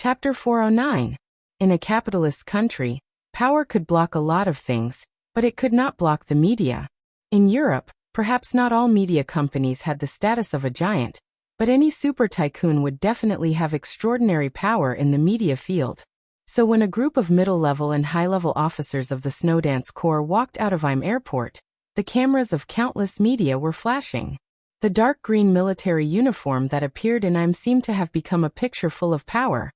Chapter 409. In a capitalist country, power could block a lot of things, but it could not block the media. In Europe, perhaps not all media companies had the status of a giant, but any super tycoon would definitely have extraordinary power in the media field. So when a group of middle-level and high-level officers of the Snowdance Corps walked out of airport, the cameras of countless media were flashing. The dark green military uniform that appeared in seemed to have become a picture full of power,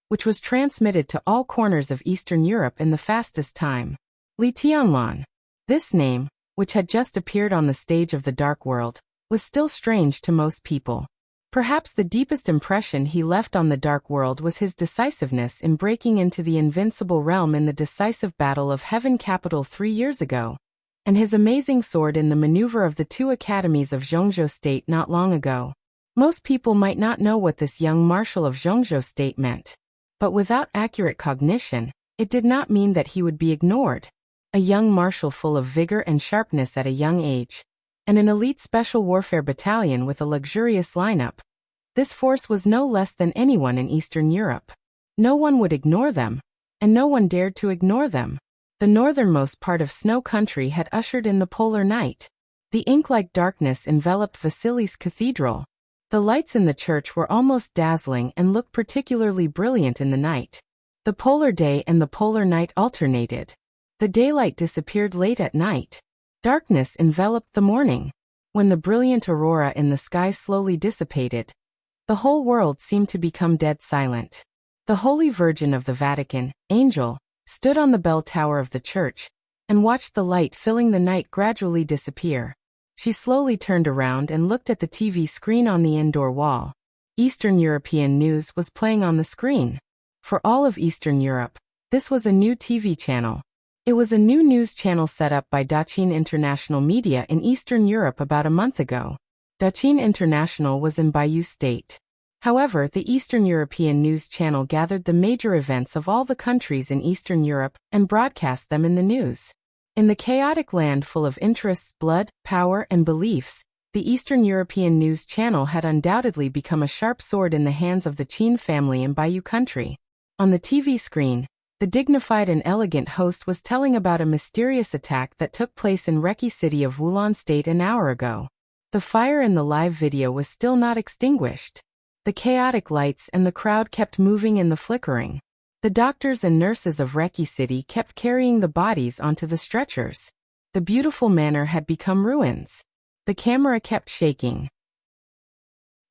which was transmitted to all corners of Eastern Europe in the fastest time. Li Tianlan. This name, which had just appeared on the stage of the Dark World, was still strange to most people. Perhaps the deepest impression he left on the Dark World was his decisiveness in breaking into the invincible realm in the decisive Battle of Heaven Capital 3 years ago, and his amazing sword in the maneuver of the 2 academies of Zhongzhou State not long ago. Most people might not know what this young marshal of Zhongzhou State meant. But without accurate cognition, it did not mean that he would be ignored. A young marshal full of vigor and sharpness at a young age, and an elite special warfare battalion with a luxurious lineup. This force was no less than anyone in Eastern Europe. No one would ignore them, and no one dared to ignore them. The northernmost part of Snow Country had ushered in the polar night. The ink-like darkness enveloped Vasilis Cathedral. The lights in the church were almost dazzling and looked particularly brilliant in the night. The polar day and the polar night alternated. The daylight disappeared late at night. Darkness enveloped the morning. When the brilliant aurora in the sky slowly dissipated, the whole world seemed to become dead silent. The Holy Virgin of the Vatican, Angel, stood on the bell tower of the church and watched the light filling the night gradually disappear. She slowly turned around and looked at the TV screen on the indoor wall. Eastern European news was playing on the screen. For all of Eastern Europe, this was a new TV channel. It was a new news channel set up by Daqin International Media in Eastern Europe about a month ago. Daqin International was in Bayou State. However, the Eastern European news channel gathered the major events of all the countries in Eastern Europe and broadcast them in the news. In the chaotic land full of interests, blood, power, and beliefs, the Eastern European news channel had undoubtedly become a sharp sword in the hands of the Qin family in Bayou country. On the TV screen, the dignified and elegant host was telling about a mysterious attack that took place in Reki city of Wulan State an hour ago. The fire in the live video was still not extinguished. The chaotic lights and the crowd kept moving in the flickering. The doctors and nurses of Reki city kept carrying the bodies onto the stretchers. The beautiful manor had become ruins. The camera kept shaking.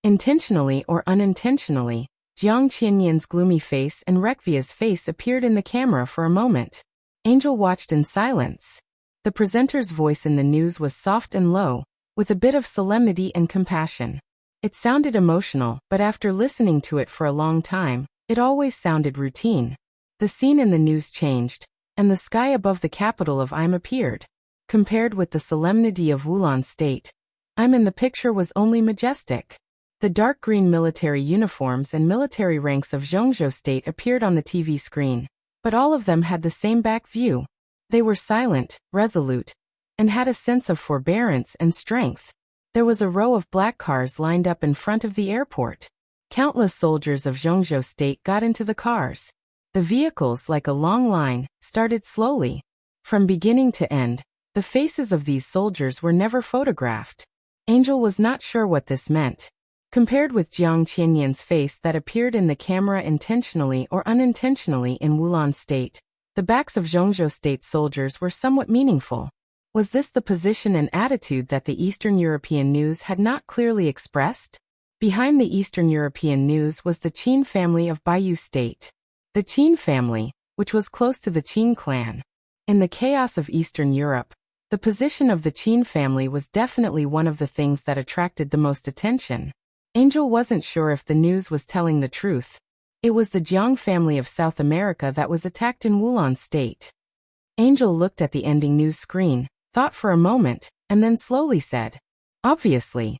Intentionally or unintentionally, Jiang Qianyan's gloomy face and Rekvia's face appeared in the camera for a moment. Angel watched in silence. The presenter's voice in the news was soft and low, with a bit of solemnity and compassion. It sounded emotional, but after listening to it for a long time, it always sounded routine. The scene in the news changed, and the sky above the capital of appeared. Compared with the solemnity of Wulan State, in the picture was only majestic. The dark green military uniforms and military ranks of Zhongzhou State appeared on the TV screen, but all of them had the same back view. They were silent, resolute, and had a sense of forbearance and strength. There was a row of black cars lined up in front of the airport. Countless soldiers of Zhongzhou State got into the cars. The vehicles, like a long line, started slowly. From beginning to end, the faces of these soldiers were never photographed. Angel was not sure what this meant. Compared with Jiang Qianyan's face that appeared in the camera intentionally or unintentionally in Wulan State, the backs of Zhongzhou State soldiers were somewhat meaningful. Was this the position and attitude that the Eastern European news had not clearly expressed? Behind the Eastern European news was the Qin family of Bayou State. The Qin family, which was close to the Qin clan. In the chaos of Eastern Europe, the position of the Qin family was definitely one of the things that attracted the most attention. Angel wasn't sure if the news was telling the truth. It was the Jiang family of South America that was attacked in Wulan State. Angel looked at the ending news screen, thought for a moment, and then slowly said, "Obviously."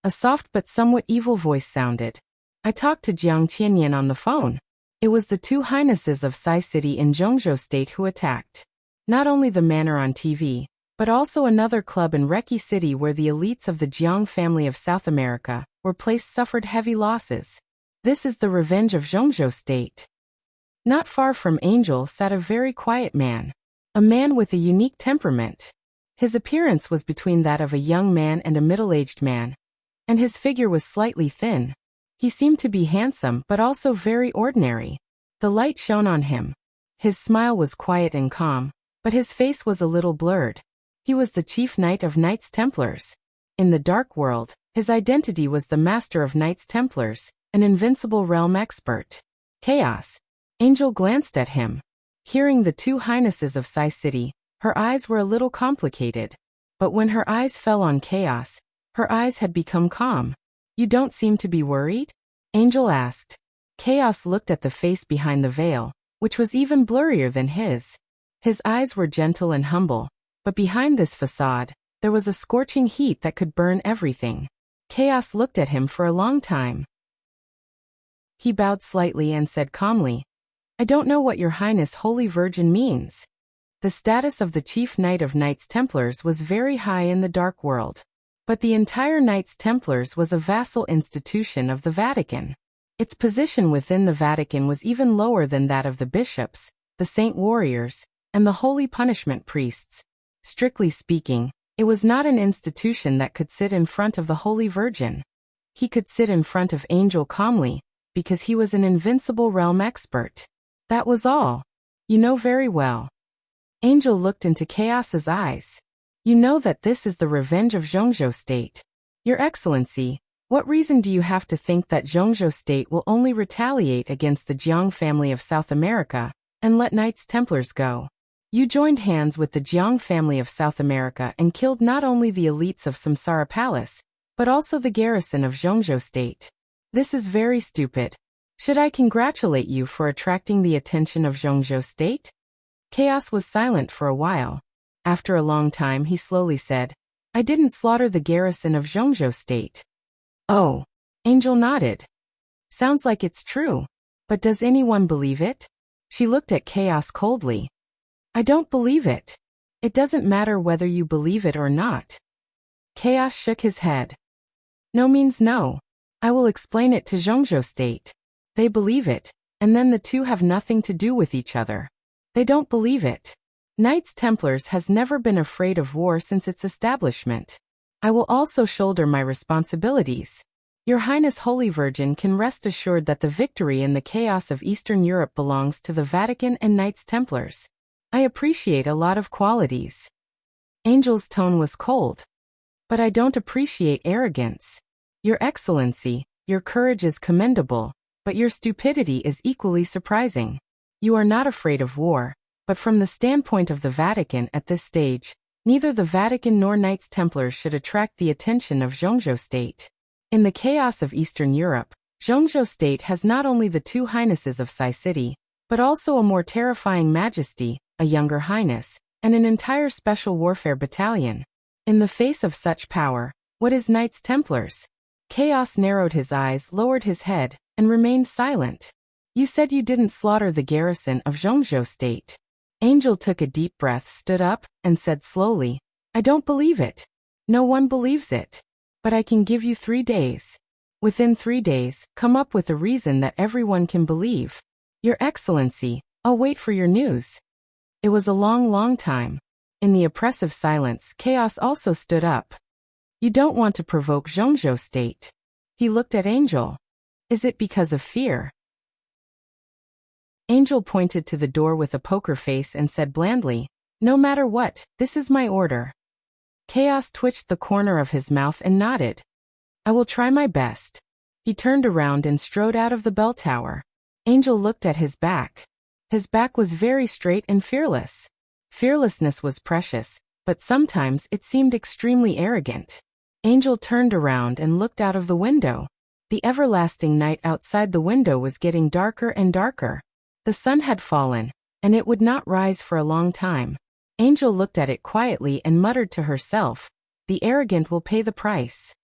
A soft but somewhat evil voice sounded. "I talked to Jiang Qianyan on the phone. It was the 2 highnesses of Sai City in Zhongzhou State who attacked. Not only the manor on TV, but also another club in Reki City where the elites of the Jiang family of South America were placed suffered heavy losses. This is the revenge of Zhongzhou State. Not far from Angel sat a very quiet man. A man with a unique temperament. His appearance was between that of a young man and a middle-aged man, and his figure was slightly thin. He seemed to be handsome but also very ordinary. The light shone on him. His smile was quiet and calm, but his face was a little blurred. He was the chief knight of Knights Templars. In the dark world, his identity was the master of Knights Templars, an invincible realm expert. Chaos. Angel glanced at him. Hearing the two highnesses of Sai City, her eyes were a little complicated. But when her eyes fell on Chaos, her eyes had become calm. You don't seem to be worried? Angel asked. Chaos looked at the face behind the veil, which was even blurrier than his. His eyes were gentle and humble, but behind this facade, there was a scorching heat that could burn everything. Chaos looked at him for a long time. He bowed slightly and said calmly, I don't know what Your Highness Holy Virgin means. The status of the chief knight of Knights Templars was very high in the dark world. But the entire Knights Templars was a vassal institution of the Vatican. Its position within the Vatican was even lower than that of the bishops, the saint warriors, and the holy punishment priests. Strictly speaking, it was not an institution that could sit in front of the Holy Virgin. He could sit in front of Angel calmly, because he was an invincible realm expert. That was all. You know very well. Angel looked into Chaos's eyes. You know that this is the revenge of Zhongzhou State. Your Excellency, what reason do you have to think that Zhongzhou State will only retaliate against the Jiang family of South America and let Knights Templars go? You joined hands with the Jiang family of South America and killed not only the elites of Samsara Palace, but also the garrison of Zhongzhou State. This is very stupid. Should I congratulate you for attracting the attention of Zhongzhou State? Chaos was silent for a while. After a long time he slowly said, I didn't slaughter the garrison of Zhongzhou State. Oh. Angel nodded. Sounds like it's true. But does anyone believe it? She looked at Chaos coldly. I don't believe it. It doesn't matter whether you believe it or not. Chaos shook his head. No means no. I will explain it to Zhongzhou State. They believe it, and then the two have nothing to do with each other. They don't believe it. Knights Templars has never been afraid of war since its establishment. I will also shoulder my responsibilities. Your Highness Holy Virgin can rest assured that the victory in the chaos of Eastern Europe belongs to the Vatican and Knights Templars. I appreciate a lot of qualities. Angel's tone was cold. But I don't appreciate arrogance. Your Excellency, your courage is commendable, but your stupidity is equally surprising. You are not afraid of war. But from the standpoint of the Vatican at this stage, neither the Vatican nor Knights Templars should attract the attention of Zhongzhou State. In the chaos of Eastern Europe, Zhongzhou State has not only the two highnesses of Sai City, but also a more terrifying majesty, a younger highness, and an entire special warfare battalion. In the face of such power, what is Knights Templars? Chaos narrowed his eyes, lowered his head, and remained silent. You said you didn't slaughter the garrison of Zhongzhou State. Angel took a deep breath, stood up, and said slowly, I don't believe it. No one believes it. But I can give you 3 days. Within 3 days, come up with a reason that everyone can believe. Your Excellency, I'll wait for your news. It was a long time. In the oppressive silence, Chaos also stood up. You don't want to provoke Zhongzhou State. He looked at Angel. Is it because of fear? Angel pointed to the door with a poker face and said blandly, No matter what, this is my order. Chaos twitched the corner of his mouth and nodded. I will try my best. He turned around and strode out of the bell tower. Angel looked at his back. His back was very straight and fearless. Fearlessness was precious, but sometimes it seemed extremely arrogant. Angel turned around and looked out of the window. The everlasting night outside the window was getting darker and darker. The sun had fallen, and it would not rise for a long time. Angel looked at it quietly and muttered to herself, The arrogant will pay the price.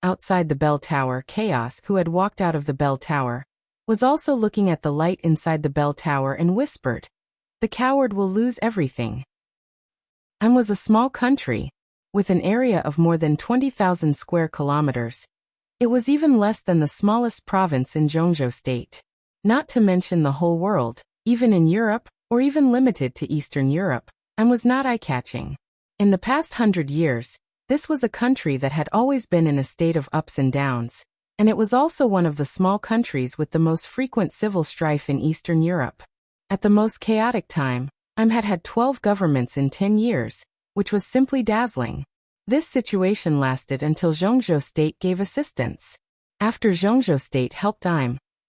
Outside the bell tower, Chaos, who had walked out of the bell tower, was also looking at the light inside the bell tower and whispered, The coward will lose everything. Am was a small country, with an area of more than 20,000 square kilometers. It was even less than the smallest province in Zhongzhou state. Not to mention the whole world, even in Europe, or even limited to Eastern Europe, and was not eye-catching. In the past 100 years, this was a country that had always been in a state of ups and downs, and it was also one of the small countries with the most frequent civil strife in Eastern Europe. At the most chaotic time, had 12 governments in 10 years, which was simply dazzling. This situation lasted until Zhongzhou state gave assistance. After Zhongzhou state helped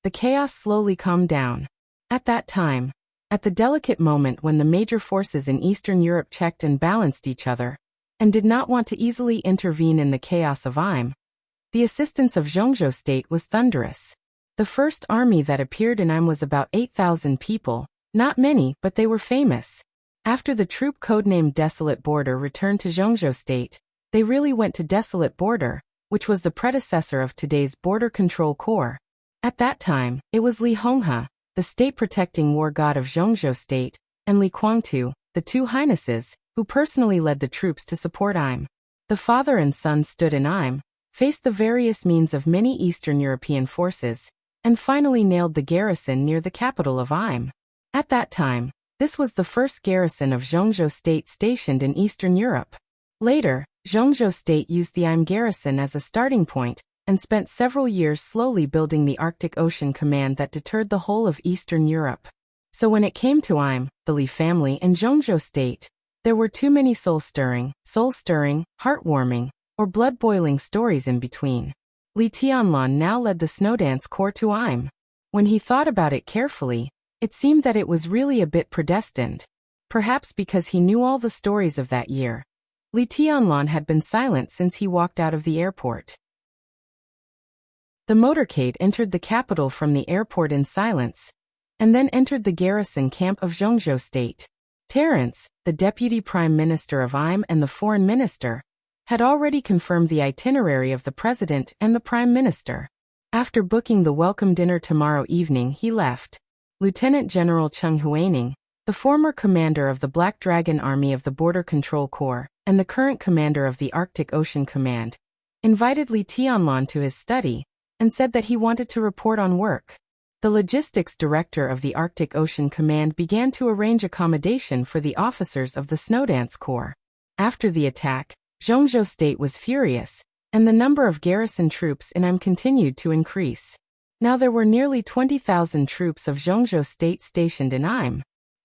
the chaos slowly calmed down. At that time, at the delicate moment when the major forces in Eastern Europe checked and balanced each other, and did not want to easily intervene in the chaos of the assistance of Zhongzhou state was thunderous. The first army that appeared in was about 8,000 people, not many, but they were famous. After the troop codenamed Desolate Border returned to Zhongzhou state, they really went to Desolate Border, which was the predecessor of today's Border Control Corps. At that time, it was Li Honghe, the state-protecting war god of Zhongzhou state, and Li Guangtu, the two highnesses, who personally led the troops to support The father and son stood in faced the various means of many Eastern European forces, and finally nailed the garrison near the capital of At that time, this was the first garrison of Zhongzhou state stationed in Eastern Europe. Later, Zhongzhou state used the garrison as a starting point, and spent several years slowly building the Arctic Ocean Command that deterred the whole of Eastern Europe. So when it came to the Li family and Zhongzhou state, there were too many soul-stirring, heartwarming, or blood-boiling stories in between. Li Tianlan now led the Snowdance Corps to When he thought about it carefully, it seemed that it was really a bit predestined. Perhaps because he knew all the stories of that year. Li Tianlan had been silent since he walked out of the airport. The motorcade entered the capital from the airport in silence, and then entered the garrison camp of Zhongzhou state. Terence, the deputy prime minister of and the foreign minister, had already confirmed the itinerary of the president and the prime minister. After booking the welcome dinner tomorrow evening, he left. Lieutenant General Cheng Huaining, the former commander of the Black Dragon Army of the Border Control Corps, and the current commander of the Arctic Ocean Command, invited Li Tianlan to his study, and said that he wanted to report on work. The logistics director of the Arctic Ocean Command began to arrange accommodation for the officers of the Snowdance Corps. After the attack, Zhongzhou state was furious, and the number of garrison troops in continued to increase. Now there were nearly 20,000 troops of Zhongzhou state stationed in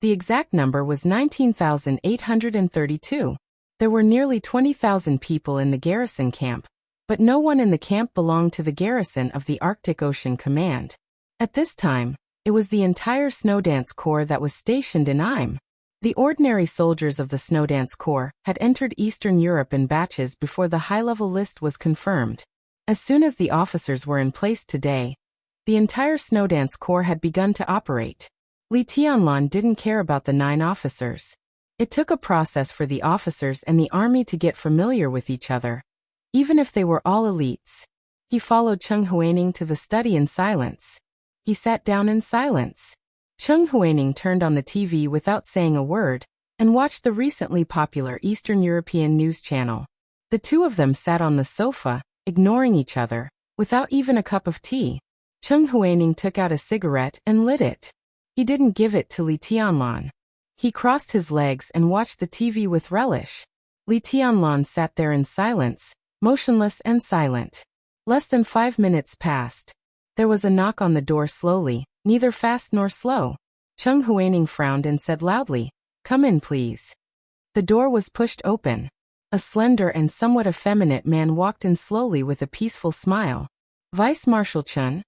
The exact number was 19,832. There were nearly 20,000 people in the garrison camp, but no one in the camp belonged to the garrison of the Arctic Ocean Command. At this time, it was the entire Snowdance Corps that was stationed in The ordinary soldiers of the Snowdance Corps had entered Eastern Europe in batches before the high-level list was confirmed. As soon as the officers were in place today, the entire Snowdance Corps had begun to operate. Li Tianlan didn't care about the 9 officers. It took a process for the officers and the army to get familiar with each other, even if they were all elites. He followed Cheng Huaining to the study in silence. He sat down in silence. Cheng Huaining turned on the TV without saying a word, and watched the recently popular Eastern European news channel. The two of them sat on the sofa, ignoring each other, without even a cup of tea. Cheng Huaining took out a cigarette and lit it. He didn't give it to Li Tianlan. He crossed his legs and watched the TV with relish. Li Tianlan sat there in silence, motionless and silent. Less than 5 minutes passed. There was a knock on the door slowly, neither fast nor slow. Cheng Huaining frowned and said loudly, "Come in, please." The door was pushed open. A slender and somewhat effeminate man walked in slowly with a peaceful smile. "Vice Marshal Chen?"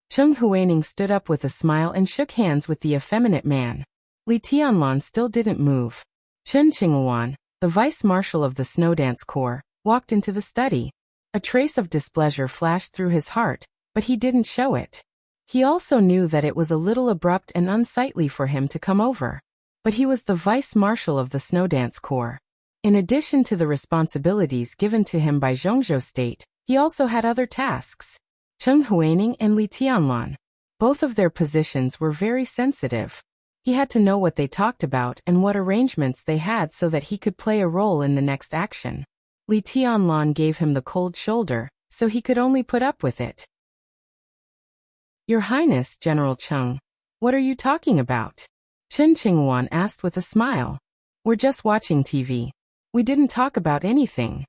Cheng Huaining stood up with a smile and shook hands with the effeminate man. Li Tianlan still didn't move. Chen Qinghuan, the vice marshal of the Snowdance Corps, walked into the study. A trace of displeasure flashed through his heart, but he didn't show it. He also knew that it was a little abrupt and unsightly for him to come over. But he was the vice marshal of the Snowdance Corps. In addition to the responsibilities given to him by Zhongzhou state, he also had other tasks. Cheng Huaining and Li Tianlan. Both of their positions were very sensitive. He had to know what they talked about and what arrangements they had so that he could play a role in the next action. Li Tianlan gave him the cold shoulder, so he could only put up with it. Your Highness, General Cheng, what are you talking about? Chen Qingwan asked with a smile. We're just watching TV. We didn't talk about anything.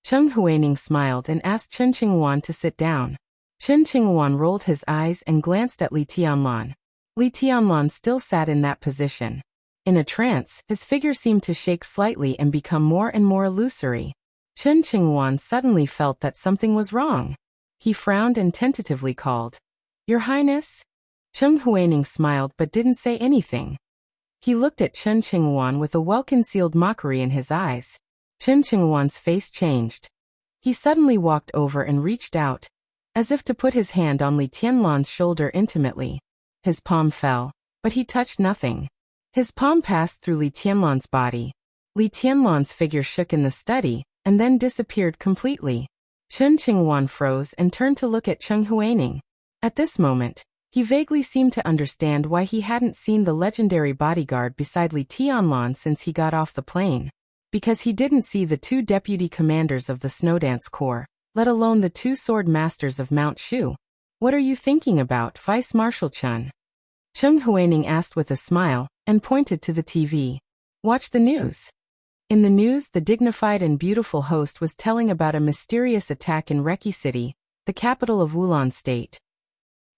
Cheng Huaining smiled and asked Chen Qingwan to sit down. Chen Qingwan rolled his eyes and glanced at Li Tianlan. Li Tianlan still sat in that position. In a trance, his figure seemed to shake slightly and become more and more illusory. Chen Qingwan suddenly felt that something was wrong. He frowned and tentatively called, Your Highness? Cheng Huaining smiled but didn't say anything. He looked at Chen Qingwan with a well-concealed mockery in his eyes. Chen Qingwan's face changed. He suddenly walked over and reached out, as if to put his hand on Li Tianlan's shoulder intimately. His palm fell, but he touched nothing. His palm passed through Li Tianlan's body. Li Tianlan's figure shook in the study, and then disappeared completely. Chen Qingwan froze and turned to look at Cheng Huaining. At this moment, he vaguely seemed to understand why he hadn't seen the legendary bodyguard beside Li Tianlan since he got off the plane. Because he didn't see the two deputy commanders of the Snowdance Corps, let alone the two sword masters of Mount Shu. What are you thinking about, Vice Marshal Chen? Cheng Huaining asked with a smile, and pointed to the TV. Watch the news. In the news, the dignified and beautiful host was telling about a mysterious attack in Reki City, the capital of Wulan State.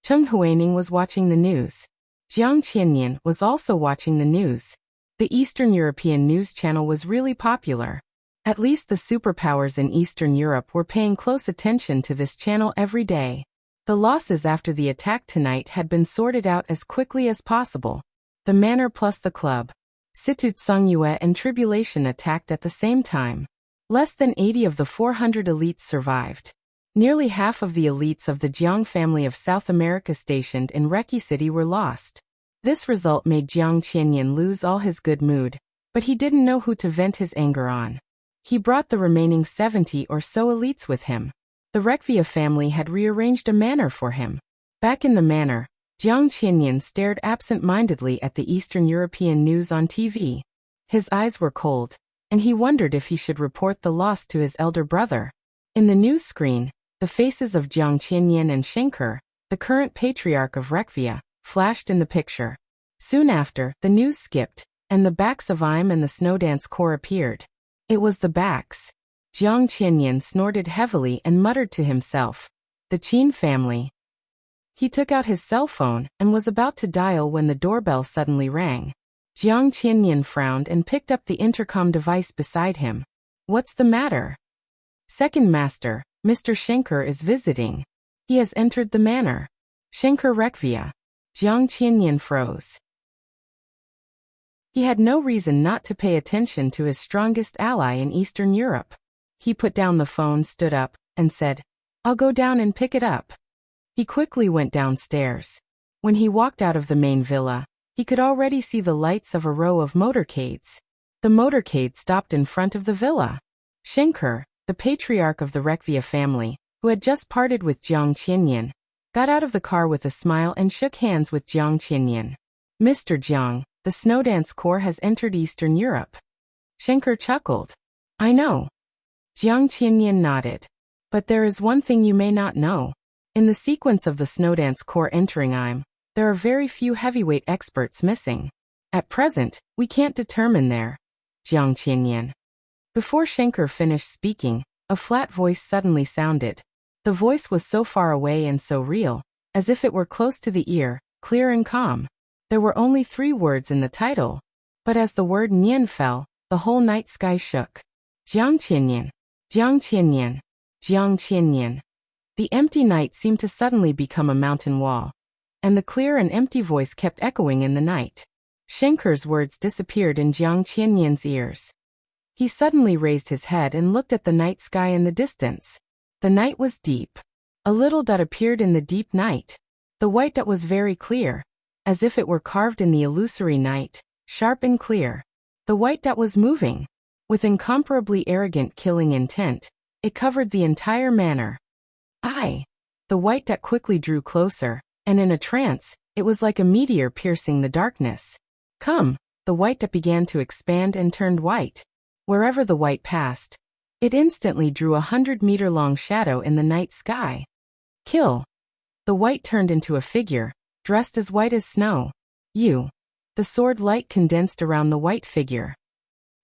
Cheng Huaining was watching the news. Jiang Qianyan was also watching the news. The Eastern European news channel was really popular. At least the superpowers in Eastern Europe were paying close attention to this channel every day. The losses after the attack tonight had been sorted out as quickly as possible. The manor plus the club, Situ Tsungyue and Tribulation attacked at the same time. Less than 80 of the 400 elites survived. Nearly half of the elites of the Jiang family of South America stationed in Reki City were lost. This result made Jiang Qianyan lose all his good mood, but he didn't know who to vent his anger on. He brought the remaining 70 or so elites with him. The Rekvia family had rearranged a manor for him. Back in the manor, Jiang Qianyan stared absent-mindedly at the Eastern European news on TV. His eyes were cold, and he wondered if he should report the loss to his elder brother. In the news screen, the faces of Jiang Qianyan and Shenker, the current patriarch of Rekvia, flashed in the picture. Soon after, the news skipped, and the backs of Im and the Snowdance Corps appeared. It was the backs. Jiang Qianyan snorted heavily and muttered to himself, The Qin family. He took out his cell phone and was about to dial when the doorbell suddenly rang. Jiang Qianyan frowned and picked up the intercom device beside him. What's the matter? Second Master, Mr. Shenker is visiting. He has entered the manor. Shenker Rekvia. Jiang Qianyan froze. He had no reason not to pay attention to his strongest ally in Eastern Europe. He put down the phone, stood up, and said, I'll go down and pick it up. He quickly went downstairs. When he walked out of the main villa, he could already see the lights of a row of motorcades. The motorcade stopped in front of the villa. Shenker, the patriarch of the Rekvia family, who had just parted with Jiang Qianyan, got out of the car with a smile and shook hands with Jiang Qianyan. Mr. Jiang, the Snowdance Corps has entered Eastern Europe. Shenker chuckled. I know. Jiang Qianyan nodded. But there is one thing you may not know. In the sequence of the Snowdance Corps entering Im, there are very few heavyweight experts missing. At present, we can't determine their. Jiang Qianyan. Before Shenker finished speaking, a flat voice suddenly sounded. The voice was so far away and so real, as if it were close to the ear, clear and calm. There were only 3 words in the title. But as the word Nian fell, the whole night sky shook. Jiang Qianyan. Jiang Qianyan. Jiang Qianyan. The empty night seemed to suddenly become a mountain wall. And the clear and empty voice kept echoing in the night. Shenker's words disappeared in Jiang Qianyan's ears. He suddenly raised his head and looked at the night sky in the distance. The night was deep. A little dot appeared in the deep night. The white dot was very clear, as if it were carved in the illusory night, sharp and clear. The white dot was moving. With incomparably arrogant killing intent, it covered the entire manor. The white dot quickly drew closer, and in a trance, it was like a meteor piercing the darkness. Come, the white dot began to expand and turned white. Wherever the white passed, It instantly drew 100-meter-long shadow in the night sky. Kill. The white turned into a figure, dressed as white as snow. You. The sword light condensed around the white figure.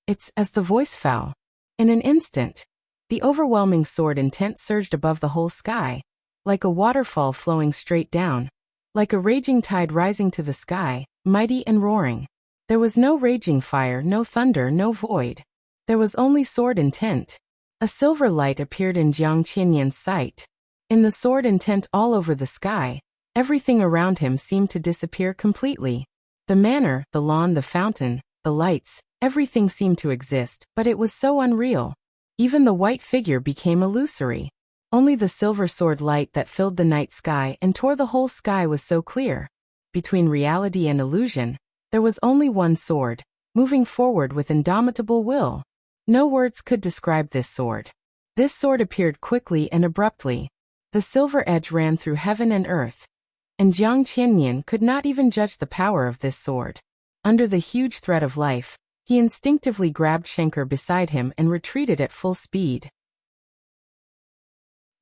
It's as the voice fell. In an instant, the overwhelming sword intent surged above the whole sky, like a waterfall flowing straight down, like a raging tide rising to the sky, mighty and roaring. There was no raging fire, no thunder, no void. There was only sword intent. A silver light appeared in Jiang Qianyan's sight. In the sword intent all over the sky, everything around him seemed to disappear completely. The manor, the lawn, the fountain, the lights, everything seemed to exist, but it was so unreal. Even the white figure became illusory. Only the silver sword light that filled the night sky and tore the whole sky was so clear. Between reality and illusion, there was only one sword, moving forward with indomitable will. No words could describe this sword. This sword appeared quickly and abruptly. The silver edge ran through heaven and earth, and Jiang Qianyan could not even judge the power of this sword. Under the huge threat of life, he instinctively grabbed Shankar beside him and retreated at full speed.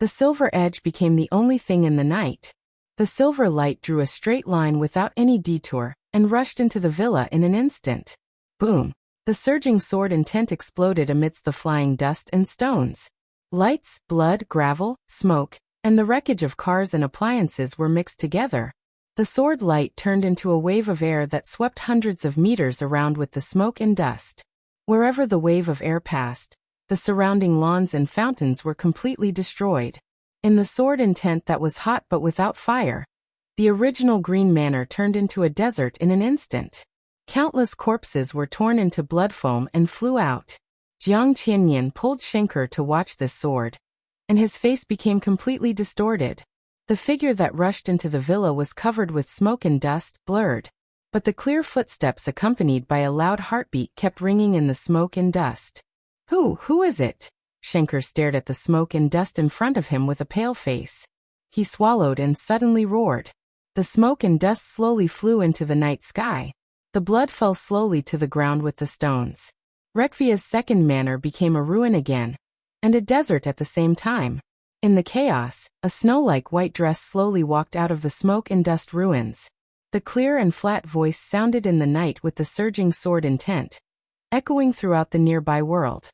The silver edge became the only thing in the night. The silver light drew a straight line without any detour and rushed into the villa in an instant. Boom! The surging sword intent exploded amidst the flying dust and stones. Lights, blood, gravel, smoke, and the wreckage of cars and appliances were mixed together. The sword light turned into a wave of air that swept hundreds of meters around with the smoke and dust. Wherever the wave of air passed, the surrounding lawns and fountains were completely destroyed. In the sword intent that was hot but without fire, the original green manor turned into a desert in an instant. Countless corpses were torn into blood foam and flew out. Jiang Qianyan pulled Shankar to watch this sword, and his face became completely distorted. The figure that rushed into the villa was covered with smoke and dust, blurred. But the clear footsteps accompanied by a loud heartbeat kept ringing in the smoke and dust. Who is it? Shankar stared at the smoke and dust in front of him with a pale face. He swallowed and suddenly roared. The smoke and dust slowly flew into the night sky. The blood fell slowly to the ground with the stones. Rekvia's second manor became a ruin again, and a desert at the same time. In the chaos, a snow-like white dress slowly walked out of the smoke and dust ruins. The clear and flat voice sounded in the night with the surging sword intent, echoing throughout the nearby world.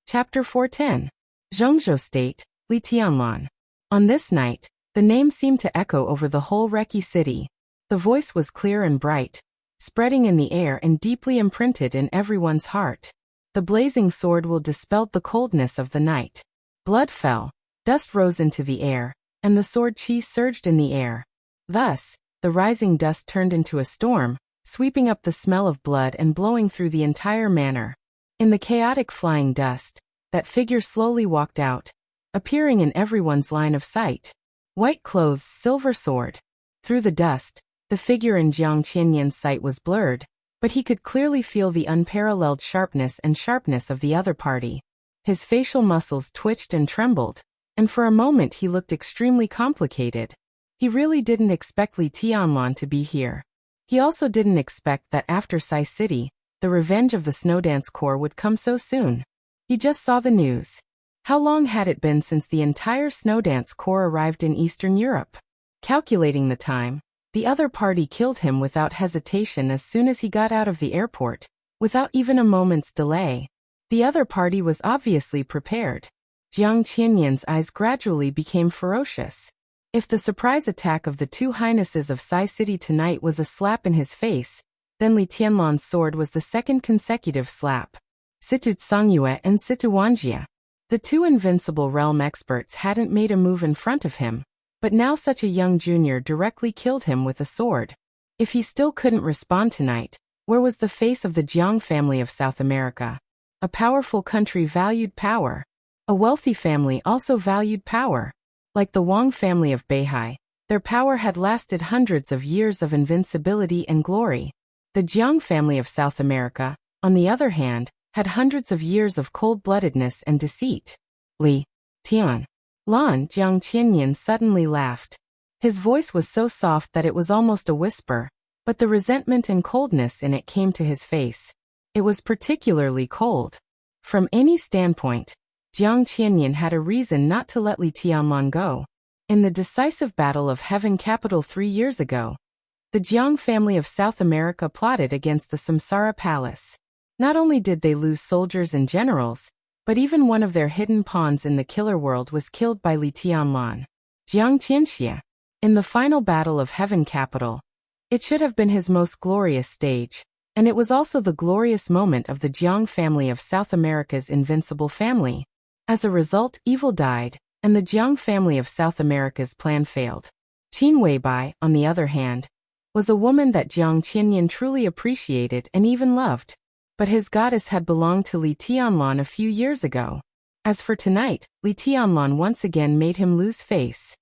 Chapter 410. Zhongzhou State, Li Tianlan. On this night, the name seemed to echo over the whole Reki city. The voice was clear and bright, spreading in the air and deeply imprinted in everyone's heart. The blazing sword will dispelled the coldness of the night. Blood fell, dust rose into the air, and the sword chi surged in the air. Thus, the rising dust turned into a storm, sweeping up the smell of blood and blowing through the entire manor. In the chaotic flying dust, that figure slowly walked out, appearing in everyone's line of sight. White clothes, silver sword. Through the dust, the figure in Jiang Qianyan's sight was blurred, but he could clearly feel the unparalleled sharpness of the other party. His facial muscles twitched and trembled, and for a moment he looked extremely complicated. He really didn't expect Li Tianlan to be here. He also didn't expect that after Sai City, the revenge of the Snowdance Corps would come so soon. He just saw the news. How long had it been since the entire Snowdance Corps arrived in Eastern Europe? Calculating the time, the other party killed him without hesitation as soon as he got out of the airport, without even a moment's delay. The other party was obviously prepared. Jiang Qianyan's eyes gradually became ferocious. If the surprise attack of the two highnesses of Sai City tonight was a slap in his face, then Li Tianlan's sword was the second consecutive slap. Situ Tsangyue and Situ Wanjia. The two invincible realm experts hadn't made a move in front of him, but now such a young junior directly killed him with a sword. If he still couldn't respond tonight, where was the face of the Jiang family of South America? A powerful country valued power. A wealthy family also valued power. Like the Wang family of Beihai, their power had lasted hundreds of years of invincibility and glory. The Jiang family of South America, on the other hand, had hundreds of years of cold-bloodedness and deceit. Li Tianlan, Jiang Qianyan suddenly laughed. His voice was so soft that it was almost a whisper, but the resentment and coldness in it came to his face. It was particularly cold. From any standpoint, Jiang Qianyan had a reason not to let Li Tianlan go. In the decisive Battle of Heaven Capital 3 years ago, the Jiang family of South America plotted against the Samsara Palace. Not only did they lose soldiers and generals, but even one of their hidden pawns in the killer world was killed by Li Tianlan. Jiang Qianxia. In the final Battle of Heaven Capital, it should have been his most glorious stage, and it was also the glorious moment of the Jiang family of South America's invincible family. As a result, evil died, and the Jiang family of South America's plan failed. Qin Weibai, on the other hand, was a woman that Jiang Qianyan truly appreciated and even loved. But his goddess had belonged to Li Tianlan a few years ago. As for tonight, Li Tianlan once again made him lose face.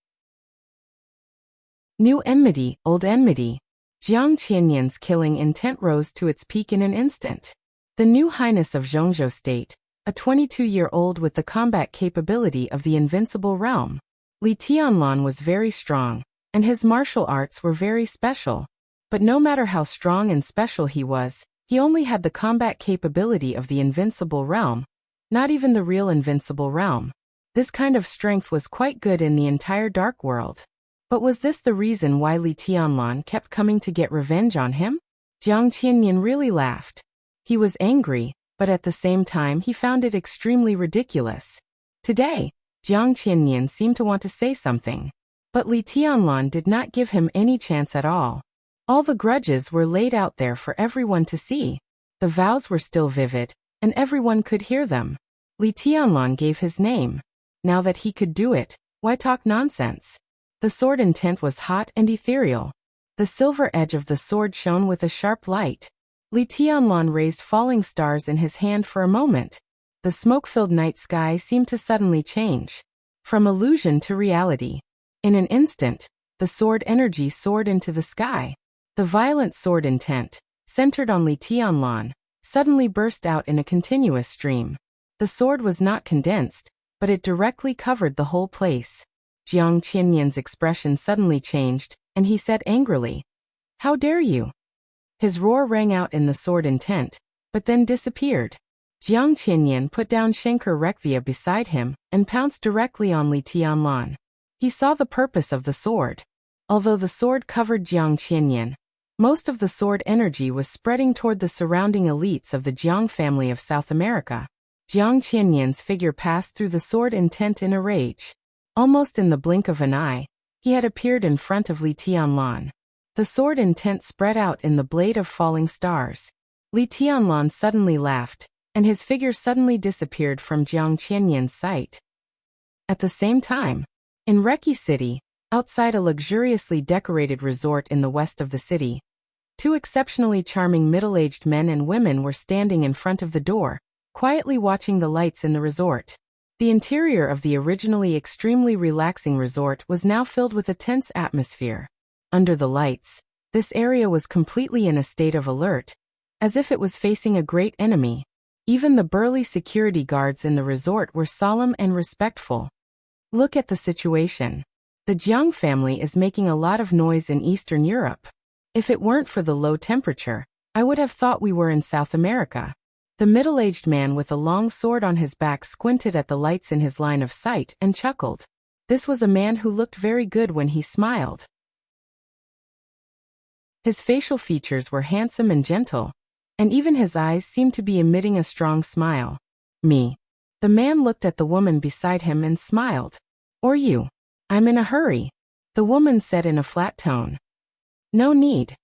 New enmity, old enmity. Jiang Qianyan's killing intent rose to its peak in an instant. The new highness of Zhongzhou State, a 22-year-old with the combat capability of the invincible realm. Li Tianlan was very strong, and his martial arts were very special. But no matter how strong and special he was, he only had the combat capability of the invincible realm, not even the real invincible realm. This kind of strength was quite good in the entire dark world. But was this the reason why Li Tianlan kept coming to get revenge on him? Jiang Qianyan really laughed. He was angry, but at the same time he found it extremely ridiculous. Today, Jiang Qianyan seemed to want to say something. But Li Tianlan did not give him any chance at all. All the grudges were laid out there for everyone to see. The vows were still vivid, and everyone could hear them. Li Tianlan gave his name. Now that he could do it, why talk nonsense? The sword intent was hot and ethereal. The silver edge of the sword shone with a sharp light. Li Tianlan raised falling stars in his hand for a moment. The smoke-filled night sky seemed to suddenly change. From illusion to reality. In an instant, the sword energy soared into the sky. The violent sword intent, centered on Li Tianlan, suddenly burst out in a continuous stream. The sword was not condensed, but it directly covered the whole place. Jiang Qianyan's expression suddenly changed, and he said angrily, "How dare you?" His roar rang out in the sword intent, but then disappeared. Jiang Qianyan put down Shankar Rekvia beside him and pounced directly on Li Tianlan. He saw the purpose of the sword. Although the sword covered Jiang Qianyan, most of the sword energy was spreading toward the surrounding elites of the Jiang family of South America. Jiang Qianyan's figure passed through the sword intent in a rage. Almost in the blink of an eye, he had appeared in front of Li Tianlan. The sword intent spread out in the blade of falling stars. Li Tianlan suddenly laughed, and his figure suddenly disappeared from Jiang Qianyan's sight. At the same time, in Reki City, outside a luxuriously decorated resort in the west of the city, two exceptionally charming middle-aged men and women were standing in front of the door, quietly watching the lights in the resort. The interior of the originally extremely relaxing resort was now filled with a tense atmosphere. Under the lights, this area was completely in a state of alert, as if it was facing a great enemy. Even the burly security guards in the resort were solemn and respectful. Look at the situation. The Jiang family is making a lot of noise in Eastern Europe. If it weren't for the low temperature, I would have thought we were in South America. The middle-aged man with a long sword on his back squinted at the lights in his line of sight and chuckled. This was a man who looked very good when he smiled. His facial features were handsome and gentle, and even his eyes seemed to be emitting a strong smile. Me. The man looked at the woman beside him and smiled. Or you. I'm in a hurry, the woman said in a flat tone. No need.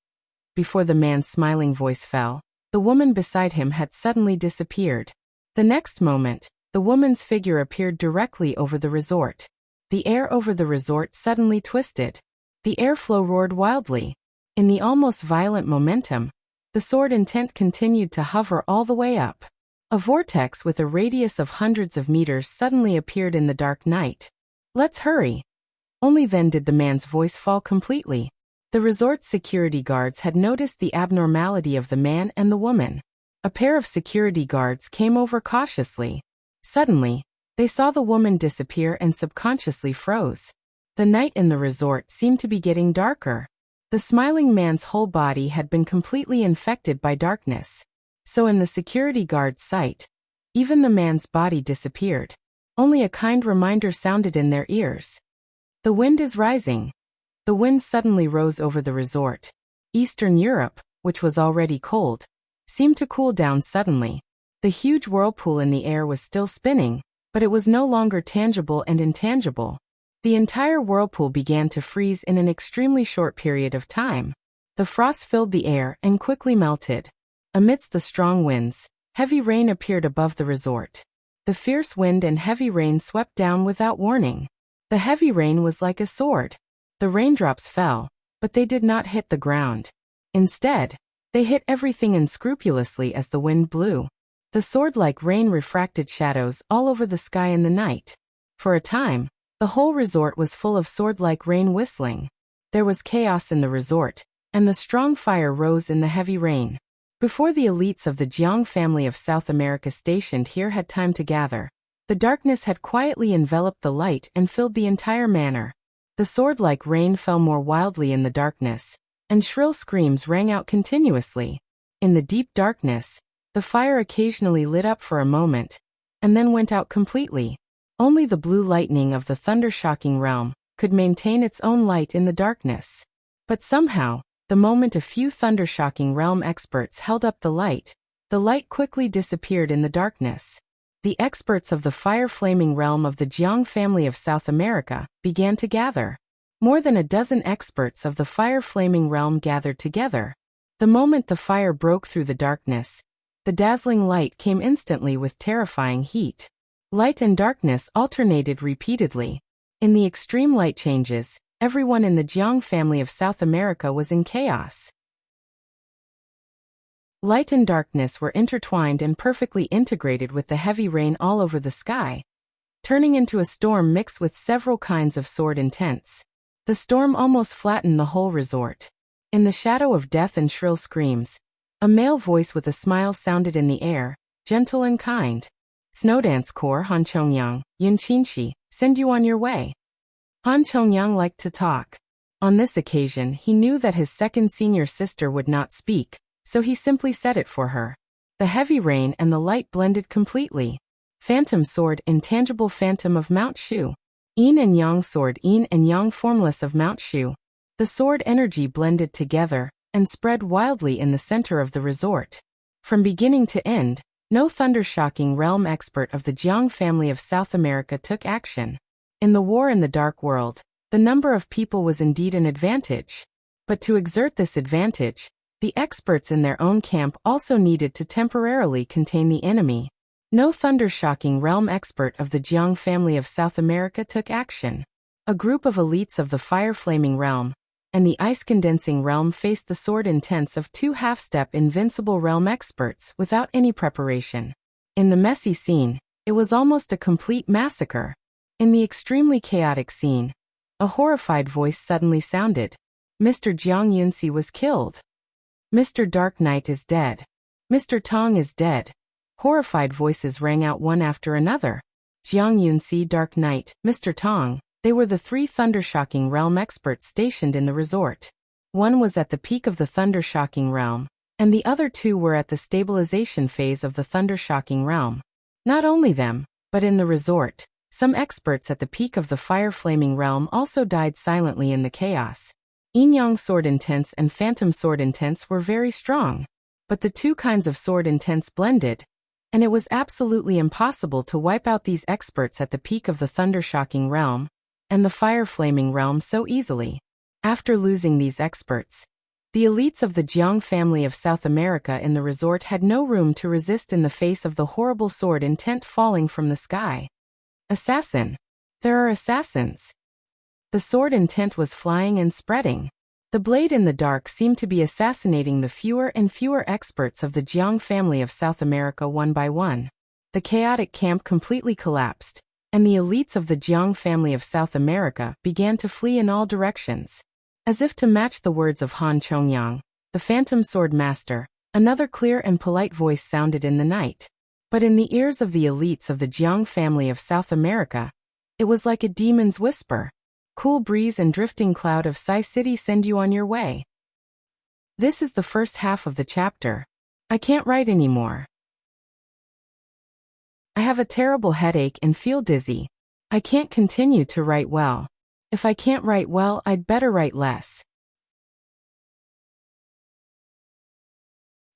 Before the man's smiling voice fell, the woman beside him had suddenly disappeared. The next moment, the woman's figure appeared directly over the resort. The air over the resort suddenly twisted. The airflow roared wildly. In the almost violent momentum, the sword intent continued to hover all the way up. A vortex with a radius of hundreds of meters suddenly appeared in the dark night. Let's hurry. Only then did the man's voice fall completely. The resort's security guards had noticed the abnormality of the man and the woman. A pair of security guards came over cautiously. Suddenly, they saw the woman disappear and subconsciously froze. The night in the resort seemed to be getting darker. The smiling man's whole body had been completely infected by darkness. So in the security guard's sight, even the man's body disappeared. Only a kind reminder sounded in their ears. The wind is rising. The wind suddenly rose over the resort. Eastern Europe, which was already cold, seemed to cool down suddenly. The huge whirlpool in the air was still spinning, but it was no longer tangible and intangible. The entire whirlpool began to freeze in an extremely short period of time. The frost filled the air and quickly melted. Amidst the strong winds, heavy rain appeared above the resort. The fierce wind and heavy rain swept down without warning. The heavy rain was like a sword. The raindrops fell, but they did not hit the ground. Instead, they hit everything unscrupulously as the wind blew. The sword-like rain refracted shadows all over the sky in the night. For a time, the whole resort was full of sword-like rain whistling. There was chaos in the resort, and the strong fire rose in the heavy rain. Before the elites of the Jiang family of South America stationed here had time to gather, the darkness had quietly enveloped the light and filled the entire manor. The sword-like rain fell more wildly in the darkness, and shrill screams rang out continuously. In the deep darkness, the fire occasionally lit up for a moment, and then went out completely. Only the blue lightning of the thunder-shocking realm could maintain its own light in the darkness. But somehow, the moment a few thunder-shocking realm experts held up the light quickly disappeared in the darkness. The experts of the fire-flaming realm of the Jiang family of South America began to gather. More than a dozen experts of the fire-flaming realm gathered together. The moment the fire broke through the darkness, the dazzling light came instantly with terrifying heat. Light and darkness alternated repeatedly. In the extreme light changes, everyone in the Jiang family of South America was in chaos. Light and darkness were intertwined and perfectly integrated with the heavy rain all over the sky, turning into a storm mixed with several kinds of sword intents. The storm almost flattened the whole resort. In the shadow of death and shrill screams, a male voice with a smile sounded in the air, gentle and kind. Snowdance Corps Han Chongyang, Yin Qinshi, send you on your way. Han Chongyang liked to talk. On this occasion he knew that his second senior sister would not speak, so he simply said it for her. The heavy rain and the light blended completely. Phantom sword, intangible phantom of Mount Shu. Yin and Yang sword, Yin and Yang formless of Mount Shu. The sword energy blended together and spread wildly in the center of the resort. From beginning to end, no thunder-shocking realm expert of the Jiang family of South America took action. In the war in the Dark World, the number of people was indeed an advantage. But to exert this advantage, the experts in their own camp also needed to temporarily contain the enemy. No thunder-shocking realm expert of the Jiang family of South America took action. A group of elites of the fire-flaming realm and the ice-condensing realm faced the sword intents of two half-step invincible realm experts without any preparation. In the messy scene, it was almost a complete massacre. In the extremely chaotic scene, a horrified voice suddenly sounded. Mr. Jiang Yunxi was killed. Mr. Dark Knight is dead. Mr. Tong is dead. Horrified voices rang out one after another. Jiang Yunxi, Dark Knight, Mr. Tong. They were the three thunder-shocking realm experts stationed in the resort. One was at the peak of the thunder-shocking realm, and the other two were at the stabilization phase of the thunder-shocking realm. Not only them, but in the resort, some experts at the peak of the fire-flaming realm also died silently in the chaos. Yin-Yang sword intents and phantom sword intents were very strong, but the two kinds of sword intents blended, and it was absolutely impossible to wipe out these experts at the peak of the thunder-shocking realm and the fire-flaming realm so easily. After losing these experts, the elites of the Jiang family of South America in the resort had no room to resist in the face of the horrible sword intent falling from the sky. Assassin! There are assassins! The sword intent was flying and spreading. The blade in the dark seemed to be assassinating the fewer and fewer experts of the Jiang family of South America one by one. The chaotic camp completely collapsed, and the elites of the Jiang family of South America began to flee in all directions. As if to match the words of Han Chongyang, the phantom sword master, another clear and polite voice sounded in the night. But in the ears of the elites of the Jiang family of South America, it was like a demon's whisper. Cool breeze and drifting cloud of Sai City send you on your way. This is the first half of the chapter. I can't write anymore. I have a terrible headache and feel dizzy. I can't continue to write well. If I can't write well, I'd better write less.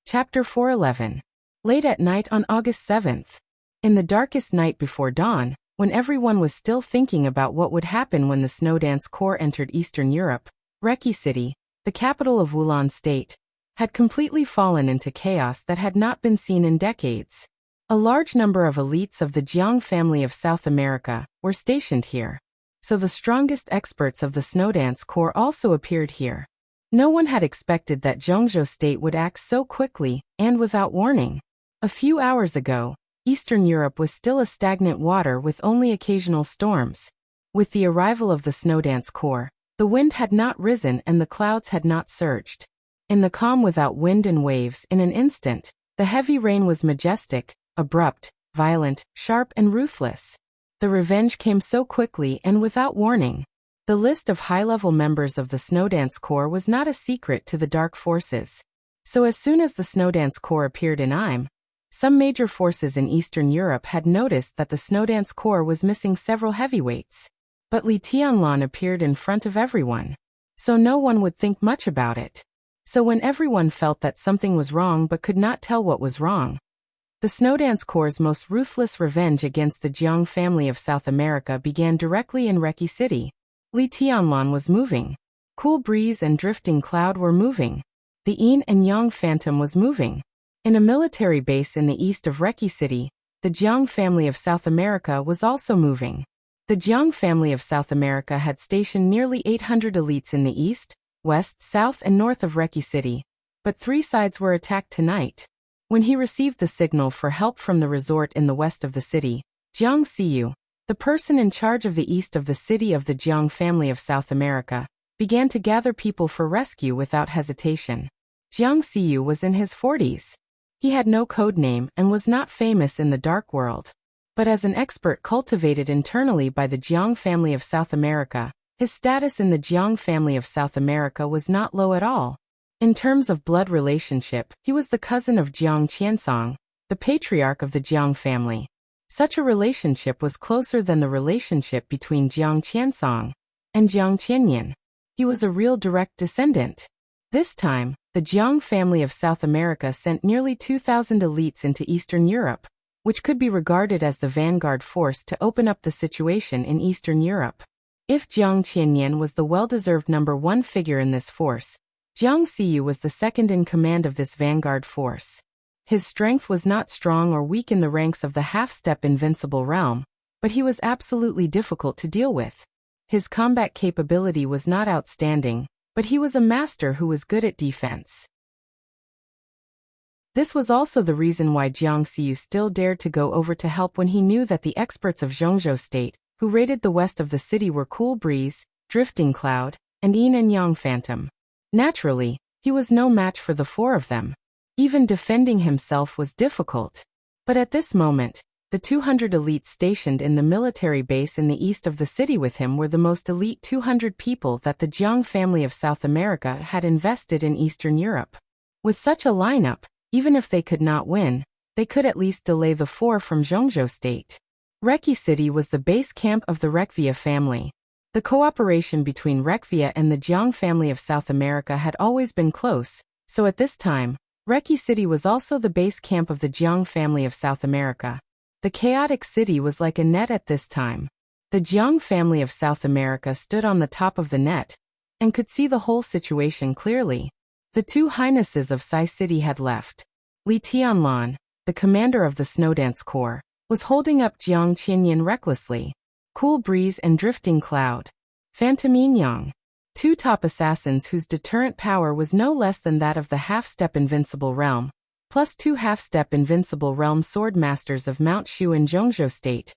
Chapter 411. Late at night on August 7th. In the darkest night before dawn, when everyone was still thinking about what would happen when the Snowdance Corps entered Eastern Europe, Reki City, the capital of Wulan State, had completely fallen into chaos that had not been seen in decades. A large number of elites of the Jiang family of South America were stationed here. So the strongest experts of the Snowdance Corps also appeared here. No one had expected that Zhongzhou State would act so quickly and without warning. A few hours ago, Eastern Europe was still a stagnant water with only occasional storms. With the arrival of the Snowdance Corps, the wind had not risen and the clouds had not surged. In the calm without wind and waves, in an instant, the heavy rain was majestic, abrupt, violent, sharp and ruthless. The revenge came so quickly and without warning. The list of high-level members of the Snowdance Corps was not a secret to the dark forces. So as soon as the Snowdance Corps appeared in Im, some major forces in Eastern Europe had noticed that the Snowdance Corps was missing several heavyweights. But Li Tianlan appeared in front of everyone. So no one would think much about it. So when everyone felt that something was wrong but could not tell what was wrong, the Snowdance Corps' most ruthless revenge against the Jiang family of South America began directly in Reki City. Li Tianlan was moving. Cool Breeze and Drifting Cloud were moving. The Yin and Yang Phantom was moving. In a military base in the east of Reki City, the Jiang family of South America was also moving. The Jiang family of South America had stationed nearly 800 elites in the east, west, south and north of Reki City, but 3 sides were attacked tonight. When he received the signal for help from the resort in the west of the city, Jiang Xiyu, the person in charge of the east of the city of the Jiang family of South America, began to gather people for rescue without hesitation. Jiang Xiyu was in his 40s. He had no code name and was not famous in the dark world. But as an expert cultivated internally by the Jiang family of South America, his status in the Jiang family of South America was not low at all. In terms of blood relationship, he was the cousin of Jiang Qiansong, the patriarch of the Jiang family. Such a relationship was closer than the relationship between Jiang Qiansong and Jiang Qianyan. He was a real direct descendant. This time, the Jiang family of South America sent nearly 2,000 elites into Eastern Europe, which could be regarded as the vanguard force to open up the situation in Eastern Europe. If Jiang Qianyan was the well-deserved number 1 figure in this force, Jiang Xiyu was the second in command of this vanguard force. His strength was not strong or weak in the ranks of the half-step invincible realm, but he was absolutely difficult to deal with. His combat capability was not outstanding, but he was a master who was good at defense. This was also the reason why Jiang Xiyu still dared to go over to help when he knew that the experts of Zhongzhou State, who raided the west of the city, were Cool Breeze, Drifting Cloud, and Yin and Yang Phantom. Naturally, he was no match for the 4 of them. Even defending himself was difficult. But at this moment, the 200 elites stationed in the military base in the east of the city with him were the most elite 200 people that the Jiang family of South America had invested in Eastern Europe. With such a lineup, even if they could not win, they could at least delay the 4 from Zhongzhou State. Reki City was the base camp of the Rekvia family. The cooperation between Rekvia and the Jiang family of South America had always been close, so at this time, Reki City was also the base camp of the Jiang family of South America. The chaotic city was like a net at this time. The Jiang family of South America stood on the top of the net and could see the whole situation clearly. The 2 highnesses of Sai City had left. Li Tianlan, the commander of the Snowdance Corps, was holding up Jiang Qianyan recklessly. Cool Breeze and Drifting Cloud, Phantom Yin Yang, 2 top assassins whose deterrent power was no less than that of the half-step invincible realm, plus 2 half-step invincible realm sword masters of Mount Shu and Zhongzhou State,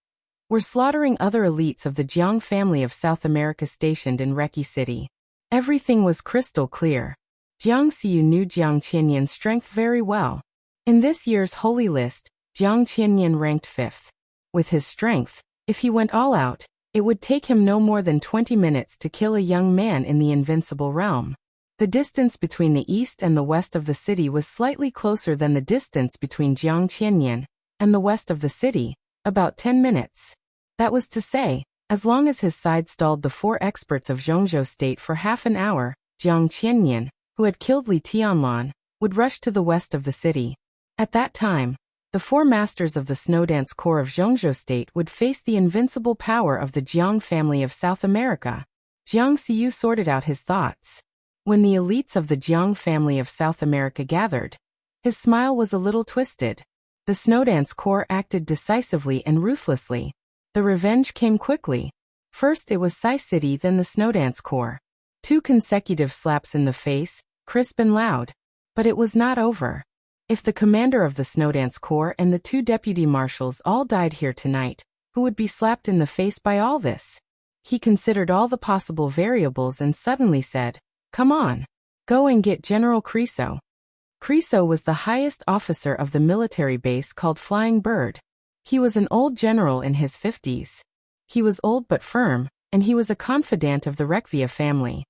were slaughtering other elites of the Jiang family of South America stationed in Reki City. Everything was crystal clear. Jiang Xiyu knew Jiang Qianyan's strength very well. In this year's holy list, Jiang Qianyan ranked 5th. With his strength, if he went all out, it would take him no more than 20 minutes to kill a young man in the invincible realm. The distance between the east and the west of the city was slightly closer than the distance between Jiangtianyan and the west of the city, about 10 minutes. That was to say, as long as his side stalled the 4 experts of Zhongzhou state for half an hour, Jiang Qianyan, who had killed Li Tianlan, would rush to the west of the city. At that time, the 4 masters of the Snowdance Corps of Zhongzhou state would face the invincible power of the Jiang family of South America. Jiang Xiyu sorted out his thoughts. When the elites of the Jiang family of South America gathered, his smile was a little twisted. The Snowdance Corps acted decisively and ruthlessly. The revenge came quickly. First it was Sai City, then the Snowdance Corps. 2 consecutive slaps in the face, crisp and loud. But it was not over. If the commander of the Snowdance Corps and the 2 deputy marshals all died here tonight, who would be slapped in the face by all this? He considered all the possible variables and suddenly said, "Come on. Go and get General Creso." Creso was the highest officer of the military base called Flying Bird. He was an old general in his 50s. He was old but firm, and he was a confidant of the Rekvia family.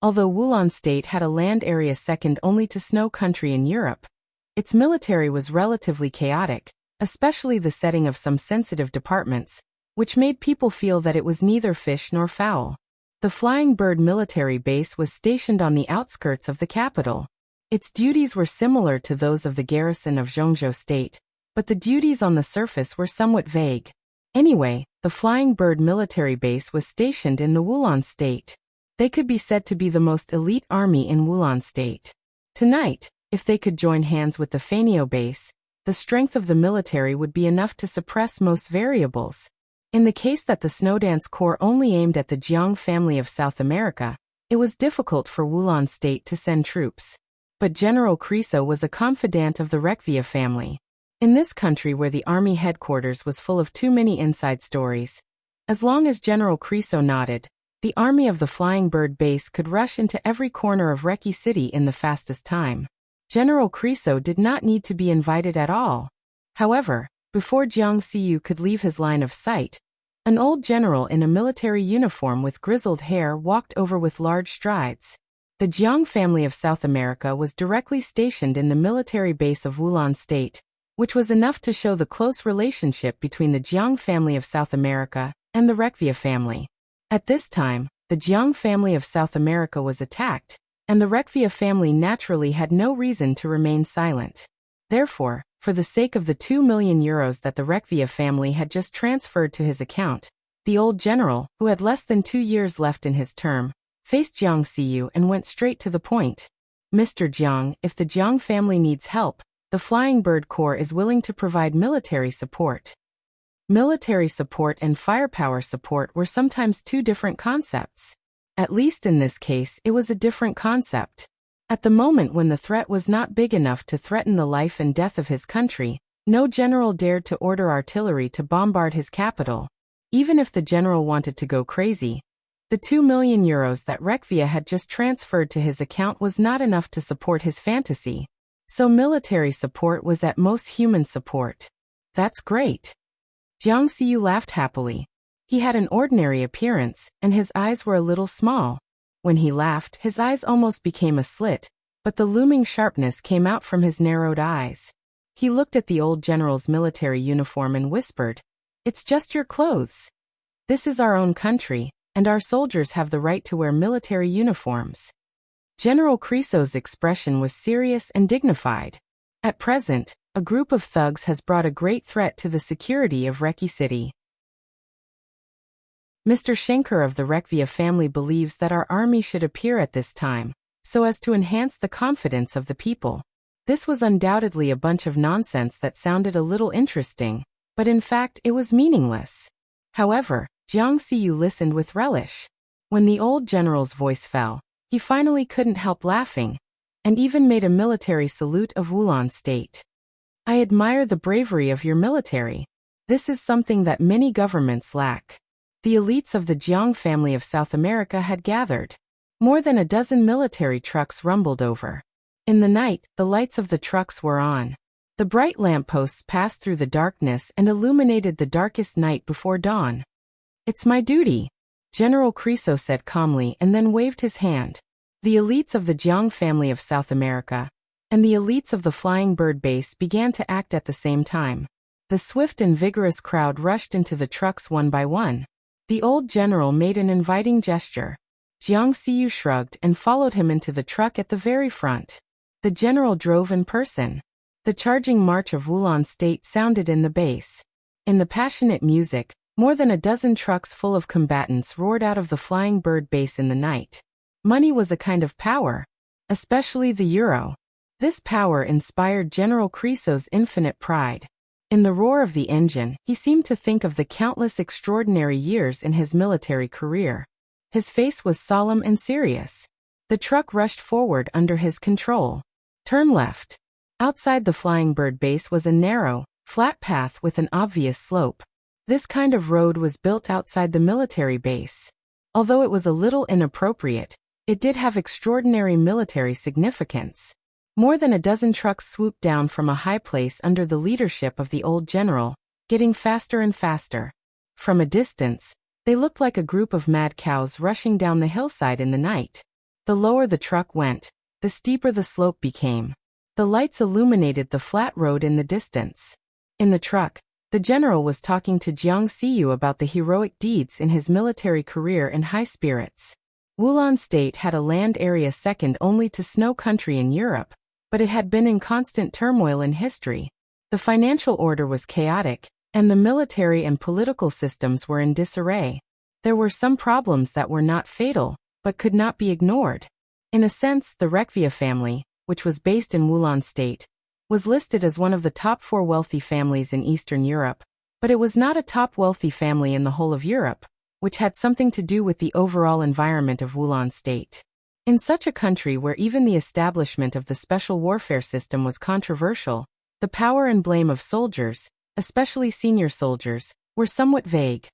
Although Wulan state had a land area second only to snow country in Europe, its military was relatively chaotic, especially the setting of some sensitive departments, which made people feel that it was neither fish nor fowl. The Flying Bird military base was stationed on the outskirts of the capital. Its duties were similar to those of the garrison of Zhongzhou state, but the duties on the surface were somewhat vague. Anyway, the Flying Bird military base was stationed in the Wulan state. They could be said to be the most elite army in Wulan state. Tonight, if they could join hands with the Fanio base, the strength of the military would be enough to suppress most variables. In the case that the Snowdance Corps only aimed at the Jiang family of South America, it was difficult for Wulan state to send troops. But General Creso was a confidant of the Rekvia family. In this country where the army headquarters was full of too many inside stories, as long as General Creso nodded, the army of the Flying Bird base could rush into every corner of Reki City in the fastest time. General Creso did not need to be invited at all. However, before Jiang Xiyu could leave his line of sight, an old general in a military uniform with grizzled hair walked over with large strides. The Jiang family of South America was directly stationed in the military base of Wulan state, which was enough to show the close relationship between the Jiang family of South America and the Rekvia family. At this time, the Jiang family of South America was attacked, and the Rekvia family naturally had no reason to remain silent. Therefore, for the sake of the 2 million euros that the Rekvia family had just transferred to his account, the old general, who had less than 2 years left in his term, faced Jiang Xiyu and went straight to the point. "Mr. Jiang, if the Jiang family needs help, the Flying Bird Corps is willing to provide military support." Military support and firepower support were sometimes 2 different concepts. At least in this case, it was a different concept. At the moment when the threat was not big enough to threaten the life and death of his country, no general dared to order artillery to bombard his capital. Even if the general wanted to go crazy, the 2 million euros that Rekvia had just transferred to his account was not enough to support his fantasy. So military support was at most human support. That's great. Jiang Xiyu laughed happily. He had an ordinary appearance, and his eyes were a little small. When he laughed, his eyes almost became a slit, but the looming sharpness came out from his narrowed eyes. He looked at the old general's military uniform and whispered, "It's just your clothes. This is our own country, and our soldiers have the right to wear military uniforms." General Creso's expression was serious and dignified. At present, a group of thugs has brought a great threat to the security of Reki City. Mr. Schenker of the Rekvia family believes that our army should appear at this time, so as to enhance the confidence of the people. This was undoubtedly a bunch of nonsense that sounded a little interesting, but in fact it was meaningless. However, Jiang Xiyu listened with relish. When the old general's voice fell, he finally couldn't help laughing, and even made a military salute of Wulan state. "I admire the bravery of your military. This is something that many governments lack." The elites of the Jiang family of South America had gathered. More than a dozen military trucks rumbled over. In the night, the lights of the trucks were on. The bright lampposts passed through the darkness and illuminated the darkest night before dawn. "It's my duty." General Creso said calmly and then waved his hand. The elites of the Jiang family of South America and the elites of the Flying Bird base began to act at the same time. The swift and vigorous crowd rushed into the trucks one by one. The old general made an inviting gesture. Jiang Xiyu shrugged and followed him into the truck at the very front. The general drove in person. The charging march of Wulan State sounded in the base. In the passionate music, more than a dozen trucks full of combatants roared out of the Flying Bird base in the night. Money was a kind of power, especially the euro. This power inspired General Creso's infinite pride. In the roar of the engine, he seemed to think of the countless extraordinary years in his military career. His face was solemn and serious. The truck rushed forward under his control. Turn left. Outside the Flying Bird base was a narrow, flat path with an obvious slope. This kind of road was built outside the military base. Although it was a little inappropriate, it did have extraordinary military significance. More than a dozen trucks swooped down from a high place under the leadership of the old general, getting faster and faster. From a distance, they looked like a group of mad cows rushing down the hillside in the night. The lower the truck went, the steeper the slope became. The lights illuminated the flat road in the distance. In the truck, the general was talking to Jiang Xiyu about the heroic deeds in his military career in high spirits. Wulan State had a land area second only to Snow Country in Europe, but it had been in constant turmoil in history. The financial order was chaotic, and the military and political systems were in disarray. There were some problems that were not fatal, but could not be ignored. In a sense, the Rekvia family, which was based in Wulan State, was listed as one of the top 4 wealthy families in Eastern Europe, but it was not a top wealthy family in the whole of Europe, which had something to do with the overall environment of Wulan State. In such a country where even the establishment of the special warfare system was controversial, the power and blame of soldiers, especially senior soldiers, were somewhat vague.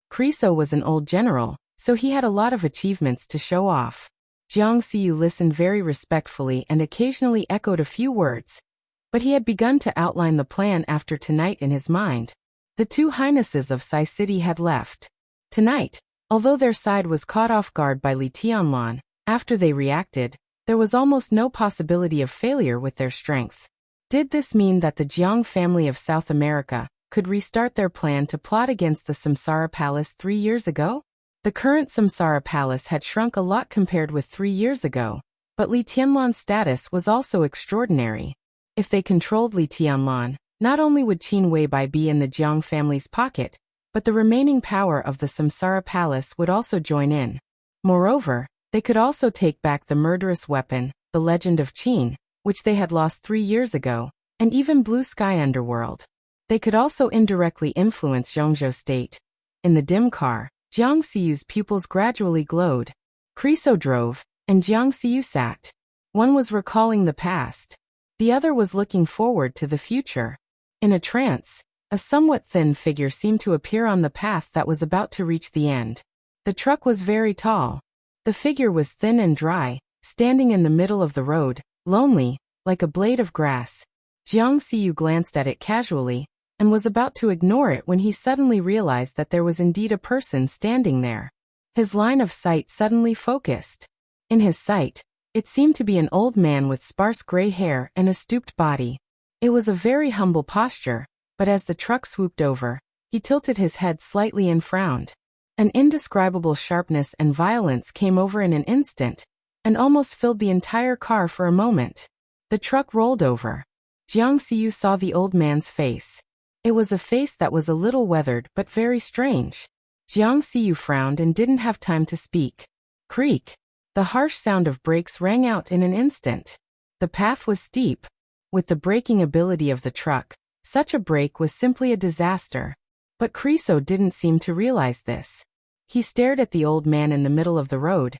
Creso was an old general, so he had a lot of achievements to show off. Jiang Xiyu listened very respectfully and occasionally echoed a few words, but he had begun to outline the plan after tonight in his mind. The 2 highnesses of Sai City had left. Tonight, although their side was caught off guard by Li Tianlan, after they reacted, there was almost no possibility of failure with their strength. Did this mean that the Jiang family of South America could restart their plan to plot against the Samsara Palace 3 years ago? The current Samsara Palace had shrunk a lot compared with 3 years ago, but Li Tianlan's status was also extraordinary. If they controlled Li Tianlan, not only would Qin Weibai be in the Jiang family's pocket, but the remaining power of the Samsara Palace would also join in. Moreover, they could also take back the murderous weapon, the Legend of Qin, which they had lost 3 years ago, and even Blue Sky Underworld. They could also indirectly influence Zhongzhou State. In the dim car, Jiang Xiyu's pupils gradually glowed. Creso drove, and Jiang Xiyu sat. One was recalling the past. The other was looking forward to the future. In a trance, a somewhat thin figure seemed to appear on the path that was about to reach the end. The truck was very tall. The figure was thin and dry, standing in the middle of the road, lonely, like a blade of grass. Jiang Xiyu glanced at it casually, and was about to ignore it when he suddenly realized that there was indeed a person standing there. His line of sight suddenly focused. In his sight, it seemed to be an old man with sparse gray hair and a stooped body. It was a very humble posture, but as the truck swooped over, he tilted his head slightly and frowned. An indescribable sharpness and violence came over in an instant, and almost filled the entire car for a moment. The truck rolled over. Jiang Xiyu saw the old man's face. It was a face that was a little weathered but very strange. Jiang Xiyu frowned and didn't have time to speak. Creak! The harsh sound of brakes rang out in an instant. The path was steep. With the braking ability of the truck, such a brake was simply a disaster. But Creso didn't seem to realize this. He stared at the old man in the middle of the road.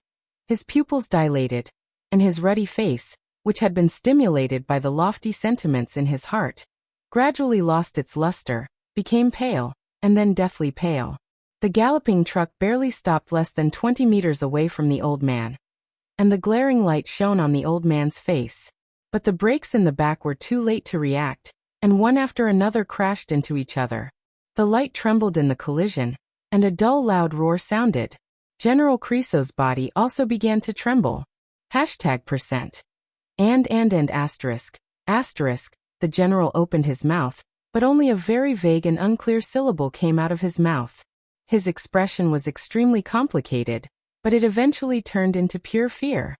His pupils dilated, and his ruddy face, which had been stimulated by the lofty sentiments in his heart, gradually lost its luster, became pale, and then deathly pale. The galloping truck barely stopped less than 20 meters away from the old man, and the glaring light shone on the old man's face. But the brakes in the back were too late to react, and one after another crashed into each other. The light trembled in the collision, and a dull loud roar sounded. General Creso's body also began to tremble. #%. And asterisk. Asterisk, the general opened his mouth, but only a very vague and unclear syllable came out of his mouth. His expression was extremely complicated, but it eventually turned into pure fear.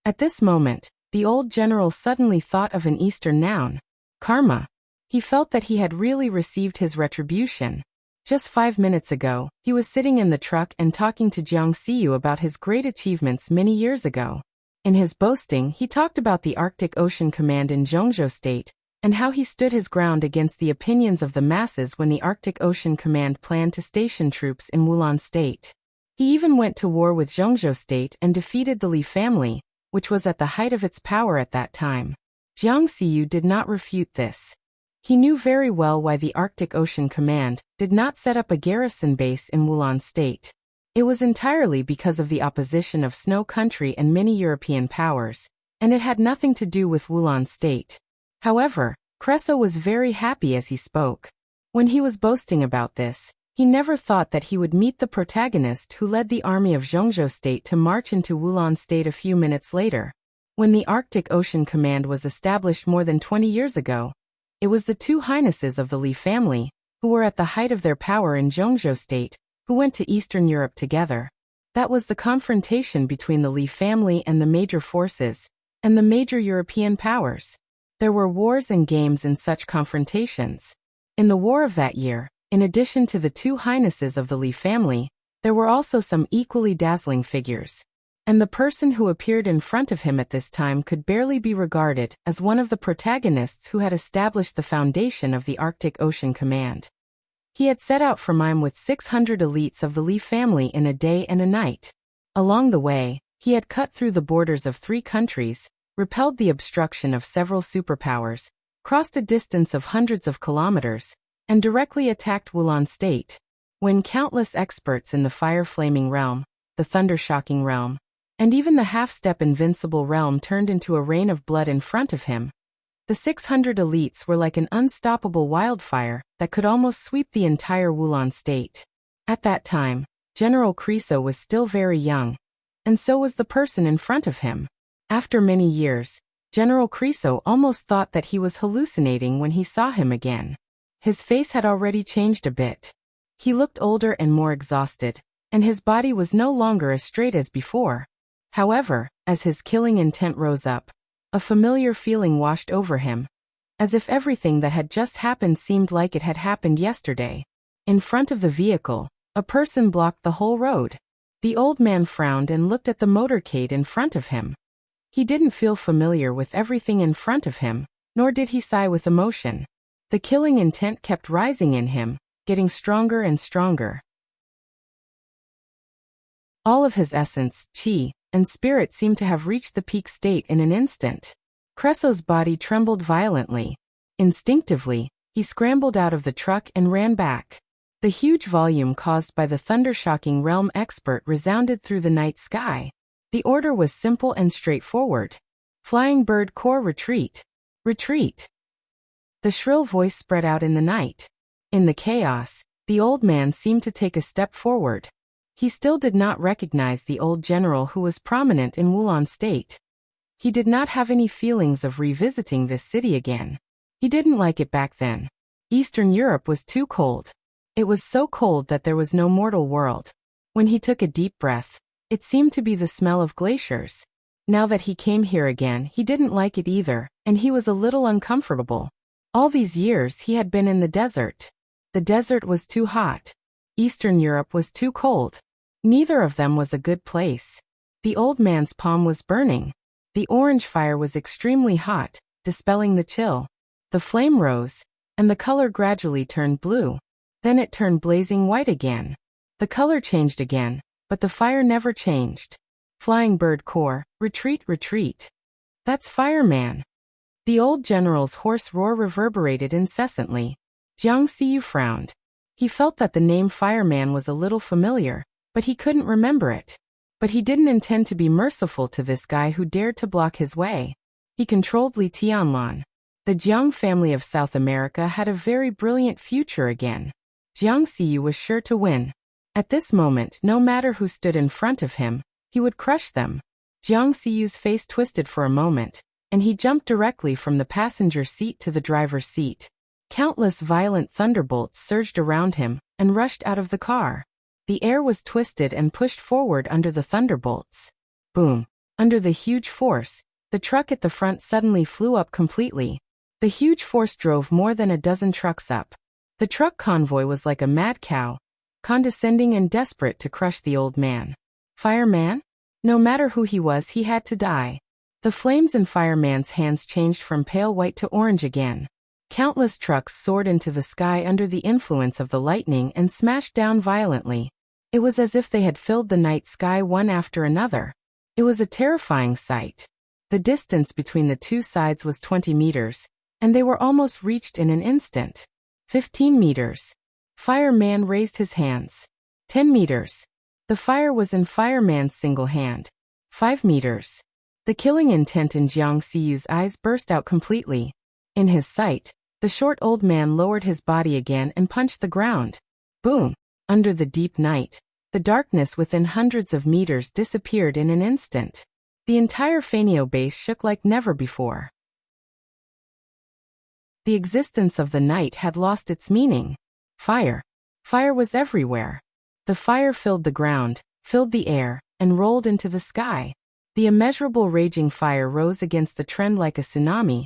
At this moment, the old general suddenly thought of an Eastern noun, karma. He felt that he had really received his retribution. Just 5 minutes ago, he was sitting in the truck and talking to Jiang Xiyu about his great achievements many years ago. In his boasting, he talked about the Arctic Ocean Command in Zhongzhou State, and how he stood his ground against the opinions of the masses when the Arctic Ocean Command planned to station troops in Wulan State. He even went to war with Zhongzhou State and defeated the Li family, which was at the height of its power at that time. Jiang Xiyu did not refute this. He knew very well why the Arctic Ocean Command did not set up a garrison base in Wulan State. It was entirely because of the opposition of Snow Country and many European powers, and it had nothing to do with Wulan State. However, Creso was very happy as he spoke. When he was boasting about this, he never thought that he would meet the protagonist who led the army of Zhongzhou State to march into Wulan State a few minutes later. When the Arctic Ocean Command was established more than 20 years ago, it was the two highnesses of the Li family, who were at the height of their power in Zhongzhou State, who went to Eastern Europe together. That was the confrontation between the Li family and the major forces, and the major European powers. There were wars and games in such confrontations. In the war of that year, in addition to the two highnesses of the Li family, there were also some equally dazzling figures. And the person who appeared in front of him at this time could barely be regarded as one of the protagonists who had established the foundation of the Arctic Ocean Command. He had set out for Mime with 600 elites of the Li family in a day and a night. Along the way, he had cut through the borders of 3 countries, repelled the obstruction of several superpowers, crossed a distance of hundreds of kilometers, and directly attacked Wulan State. When countless experts in the fire-flaming realm, the thunder-shocking realm, and even the half-step invincible realm turned into a rain of blood in front of him, the 600 elites were like an unstoppable wildfire that could almost sweep the entire Wulan State. At that time, General Creso was still very young, and so was the person in front of him. After many years, General Creso almost thought that he was hallucinating when he saw him again. His face had already changed a bit. He looked older and more exhausted, and his body was no longer as straight as before. However, as his killing intent rose up, a familiar feeling washed over him, as if everything that had just happened seemed like it had happened yesterday. In front of the vehicle, a person blocked the whole road. The old man frowned and looked at the motorcade in front of him. He didn't feel familiar with everything in front of him, nor did he sigh with emotion. The killing intent kept rising in him, getting stronger and stronger. All of his essence, qi, and spirit seemed to have reached the peak state in an instant. Creso's body trembled violently. Instinctively, he scrambled out of the truck and ran back. The huge volume caused by the thunder-shocking realm expert resounded through the night sky. The order was simple and straightforward. Flying Bird Corps retreat. Retreat. The shrill voice spread out in the night. In the chaos, the old man seemed to take a step forward. He still did not recognize the old general who was prominent in Wulan State. He did not have any feelings of revisiting this city again. He didn't like it back then. Eastern Europe was too cold. It was so cold that there was no mortal world. When he took a deep breath, it seemed to be the smell of glaciers. Now that he came here again, he didn't like it either, and he was a little uncomfortable. All these years he had been in the desert. The desert was too hot. Eastern Europe was too cold. Neither of them was a good place. The old man's palm was burning. The orange fire was extremely hot, dispelling the chill. The flame rose, and the color gradually turned blue. Then it turned blazing white again. The color changed again, but the fire never changed. Flying Bird Corps, retreat, retreat. That's Fireman. The old general's hoarse roar reverberated incessantly. Jiang Xiyu frowned. He felt that the name Fireman was a little familiar, but he couldn't remember it. But he didn't intend to be merciful to this guy who dared to block his way. He controlled Li Tianlan. The Jiang family of South America had a very brilliant future again. Jiang Ziyu was sure to win. At this moment, no matter who stood in front of him, he would crush them. Jiang Ziyu's face twisted for a moment, and he jumped directly from the passenger seat to the driver's seat. Countless violent thunderbolts surged around him and rushed out of the car. The air was twisted and pushed forward under the thunderbolts. Boom! Under the huge force, the truck at the front suddenly flew up completely. The huge force drove more than a dozen trucks up. The truck convoy was like a mad cow, condescending and desperate to crush the old man. Fireman? No matter who he was, he had to die. The flames in Fireman's hands changed from pale white to orange again. Countless trucks soared into the sky under the influence of the lightning and smashed down violently. It was as if they had filled the night sky one after another. It was a terrifying sight. The distance between the two sides was 20 meters, and they were almost reached in an instant. 15 meters. Fireman raised his hands. 10 meters. The fire was in Fireman's single hand. 5 meters. The killing intent in Jiang Ziyu's eyes burst out completely. In his sight, the short old man lowered his body again and punched the ground. Boom! Under the deep night, the darkness within hundreds of meters disappeared in an instant. The entire Fanio base shook like never before. The existence of the night had lost its meaning. Fire. Fire was everywhere. The fire filled the ground, filled the air, and rolled into the sky. The immeasurable raging fire rose against the trend like a tsunami,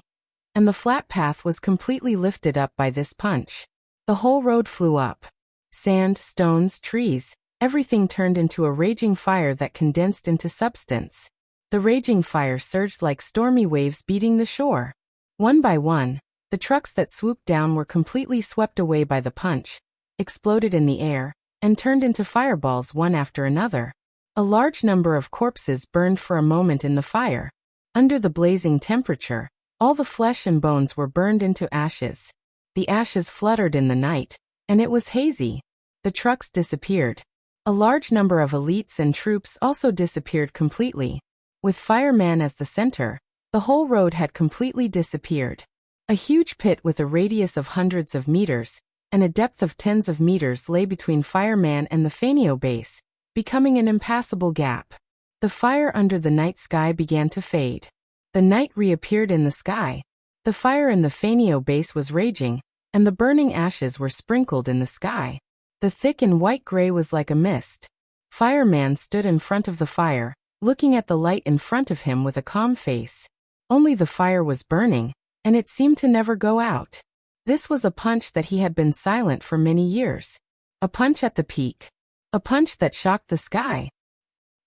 and the flat path was completely lifted up by this punch. The whole road flew up. Sand, stones, trees, everything turned into a raging fire that condensed into substance. The raging fire surged like stormy waves beating the shore. One by one, the trucks that swooped down were completely swept away by the punch, exploded in the air, and turned into fireballs one after another. A large number of corpses burned for a moment in the fire. Under the blazing temperature, all the flesh and bones were burned into ashes. The ashes fluttered in the night, and it was hazy. The trucks disappeared. A large number of elites and troops also disappeared completely. With Fireman as the center, the whole road had completely disappeared. A huge pit with a radius of hundreds of meters and a depth of tens of meters lay between Fireman and the Fanio base, becoming an impassable gap. The fire under the night sky began to fade. The night reappeared in the sky. The fire in the Fanio base was raging, and the burning ashes were sprinkled in the sky. The thick and white gray was like a mist. Fireman stood in front of the fire, looking at the light in front of him with a calm face. Only the fire was burning, and it seemed to never go out. This was a punch that he had been silent for many years. A punch at the peak. A punch that shocked the sky.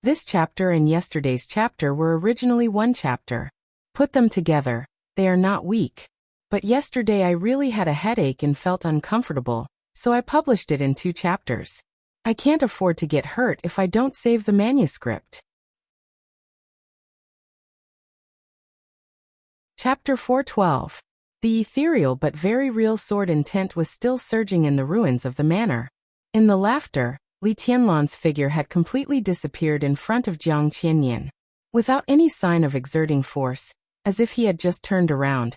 This chapter and yesterday's chapter were originally one chapter. Put them together, they are not weak. But yesterday I really had a headache and felt uncomfortable, so I published it in 2 chapters. I can't afford to get hurt if I don't save the manuscript. Chapter 412. The ethereal but very real sword intent was still surging in the ruins of the manor. In the laughter, Li Tianlan's figure had completely disappeared in front of Jiang Qianyan. Without any sign of exerting force, as if he had just turned around,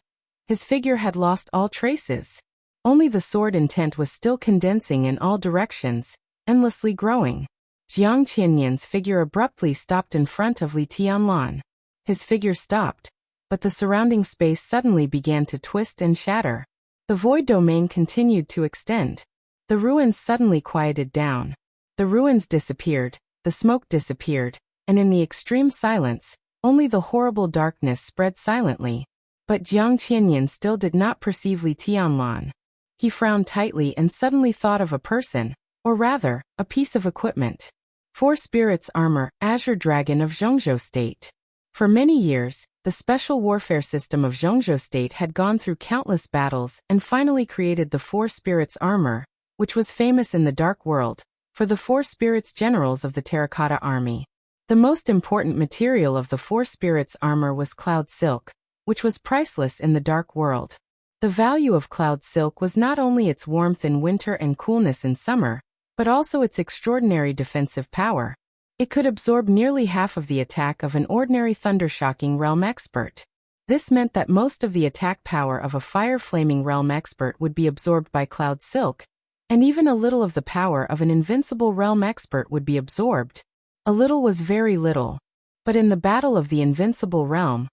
his figure had lost all traces. Only the sword intent was still condensing in all directions, endlessly growing. Jiang Qianyan's figure abruptly stopped in front of Li Tianlan. His figure stopped, but the surrounding space suddenly began to twist and shatter. The void domain continued to extend. The ruins suddenly quieted down. The ruins disappeared, the smoke disappeared, and in the extreme silence, only the horrible darkness spread silently. But Jiang Qianyan still did not perceive Li Tianlan. He frowned tightly and suddenly thought of a person, or rather, a piece of equipment. 4 Spirits Armor, Azure Dragon of Zhongzhou State. For many years, the special warfare system of Zhongzhou State had gone through countless battles and finally created the 4 Spirits Armor, which was famous in the Dark World, for the 4 Spirits Generals of the Terracotta Army. The most important material of the 4 Spirits Armor was Cloud Silk, which was priceless in the Dark World. The value of Cloud Silk was not only its warmth in winter and coolness in summer, but also its extraordinary defensive power. It could absorb nearly half of the attack of an ordinary thundershocking realm expert. This meant that most of the attack power of a fire-flaming realm expert would be absorbed by Cloud Silk, and even a little of the power of an invincible realm expert would be absorbed. A little was very little. But in the battle of the invincible realm,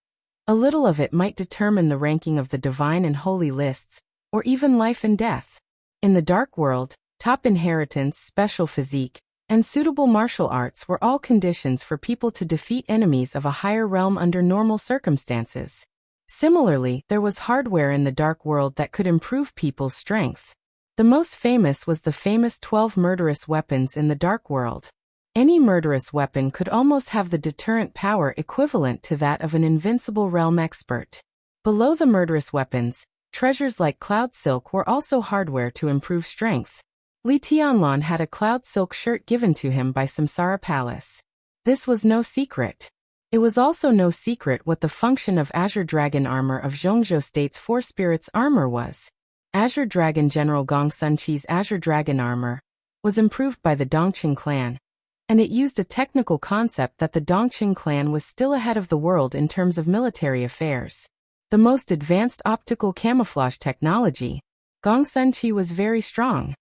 a little of it might determine the ranking of the divine and holy lists, or even life and death. In the dark world, top inheritance, special physique, and suitable martial arts were all conditions for people to defeat enemies of a higher realm under normal circumstances. Similarly, there was hardware in the dark world that could improve people's strength. The most famous was the famous 12 murderous weapons in the dark world. Any murderous weapon could almost have the deterrent power equivalent to that of an invincible realm expert. Below the murderous weapons, treasures like cloud silk were also hardware to improve strength. Li Tianlan had a cloud silk shirt given to him by Samsara Palace. This was no secret. It was also no secret what the function of Azure Dragon armor of Zhongzhou State's Four Spirits armor was. Azure Dragon General Gong Sunqi's Azure Dragon armor was improved by the Dongqing clan, and it used a technical concept that the Dongqing clan was still ahead of the world in terms of military affairs. The most advanced optical camouflage technology. Gong Sunqi was very strong.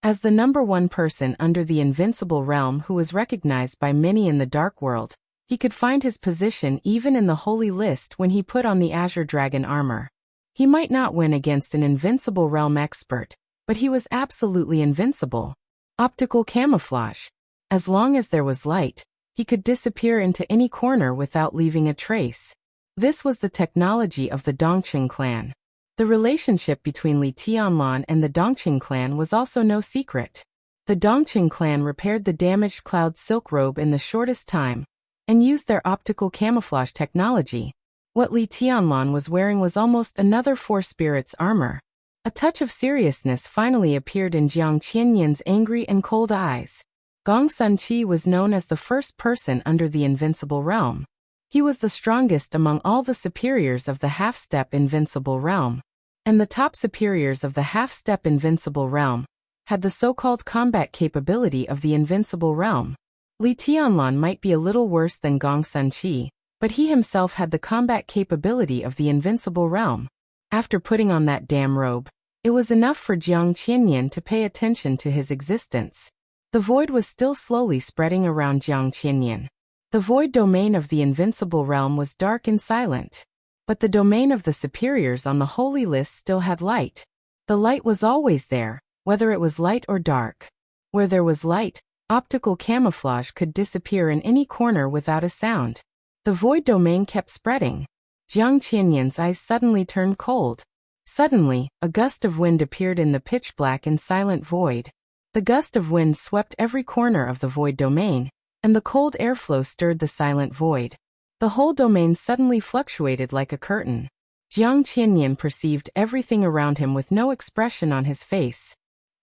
As the number one person under the invincible realm who was recognized by many in the dark world, he could find his position even in the holy list when he put on the Azure Dragon armor. He might not win against an invincible realm expert, but he was absolutely invincible. Optical camouflage. As long as there was light, he could disappear into any corner without leaving a trace. This was the technology of the Dongqing clan. The relationship between Li Tianlan and the Dongqing clan was also no secret. The Dongqing clan repaired the damaged cloud silk robe in the shortest time, and used their optical camouflage technology. What Li Tianlan was wearing was almost another Four Spirits armor. A touch of seriousness finally appeared in Jiang Qianyan's angry and cold eyes. Gong Sunqi was known as the first person under the invincible realm. He was the strongest among all the superiors of the half-step invincible realm, and the top superiors of the half-step invincible realm had the so-called combat capability of the invincible realm. Li Tianlan might be a little worse than Gong Sunqi, but he himself had the combat capability of the invincible realm. After putting on that damn robe, it was enough for Jiang Qianyan to pay attention to his existence. The void was still slowly spreading around Jiang Qianyan. The void domain of the invincible realm was dark and silent. But the domain of the superiors on the holy list still had light. The light was always there, whether it was light or dark. Where there was light, optical camouflage could disappear in any corner without a sound. The void domain kept spreading. Jiang Qianyan's eyes suddenly turned cold. Suddenly, a gust of wind appeared in the pitch-black and silent void. The gust of wind swept every corner of the void domain, and the cold airflow stirred the silent void. The whole domain suddenly fluctuated like a curtain. Jiang Qianyan perceived everything around him with no expression on his face.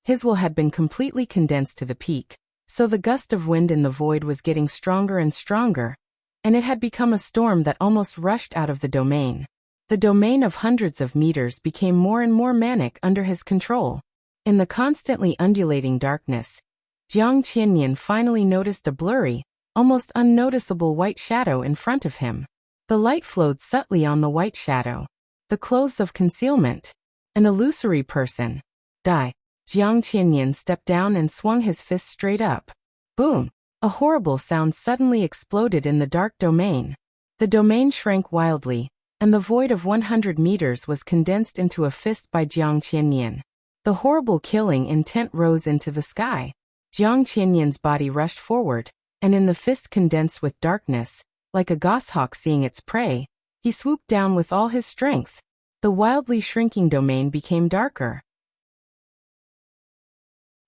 His will had been completely condensed to the peak, so the gust of wind in the void was getting stronger and stronger, and it had become a storm that almost rushed out of the domain. The domain of hundreds of meters became more and more manic under his control. In the constantly undulating darkness, Jiang Qianyan finally noticed a blurry, almost unnoticeable white shadow in front of him. The light flowed subtly on the white shadow. The clothes of concealment. An illusory person. Die. Jiang Qianyan stepped down and swung his fist straight up. Boom! A horrible sound suddenly exploded in the dark domain. The domain shrank wildly, and the void of 100 meters was condensed into a fist by Jiang Qianyan. The horrible killing intent rose into the sky. Jiang Qianyan's body rushed forward, and in the fist condensed with darkness, like a goshawk seeing its prey, he swooped down with all his strength. The wildly shrinking domain became darker.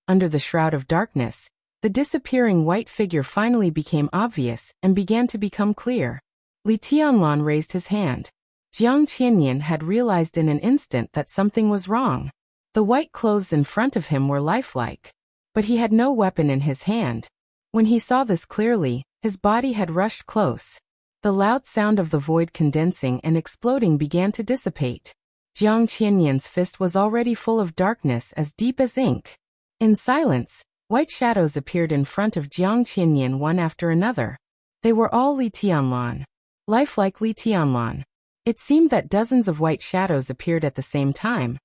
Under the shroud of darkness, the disappearing white figure finally became obvious and began to become clear. Li Tianlan raised his hand. Jiang Qianyan had realized in an instant that something was wrong. The white clothes in front of him were lifelike, but he had no weapon in his hand. When he saw this clearly, his body had rushed close. The loud sound of the void condensing and exploding began to dissipate. Jiang Qianyan's fist was already full of darkness as deep as ink. In silence, white shadows appeared in front of Jiang Qianyan one after another. They were all Li Tianlan. Lifelike Li Tianlan. It seemed that dozens of white shadows appeared at the same time.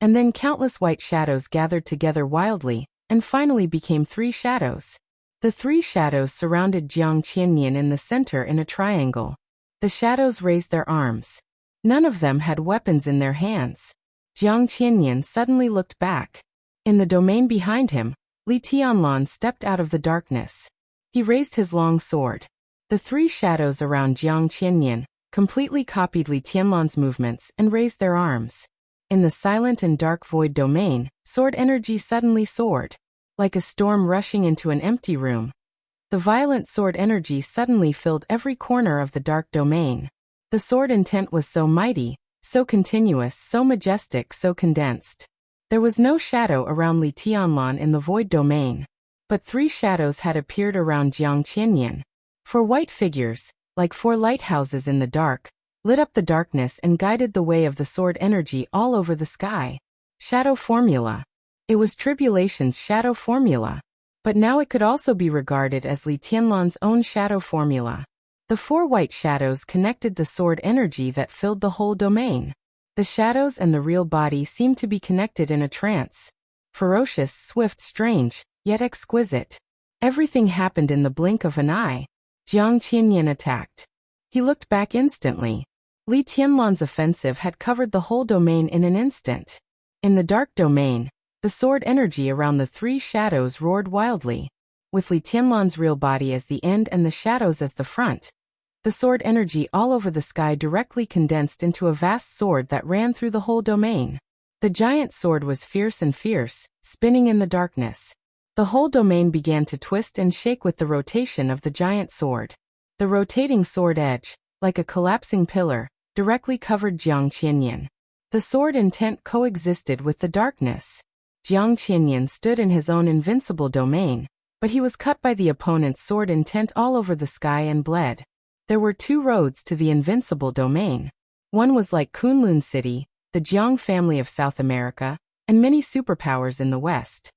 And then countless white shadows gathered together wildly, and finally became 3 shadows. The 3 shadows surrounded Jiang Qianyan in the center in a triangle. The shadows raised their arms. None of them had weapons in their hands. Jiang Qianyan suddenly looked back. In the domain behind him, Li Tianlan stepped out of the darkness. He raised his long sword. The 3 shadows around Jiang Qianyan completely copied Li Tianlan's movements and raised their arms. In the silent and dark void domain, sword energy suddenly soared. Like a storm rushing into an empty room. The violent sword energy suddenly filled every corner of the dark domain. The sword intent was so mighty, so continuous, so majestic, so condensed. There was no shadow around Li Tianlan in the void domain. But 3 shadows had appeared around Jiang Qianyan. 4 white figures, like 4 lighthouses in the dark, lit up the darkness and guided the way of the sword energy all over the sky. Shadow formula. It was Tribulation's shadow formula. But now it could also be regarded as Li Tianlan's own shadow formula. The 4 white shadows connected the sword energy that filled the whole domain. The shadows and the real body seemed to be connected in a trance. Ferocious, swift, strange, yet exquisite. Everything happened in the blink of an eye. Jiang Qianyan attacked. He looked back instantly. Li Tianlan's offensive had covered the whole domain in an instant. In the dark domain, the sword energy around the 3 shadows roared wildly. With Li Tianlan's real body as the end and the shadows as the front, the sword energy all over the sky directly condensed into a vast sword that ran through the whole domain. The giant sword was fierce and fierce, spinning in the darkness. The whole domain began to twist and shake with the rotation of the giant sword. The rotating sword edge, like a collapsing pillar, directly covered Jiang Qianyan. The sword intent coexisted with the darkness. Jiang Qianyan stood in his own invincible domain, but he was cut by the opponent's sword intent all over the sky and bled. There were 2 roads to the invincible domain. One was like Kunlun City, the Jiang family of South America, and many superpowers in the West.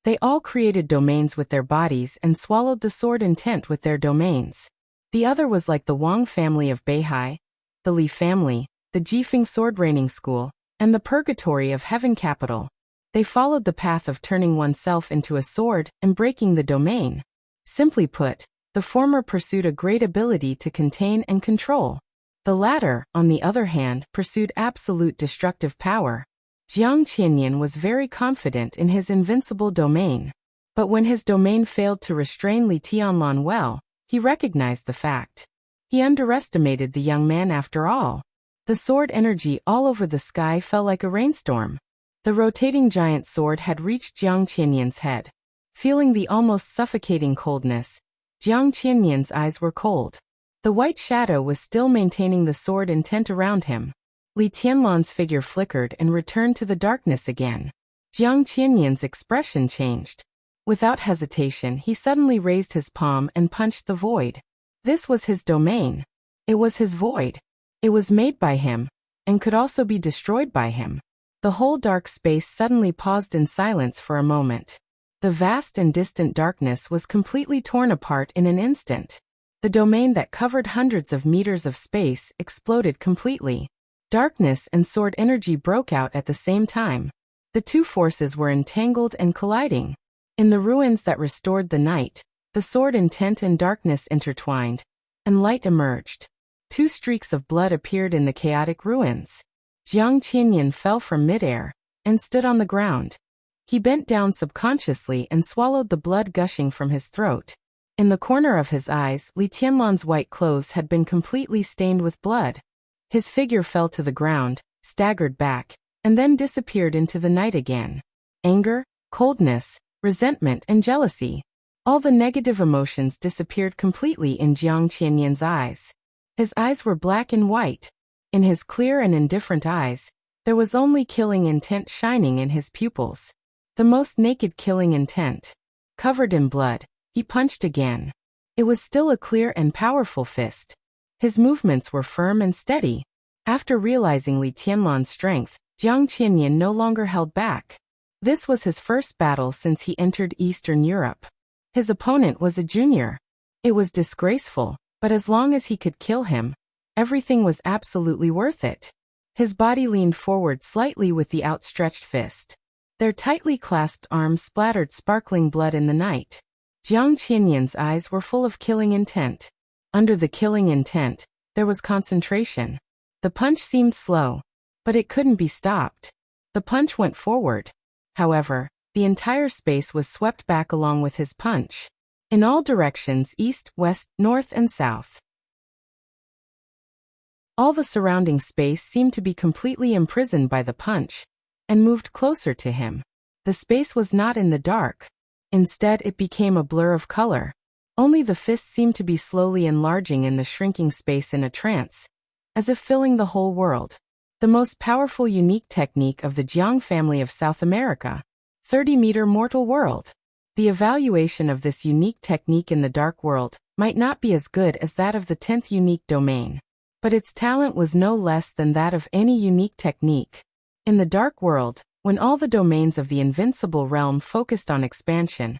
They all created domains with their bodies and swallowed the sword intent with their domains. The other was like the Wang family of Beihai, the Li family, the Jifeng sword reigning school, and the purgatory of heaven capital. They followed the path of turning oneself into a sword and breaking the domain. Simply put, the former pursued a great ability to contain and control. The latter, on the other hand, pursued absolute destructive power. Jiang Qianyan was very confident in his invincible domain. But when his domain failed to restrain Li Tianlan well, he recognized the fact. He underestimated the young man after all. The sword energy all over the sky fell like a rainstorm. The rotating giant sword had reached Jiang Qianyan's head. Feeling the almost suffocating coldness, Jiang Qianyan's eyes were cold. The white shadow was still maintaining the sword intent around him. Li Tianlan's figure flickered and returned to the darkness again. Jiang Qianyan's expression changed. Without hesitation, he suddenly raised his palm and punched the void. This was his domain. It was his void. It was made by him, and could also be destroyed by him. The whole dark space suddenly paused in silence for a moment. The vast and distant darkness was completely torn apart in an instant. The domain that covered hundreds of meters of space exploded completely. Darkness and sword energy broke out at the same time. The 2 forces were entangled and colliding. In the ruins that restored the night, the sword intent and darkness intertwined, and light emerged. 2 streaks of blood appeared in the chaotic ruins. Jiang Qianyan fell from midair and stood on the ground. He bent down subconsciously and swallowed the blood gushing from his throat. In the corner of his eyes, Li Tianlan's white clothes had been completely stained with blood. His figure fell to the ground, staggered back, and then disappeared into the night again. Anger, coldness, resentment, and jealousy. All the negative emotions disappeared completely in Jiang Qianyan's eyes. His eyes were black and white. In his clear and indifferent eyes, there was only killing intent shining in his pupils. The most naked killing intent. Covered in blood, he punched again. It was still a clear and powerful fist. His movements were firm and steady. After realizing Li Tianlan's strength, Jiang Qianyan no longer held back. This was his first battle since he entered Eastern Europe. His opponent was a junior. It was disgraceful, but as long as he could kill him, everything was absolutely worth it. His body leaned forward slightly with the outstretched fist. Their tightly clasped arms splattered sparkling blood in the night. Jiang Qianyan's eyes were full of killing intent. Under the killing intent, there was concentration. The punch seemed slow, but it couldn't be stopped. The punch went forward. However, the entire space was swept back along with his punch. In all directions, east, west, north, and south. All the surrounding space seemed to be completely imprisoned by the punch, and moved closer to him. The space was not in the dark. Instead, it became a blur of color. Only the fist seemed to be slowly enlarging in the shrinking space in a trance, as if filling the whole world. The most powerful unique technique of the Jiang family of South America. 30-meter mortal world. The evaluation of this unique technique in the dark world might not be as good as that of the 10th unique domain, but its talent was no less than that of any unique technique. In the dark world, when all the domains of the invincible realm focused on expansion,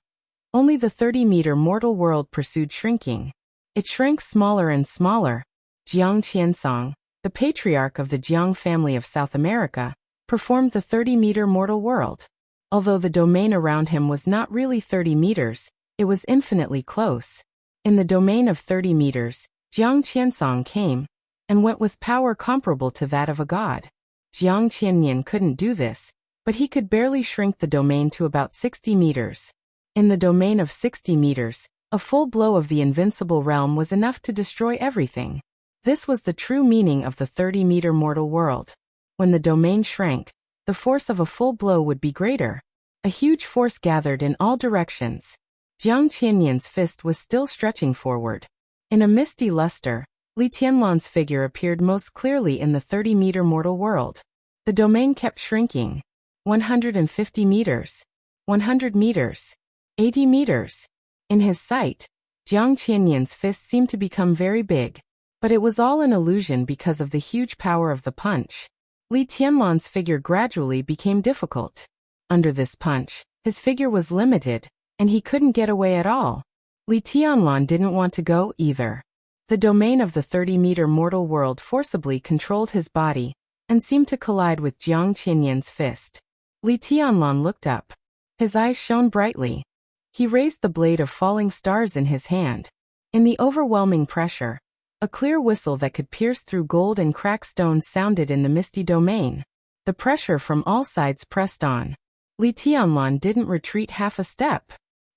only the 30-meter mortal world pursued shrinking. It shrank smaller and smaller. Jiang Qiansong, the patriarch of the Jiang family of South America, performed the 30-meter mortal world. Although the domain around him was not really 30 meters, it was infinitely close. In the domain of 30 meters, Jiang Qiansong came and went with power comparable to that of a god. Jiang Qianyan couldn't do this, but he could barely shrink the domain to about 60 meters. In the domain of 60 meters, a full blow of the invincible realm was enough to destroy everything. This was the true meaning of the 30-meter mortal world. When the domain shrank, the force of a full blow would be greater. A huge force gathered in all directions. Jiang Qianyan's fist was still stretching forward. In a misty luster, Li Tianlan's figure appeared most clearly in the 30-meter mortal world. The domain kept shrinking. 150 meters. 100 meters. 80 meters. In his sight, Jiang Qianyan's fist seemed to become very big, but it was all an illusion because of the huge power of the punch. Li Tianlan's figure gradually became difficult. Under this punch, his figure was limited, and he couldn't get away at all. Li Tianlan didn't want to go either. The domain of the 30-meter mortal world forcibly controlled his body, and seemed to collide with Jiang Qianyan's fist. Li Tianlan looked up. His eyes shone brightly. He raised the blade of falling stars in his hand. In the overwhelming pressure, a clear whistle that could pierce through gold and crack stones sounded in the misty domain. The pressure from all sides pressed on. Li Tianlan didn't retreat half a step.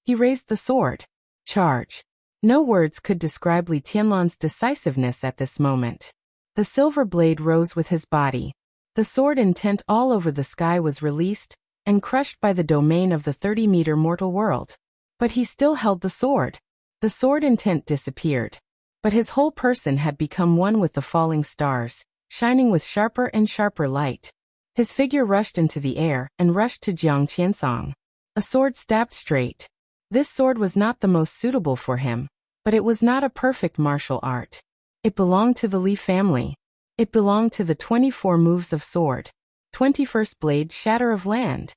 He raised the sword. Charge. No words could describe Li Tianlan's decisiveness at this moment. The silver blade rose with his body. The sword intent all over the sky was released, and crushed by the domain of the 30-meter mortal world. But he still held the sword. The sword intent disappeared. But his whole person had become one with the falling stars, shining with sharper and sharper light. His figure rushed into the air and rushed to Jiang Qiansong. A sword stabbed straight. This sword was not the most suitable for him, but it was not a perfect martial art. It belonged to the Li family. It belonged to the 24 moves of sword. 21st blade shatter of land.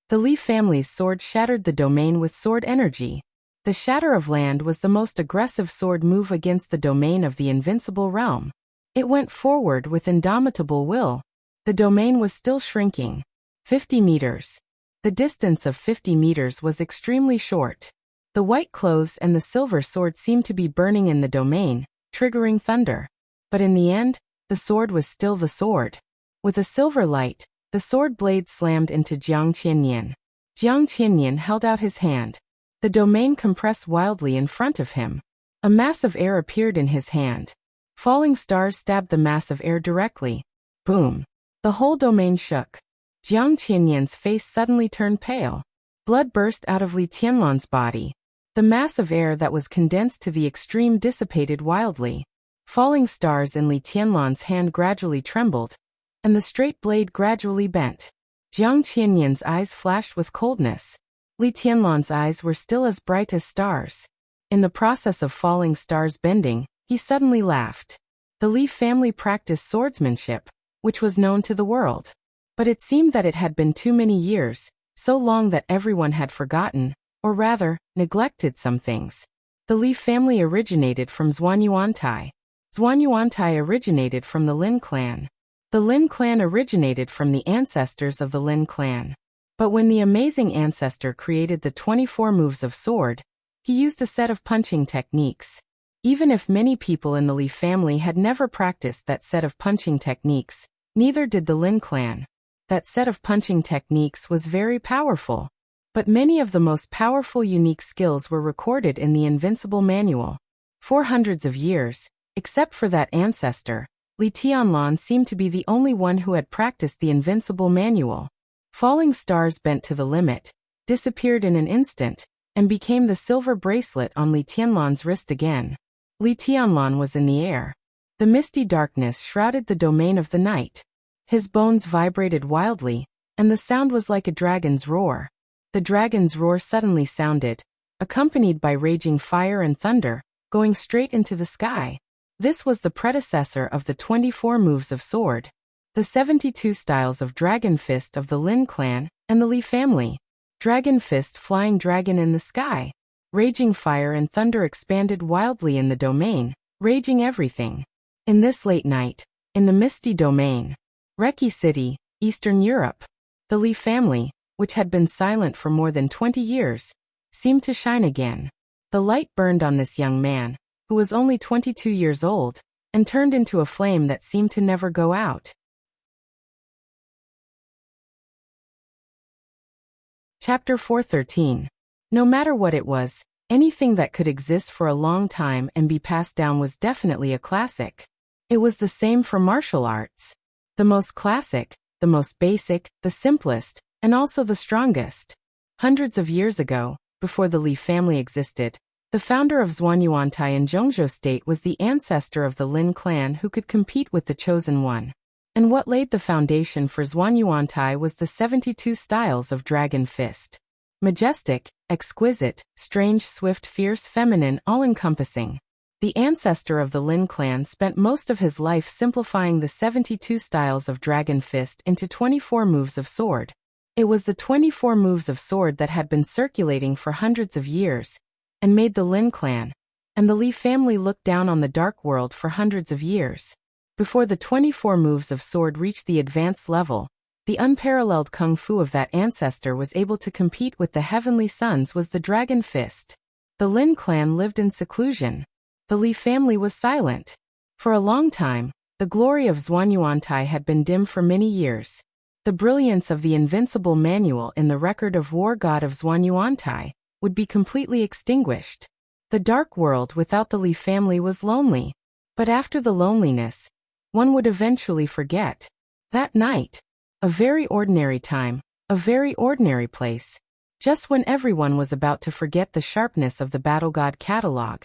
The Li family's sword shattered the domain with sword energy. The shatter of land was the most aggressive sword move against the domain of the invincible realm. It went forward with indomitable will. The domain was still shrinking. 50 meters. The distance of 50 meters was extremely short. The white clothes and the silver sword seemed to be burning in the domain, triggering thunder. But in the end, the sword was still the sword. With a silver light, the sword blade slammed into Jiang Qianyan. Jiang Qianyan held out his hand. The domain compressed wildly in front of him. A mass of air appeared in his hand. Falling stars stabbed the mass of air directly. Boom. The whole domain shook. Jiang Qianyan's face suddenly turned pale. Blood burst out of Li Tianlan's body. The mass of air that was condensed to the extreme dissipated wildly. Falling stars in Li Tianlan's hand gradually trembled, and the straight blade gradually bent. Jiang Qianyan's eyes flashed with coldness. Li Tianlan's eyes were still as bright as stars. In the process of falling stars bending, he suddenly laughed. The Li family practiced swordsmanship, which was known to the world. But it seemed that it had been too many years, so long that everyone had forgotten, or rather, neglected some things. The Li family originated from Zhuanyuantai. Zhuanyuantai originated from the Lin clan. The Lin clan originated from the ancestors of the Lin clan. But when the amazing ancestor created the 24 moves of sword, he used a set of punching techniques. Even if many people in the Li family had never practiced that set of punching techniques, neither did the Lin clan. That set of punching techniques was very powerful. But many of the most powerful unique skills were recorded in the Invincible Manual. For hundreds of years, except for that ancestor, Li Tianlan seemed to be the only one who had practiced the Invincible Manual. Falling stars bent to the limit, disappeared in an instant, and became the silver bracelet on Li Tianlan's wrist again. Li Tianlan was in the air. The misty darkness shrouded the domain of the night. His bones vibrated wildly, and the sound was like a dragon's roar. The dragon's roar suddenly sounded, accompanied by raging fire and thunder, going straight into the sky. This was the predecessor of the 24 moves of sword. The 72 styles of Dragon Fist of the Lin clan and the Li family. Dragon Fist, flying dragon in the sky. Raging fire and thunder expanded wildly in the domain, raging everything. In this late night, in the misty domain, Reki City, Eastern Europe, the Li family, which had been silent for more than 20 years, seemed to shine again. The light burned on this young man, who was only 22 years old, and turned into a flame that seemed to never go out. Chapter 413. No matter what it was, anything that could exist for a long time and be passed down was definitely a classic. It was the same for martial arts. The most classic, the most basic, the simplest, and also the strongest. Hundreds of years ago, before the Li family existed, the founder of Zhuanyuantai in Zhongzhou State was the ancestor of the Lin clan who could compete with the Chosen One. And what laid the foundation for Zhuanyuantai was the 72 styles of Dragon Fist. Majestic, exquisite, strange, swift, fierce, feminine, all-encompassing. The ancestor of the Lin clan spent most of his life simplifying the 72 styles of Dragon Fist into 24 moves of sword. It was the 24 moves of sword that had been circulating for hundreds of years, and made the Lin clan and the Li family look down on the dark world for hundreds of years. Before the 24 moves of sword reached the advanced level, the unparalleled kung fu of that ancestor was able to compete with the heavenly suns was the Dragon Fist. The Lin clan lived in seclusion. The Li family was silent. For a long time, the glory of Zhuanyuantai had been dim for many years. The brilliance of the Invincible Manual in the record of war god of Zhuanyuantai would be completely extinguished. The dark world without the Li family was lonely. But after the loneliness, one would eventually forget. That night, a very ordinary time, a very ordinary place. Just when everyone was about to forget the sharpness of the Battle God catalog,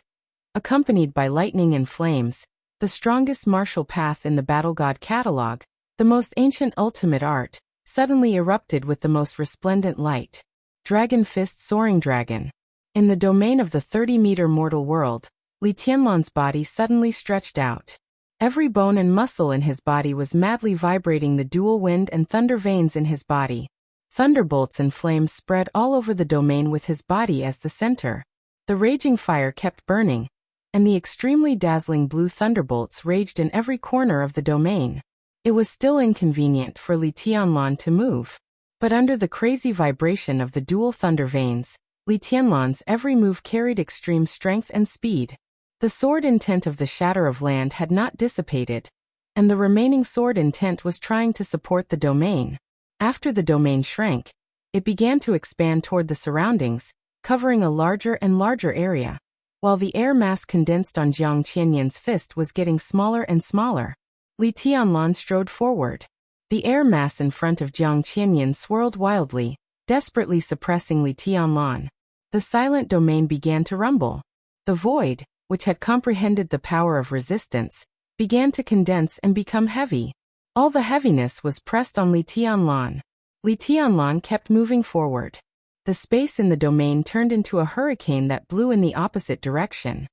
accompanied by lightning and flames, the strongest martial path in the Battle God catalog, the most ancient ultimate art, suddenly erupted with the most resplendent light. Dragon Fist, soaring dragon. In the domain of the 30-meter mortal world, Li Tianlan's body suddenly stretched out. Every bone and muscle in his body was madly vibrating the dual wind and thunder veins in his body. Thunderbolts and flames spread all over the domain with his body as the center. The raging fire kept burning, and the extremely dazzling blue thunderbolts raged in every corner of the domain. It was still inconvenient for Li Tianlan to move. But under the crazy vibration of the dual thunder veins, Li Tianlan's every move carried extreme strength and speed. The sword intent of the Shatter of Land had not dissipated, and the remaining sword intent was trying to support the domain. After the domain shrank, it began to expand toward the surroundings, covering a larger and larger area, while the air mass condensed on Jiang Qianyan's fist was getting smaller and smaller. Li Tianlan strode forward. The air mass in front of Jiang Qianyan swirled wildly, desperately suppressing Li Tianlan. The silent domain began to rumble. The void, which had comprehended the power of resistance, began to condense and become heavy. All the heaviness was pressed on Li Tianlan. Li Tianlan kept moving forward. The space in the domain turned into a hurricane that blew in the opposite direction.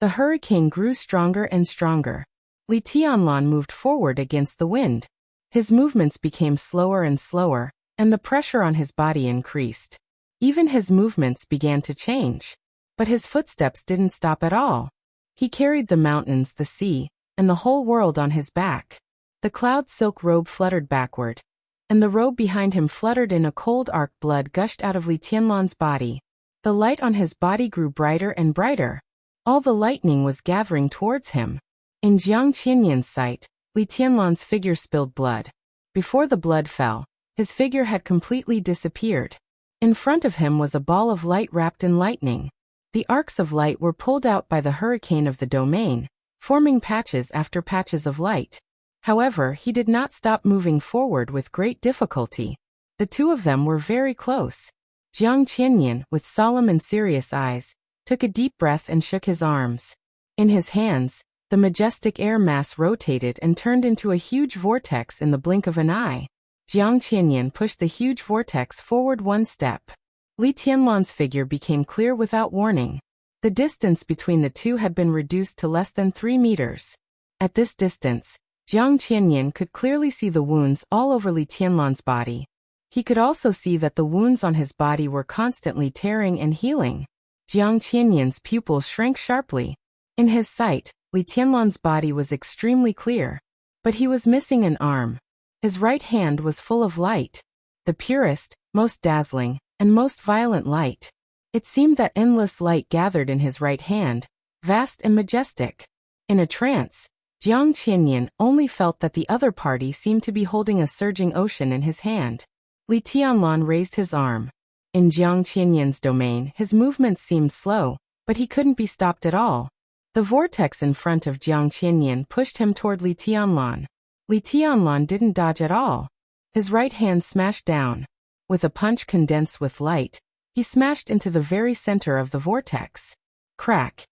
The hurricane grew stronger and stronger. Li Tianlan moved forward against the wind. His movements became slower and slower, and the pressure on his body increased. Even his movements began to change. But his footsteps didn't stop at all. He carried the mountains, the sea, and the whole world on his back. The cloud silk robe fluttered backward, and the robe behind him fluttered in a cold arc. Blood gushed out of Li Tianlan's body. The light on his body grew brighter and brighter. All the lightning was gathering towards him. In Jiang Qianyan's sight, Li Tianlan's figure spilled blood. Before the blood fell, his figure had completely disappeared. In front of him was a ball of light wrapped in lightning. The arcs of light were pulled out by the hurricane of the domain, forming patches after patches of light. However, he did not stop moving forward with great difficulty. The two of them were very close. Jiang Qianyan, with solemn and serious eyes, took a deep breath and shook his arms. In his hands, the majestic air mass rotated and turned into a huge vortex in the blink of an eye. Jiang Qianyan pushed the huge vortex forward one step. Li Tianlan's figure became clear without warning. The distance between the two had been reduced to less than 3 meters. At this distance, Jiang Qianyan could clearly see the wounds all over Li Tianlan's body. He could also see that the wounds on his body were constantly tearing and healing. Jiang Qianyan's pupils shrank sharply. In his sight, Li Tianlan's body was extremely clear. But he was missing an arm. His right hand was full of light. The purest, most dazzling, and most violent light. It seemed that endless light gathered in his right hand, vast and majestic. In a trance, Jiang Qianyan only felt that the other party seemed to be holding a surging ocean in his hand. Li Tianlan raised his arm. In Jiang Qianyan's domain, his movements seemed slow, but he couldn't be stopped at all. The vortex in front of Jiang Qianyan pushed him toward Li Tianlan. Li Tianlan didn't dodge at all. His right hand smashed down. With a punch condensed with light, he smashed into the very center of the vortex. Crack.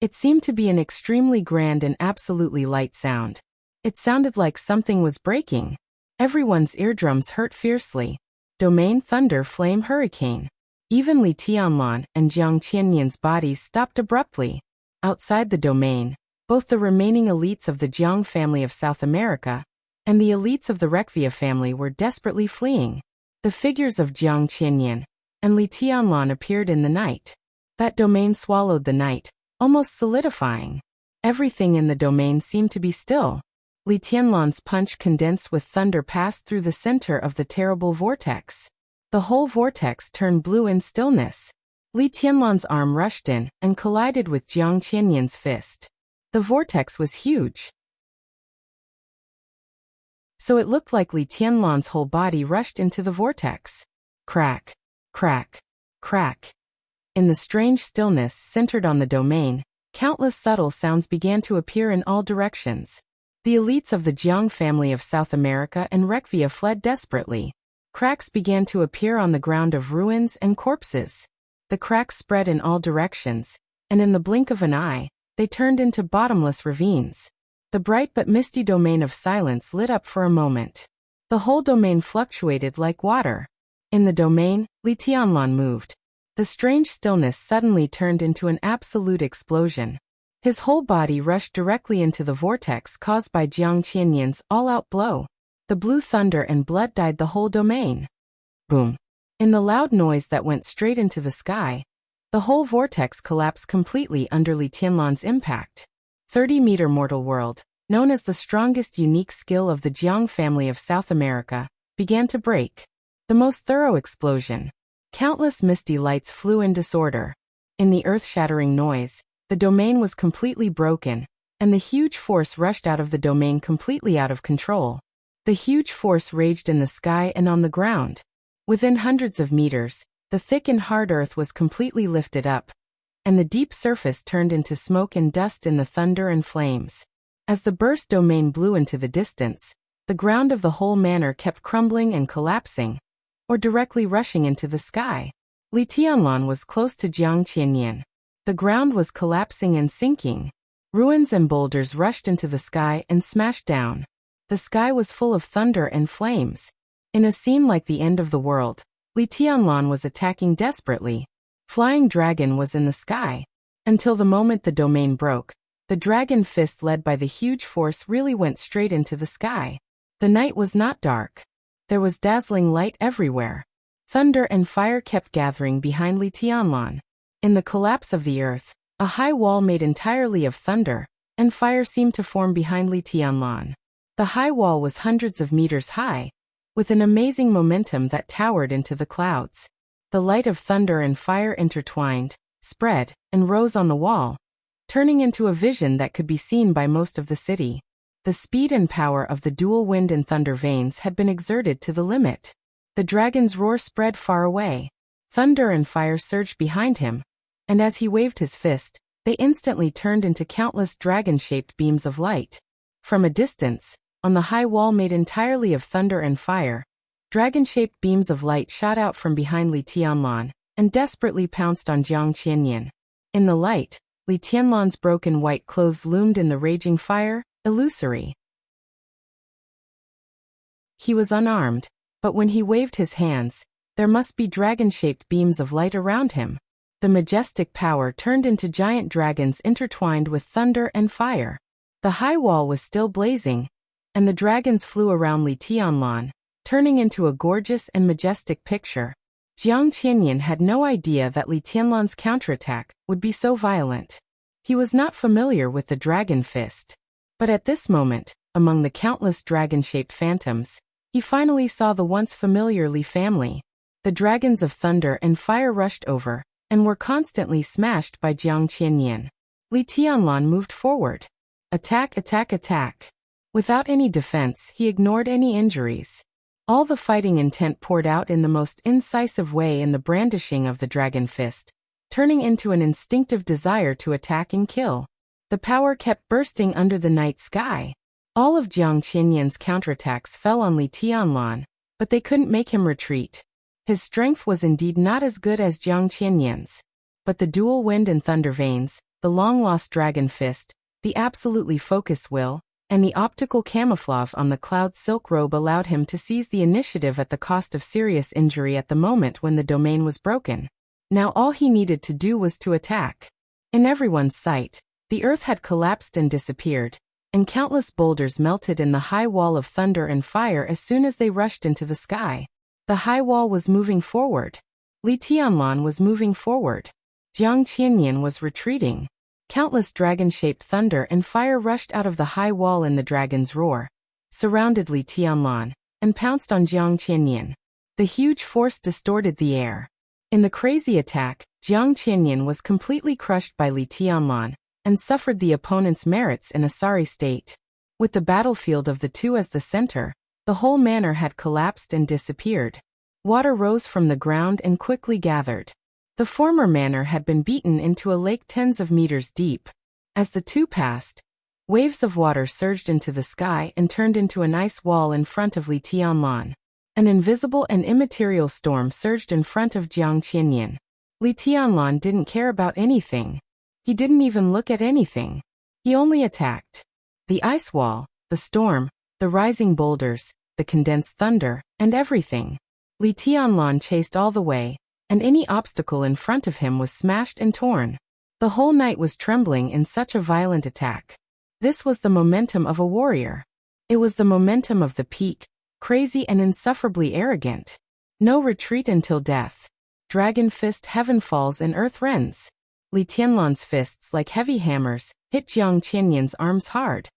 It seemed to be an extremely grand and absolutely light sound. It sounded like something was breaking. Everyone's eardrums hurt fiercely. Domain, thunder, flame, hurricane. Even Li Tianlan and Jiang Qianyan's bodies stopped abruptly. Outside the domain, both the remaining elites of the Jiang family of South America and the elites of the Rekvia family were desperately fleeing. The figures of Jiang Qianyan and Li Tianlan appeared in the night. That domain swallowed the night, almost solidifying. Everything in the domain seemed to be still. Li Tianlan's punch condensed with thunder passed through the center of the terrible vortex. The whole vortex turned blue in stillness. Li Tianlan's arm rushed in and collided with Jiang Qianyan's fist. The vortex was huge. So it looked like Li Tianlan's whole body rushed into the vortex. Crack, crack, crack. In the strange stillness centered on the domain, countless subtle sounds began to appear in all directions. The elites of the Jiang family of South America and Rekvia fled desperately. Cracks began to appear on the ground of ruins and corpses. The cracks spread in all directions, and in the blink of an eye, they turned into bottomless ravines. The bright but misty domain of silence lit up for a moment. The whole domain fluctuated like water. In the domain, Li Tianlan moved. The strange stillness suddenly turned into an absolute explosion. His whole body rushed directly into the vortex caused by Jiang Qianyan's all-out blow. The blue thunder and blood dyed the whole domain. Boom. In the loud noise that went straight into the sky, the whole vortex collapsed completely under Li Tianlan's impact. 30-meter mortal world, known as the strongest unique skill of the Jiang family of South America, began to break. The most thorough explosion. Countless misty lights flew in disorder. In the earth-shattering noise, the domain was completely broken, and the huge force rushed out of the domain completely out of control. The huge force raged in the sky and on the ground. Within hundreds of meters, the thick and hard earth was completely lifted up, and the deep surface turned into smoke and dust in the thunder and flames. As the burst domain blew into the distance, the ground of the whole manor kept crumbling and collapsing, or directly rushing into the sky. Li Tianlan was close to Jiang Qianyan. The ground was collapsing and sinking. Ruins and boulders rushed into the sky and smashed down. The sky was full of thunder and flames. In a scene like the end of the world, Li Tianlan was attacking desperately. Flying dragon was in the sky. Until the moment the domain broke, the dragon fist led by the huge force really went straight into the sky. The night was not dark. There was dazzling light everywhere. Thunder and fire kept gathering behind Li Tianlan. In the collapse of the earth, A high wall made entirely of thunder and fire seemed to form behind Li Tianlan. The high wall was hundreds of meters high, with an amazing momentum that towered into the clouds. The light of thunder and fire intertwined, spread, and rose on the wall, turning into a vision that could be seen by most of the city. The speed and power of the dual wind and thunder veins had been exerted to the limit. The dragon's roar spread far away. Thunder and fire surged behind him, and as he waved his fist, they instantly turned into countless dragon-shaped beams of light. From a distance, on the high wall made entirely of thunder and fire, dragon-shaped beams of light shot out from behind Li Tianlan and desperately pounced on Jiang Qianyan. In the light, Li Tianlan's broken white clothes loomed in the raging fire, illusory. He was unarmed, but when he waved his hands, there must be dragon-shaped beams of light around him. The majestic power turned into giant dragons intertwined with thunder and fire. The high wall was still blazing, and the dragons flew around Li Tianlan, turning into a gorgeous and majestic picture. Jiang Qianyan had no idea that Li Tianlan's counterattack would be so violent. He was not familiar with the dragon fist. But at this moment, among the countless dragon-shaped phantoms, he finally saw the once familiar Li family. The dragons of thunder and fire rushed over, and were constantly smashed by Jiang Qianyan. Li Tianlan moved forward. Attack, attack, attack. Without any defense, he ignored any injuries. All the fighting intent poured out in the most incisive way in the brandishing of the dragon fist, turning into an instinctive desire to attack and kill. The power kept bursting under the night sky. All of Jiang Qianyan's counterattacks fell on Li Tianlan, but they couldn't make him retreat. His strength was indeed not as good as Jiang Qianyan's, but the dual wind and thunder veins, the long-lost dragon fist, the absolutely focused will, and the optical camouflage on the cloud silk robe allowed him to seize the initiative at the cost of serious injury at the moment when the domain was broken. Now all he needed to do was to attack. In everyone's sight, the earth had collapsed and disappeared, and countless boulders melted in the high wall of thunder and fire as soon as they rushed into the sky. The high wall was moving forward. Li Tianlan was moving forward. Jiang Qianyan was retreating. Countless dragon-shaped thunder and fire rushed out of the high wall in the dragon's roar, surrounded Li Tianlan, and pounced on Jiang Qianyan. The huge force distorted the air. In the crazy attack, Jiang Qianyan was completely crushed by Li Tianlan, and suffered the opponent's merits in a sorry state. With the battlefield of the two as the center, the whole manor had collapsed and disappeared. Water rose from the ground and quickly gathered. The former manor had been beaten into a lake tens of meters deep. As the two passed, waves of water surged into the sky and turned into an ice wall in front of Li Tianlan. An invisible and immaterial storm surged in front of Jiang Qianyan. Li Tianlan didn't care about anything. He didn't even look at anything. He only attacked. The ice wall, the storm, the rising boulders, the condensed thunder, and everything. Li Tianlan chased all the way, and any obstacle in front of him was smashed and torn. The whole night was trembling in such a violent attack. This was the momentum of a warrior. It was the momentum of the peak, crazy and insufferably arrogant. No retreat until death. Dragon fist heaven falls and earth rends. Li Tianlan's fists like heavy hammers hit Jiang Qianyan's arms hard.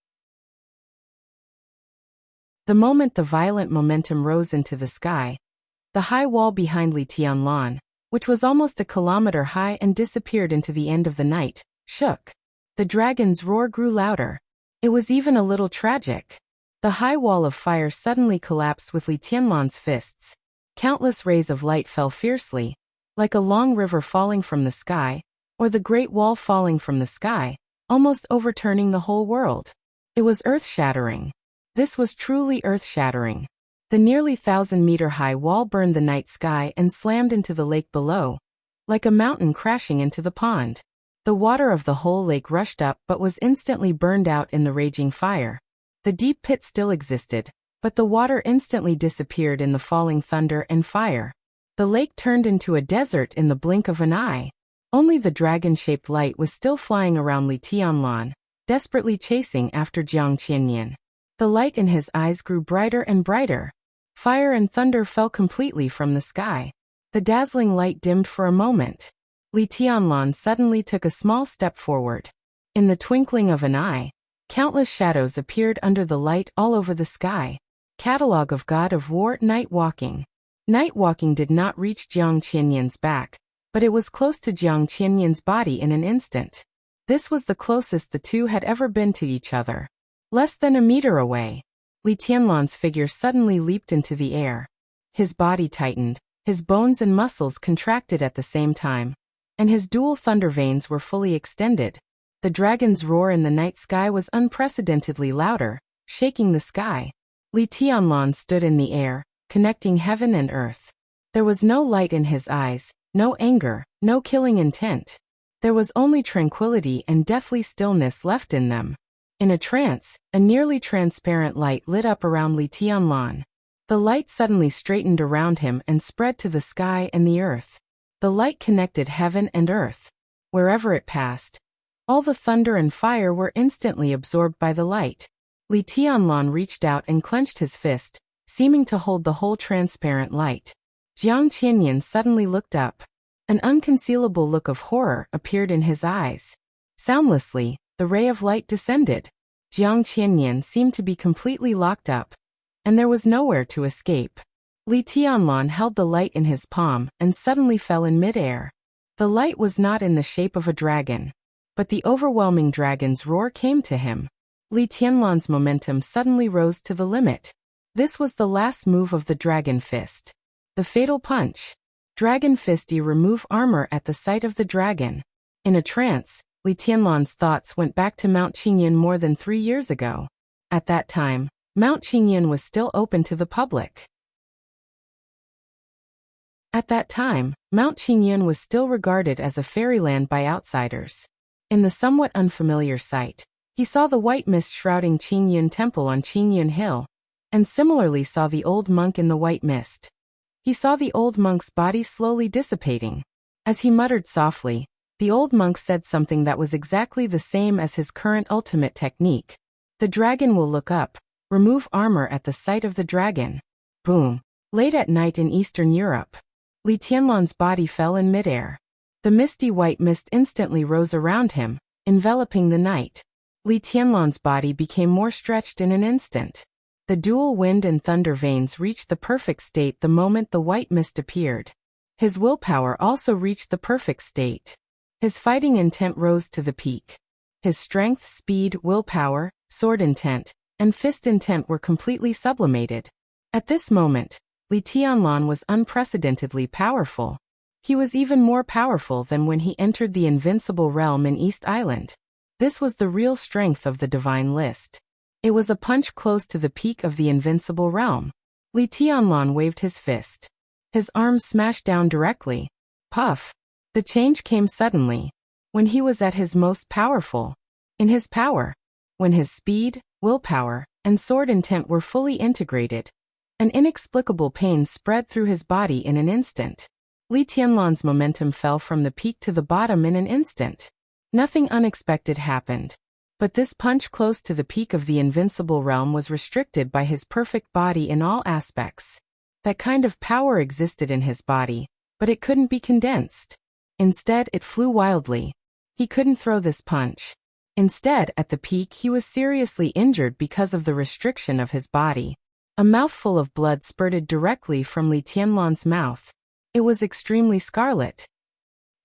The moment the violent momentum rose into the sky, the high wall behind Li Tianlan, which was almost a kilometer high and disappeared into the end of the night, shook. The dragon's roar grew louder. It was even a little tragic. The high wall of fire suddenly collapsed with Li Tianlan's fists. Countless rays of light fell fiercely, like a long river falling from the sky, or the great wall falling from the sky, almost overturning the whole world. It was earth-shattering. This was truly earth-shattering. The nearly 1,000-meter-high wall burned the night sky and slammed into the lake below, like a mountain crashing into the pond. The water of the whole lake rushed up but was instantly burned out in the raging fire. The deep pit still existed, but the water instantly disappeared in the falling thunder and fire. The lake turned into a desert in the blink of an eye. Only the dragon-shaped light was still flying around Li Tianlan, desperately chasing after Jiang Qianyan. The light in his eyes grew brighter and brighter. Fire and thunder fell completely from the sky. The dazzling light dimmed for a moment. Li Tianlan suddenly took a small step forward. In the twinkling of an eye, countless shadows appeared under the light all over the sky. Catalogue of God of War Night Walking. Night walking did not reach Jiang Qianyan's back, but it was close to Jiang Qianyan's body in an instant. This was the closest the two had ever been to each other. Less than a meter away, Li Tianlan's figure suddenly leaped into the air. His body tightened, his bones and muscles contracted at the same time, and his dual thunder veins were fully extended. The dragon's roar in the night sky was unprecedentedly louder, shaking the sky. Li Tianlan stood in the air, connecting heaven and earth. There was no light in his eyes, no anger, no killing intent. There was only tranquility and deathly stillness left in them. In a trance, a nearly transparent light lit up around Li Tianlan. The light suddenly straightened around him and spread to the sky and the earth. The light connected heaven and earth. Wherever it passed, all the thunder and fire were instantly absorbed by the light. Li Tianlan reached out and clenched his fist, seeming to hold the whole transparent light. Jiang Qianyan suddenly looked up. An unconcealable look of horror appeared in his eyes. Soundlessly, the ray of light descended. Jiang Qianyan seemed to be completely locked up, and there was nowhere to escape. Li Tianlan held the light in his palm and suddenly fell in midair. The light was not in the shape of a dragon, but the overwhelming dragon's roar came to him. Li Tianlan's momentum suddenly rose to the limit. This was the last move of the Dragon Fist. The Fatal Punch. Dragon Fisty remove armor at the sight of the dragon. In a trance, Li Tianlan's thoughts went back to Mount Qingyan more than 3 years ago. At that time, Mount Qingyan was still open to the public. At that time, Mount Qingyan was still regarded as a fairyland by outsiders. In the somewhat unfamiliar sight, he saw the white mist shrouding Qingyun Temple on Qingyun Hill, and similarly saw the old monk in the white mist. He saw the old monk's body slowly dissipating. As he muttered softly, the old monk said something that was exactly the same as his current ultimate technique. The dragon will look up, remove armor at the sight of the dragon. Boom. Late at night in Eastern Europe, Li Tianlan's body fell in midair. The misty white mist instantly rose around him, enveloping the night. Li Tianlan's body became more stretched in an instant. The dual wind and thunder veins reached the perfect state the moment the white mist appeared. His willpower also reached the perfect state. His fighting intent rose to the peak. His strength, speed, willpower, sword intent, and fist intent were completely sublimated. At this moment, Li Tianlan was unprecedentedly powerful. He was even more powerful than when he entered the invincible realm in East Island. This was the real strength of the divine list. It was a punch close to the peak of the invincible realm. Li Tianlan waved his fist. His arm smashed down directly. Puff. The change came suddenly. When he was at his most powerful. In his power. When his speed, willpower, and sword intent were fully integrated. An inexplicable pain spread through his body in an instant. Li Tianlan's momentum fell from the peak to the bottom in an instant. Nothing unexpected happened. But this punch close to the peak of the invincible realm was restricted by his perfect body in all aspects. That kind of power existed in his body, but it couldn't be condensed. Instead, it flew wildly. He couldn't throw this punch. Instead, at the peak he was seriously injured because of the restriction of his body. A mouthful of blood spurted directly from Li Tianlan's mouth. It was extremely scarlet.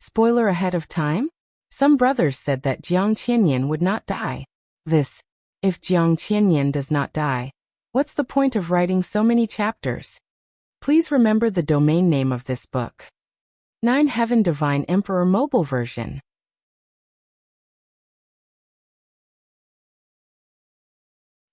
Spoiler ahead of time? Some brothers said that Jiang Qianyan would not die. If Jiang Qianyan does not die, what's the point of writing so many chapters? Please remember the domain name of this book. 9 Heaven Divine Emperor Mobile Version.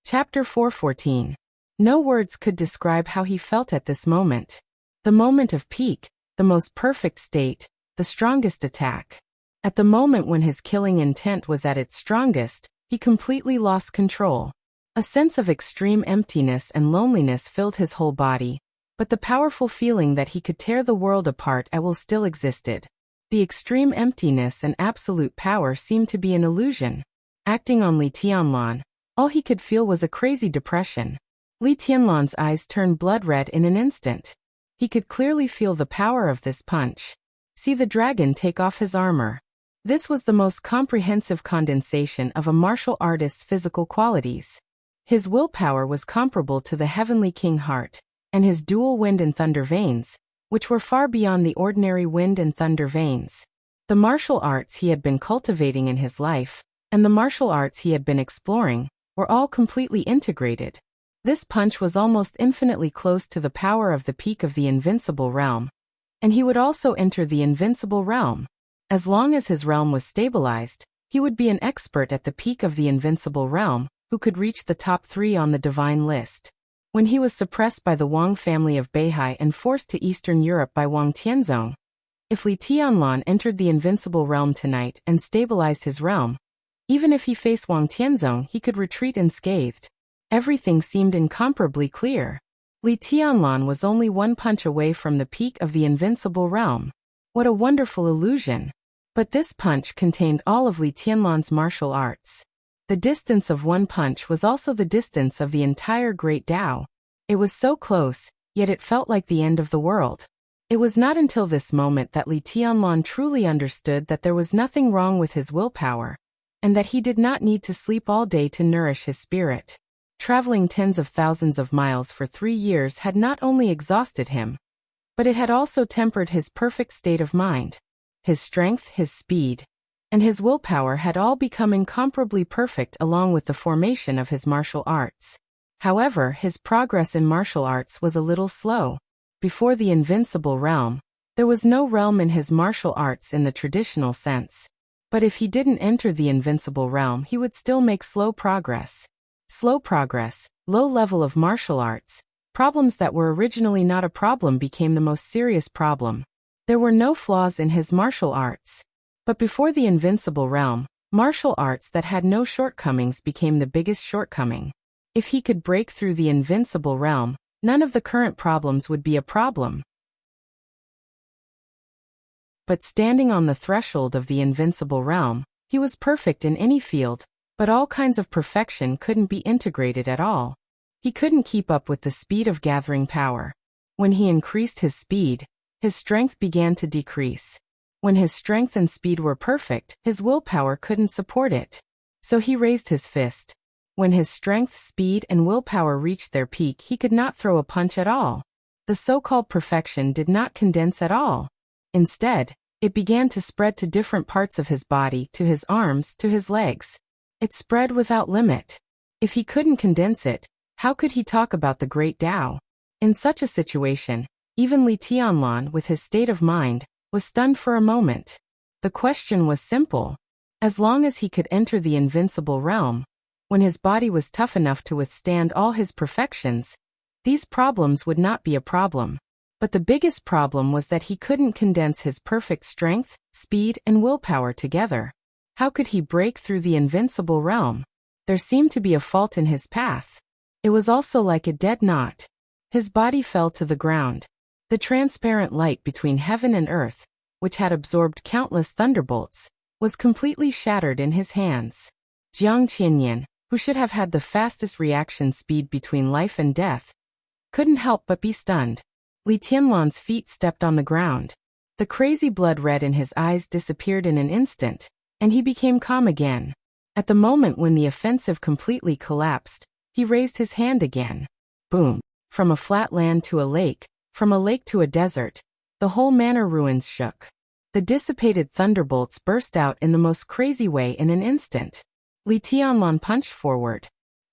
Chapter 414. No words could describe how he felt at this moment. The moment of peak, the most perfect state, the strongest attack. At the moment when his killing intent was at its strongest, he completely lost control. A sense of extreme emptiness and loneliness filled his whole body, but the powerful feeling that he could tear the world apart at will still existed. The extreme emptiness and absolute power seemed to be an illusion. Acting on Li Tianlan, all he could feel was a crazy depression. Li Tianlan's eyes turned blood red in an instant. He could clearly feel the power of this punch. See the dragon take off his armor. This was the most comprehensive condensation of a martial artist's physical qualities. His willpower was comparable to the heavenly king heart, and his dual wind and thunder veins, which were far beyond the ordinary wind and thunder veins. The martial arts he had been cultivating in his life, and the martial arts he had been exploring, were all completely integrated. This punch was almost infinitely close to the power of the peak of the invincible realm. And he would also enter the invincible realm. As long as his realm was stabilized, he would be an expert at the peak of the invincible realm, who could reach the top 3 on the divine list. When he was suppressed by the Wang family of Beihai and forced to Eastern Europe by Wang Tianzong, if Li Tianlan entered the invincible realm tonight and stabilized his realm, even if he faced Wang Tianzong, he could retreat unscathed. Everything seemed incomparably clear. Li Tianlan was only one punch away from the peak of the invincible realm. What a wonderful illusion! But this punch contained all of Li Tianlan's martial arts. The distance of one punch was also the distance of the entire Great Tao. It was so close, yet it felt like the end of the world. It was not until this moment that Li Tianlan truly understood that there was nothing wrong with his willpower, and that he did not need to sleep all day to nourish his spirit. Traveling tens of thousands of miles for 3 years had not only exhausted him, but it had also tempered his perfect state of mind. His strength, his speed, and his willpower had all become incomparably perfect along with the formation of his martial arts. However, his progress in martial arts was a little slow. Before the invincible realm, there was no realm in his martial arts in the traditional sense. But if he didn't enter the invincible realm, he would still make slow progress. Slow progress, low level of martial arts, problems that were originally not a problem became the most serious problem. There were no flaws in his martial arts. But before the invincible realm, martial arts that had no shortcomings became the biggest shortcoming. If he could break through the invincible realm, none of the current problems would be a problem. But standing on the threshold of the invincible realm, he was perfect in any field, but all kinds of perfection couldn't be integrated at all. He couldn't keep up with the speed of gathering power. When he increased his speed, his strength began to decrease. When his strength and speed were perfect, his willpower couldn't support it. So he raised his fist. When his strength, speed, and willpower reached their peak, he could not throw a punch at all. The so-called perfection did not condense at all. Instead, it began to spread to different parts of his body, to his arms, to his legs. It spread without limit. If he couldn't condense it, how could he talk about the Great Tao? In such a situation, even Li Tianlan, with his state of mind, was stunned for a moment. The question was simple. As long as he could enter the invincible realm, when his body was tough enough to withstand all his perfections, these problems would not be a problem. But the biggest problem was that he couldn't condense his perfect strength, speed, and willpower together. How could he break through the invincible realm? There seemed to be a fault in his path. It was also like a dead knot. His body fell to the ground. The transparent light between heaven and earth, which had absorbed countless thunderbolts, was completely shattered in his hands. Jiang Qianyan, who should have had the fastest reaction speed between life and death, couldn't help but be stunned. Li Tianlan's feet stepped on the ground. The crazy blood red in his eyes disappeared in an instant, and he became calm again. At the moment when the offensive completely collapsed, he raised his hand again. Boom! From a flat land to a lake, from a lake to a desert, the whole manor ruins shook. The dissipated thunderbolts burst out in the most crazy way in an instant. Li Tianlan punched forward.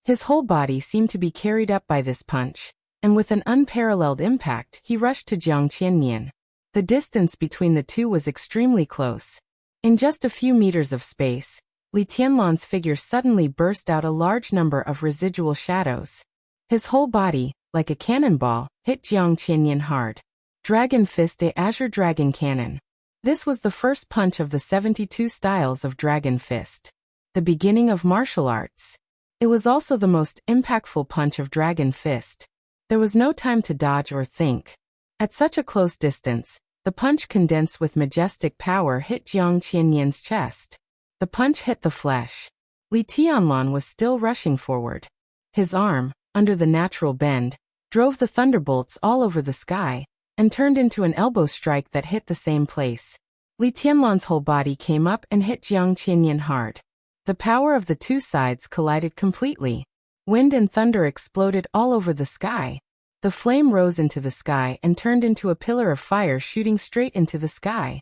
His whole body seemed to be carried up by this punch, and with an unparalleled impact, he rushed to Jiang Qianyan. The distance between the two was extremely close. In just a few meters of space, Li Tianlan's figure suddenly burst out a large number of residual shadows. His whole body, like a cannonball, hit Jiang Qianyan hard. Dragon Fist de Azure Dragon Cannon. This was the first punch of the 72 styles of Dragon Fist. The beginning of martial arts. It was also the most impactful punch of Dragon Fist. There was no time to dodge or think. At such a close distance, the punch condensed with majestic power hit Jiang Qianyan's chest. The punch hit the flesh. Li Tianlan was still rushing forward. His arm, under the natural bend, drove the thunderbolts all over the sky, and turned into an elbow strike that hit the same place. Li Tianlan's whole body came up and hit Jiang Qianyan hard. The power of the two sides collided completely. Wind and thunder exploded all over the sky. The flame rose into the sky and turned into a pillar of fire shooting straight into the sky.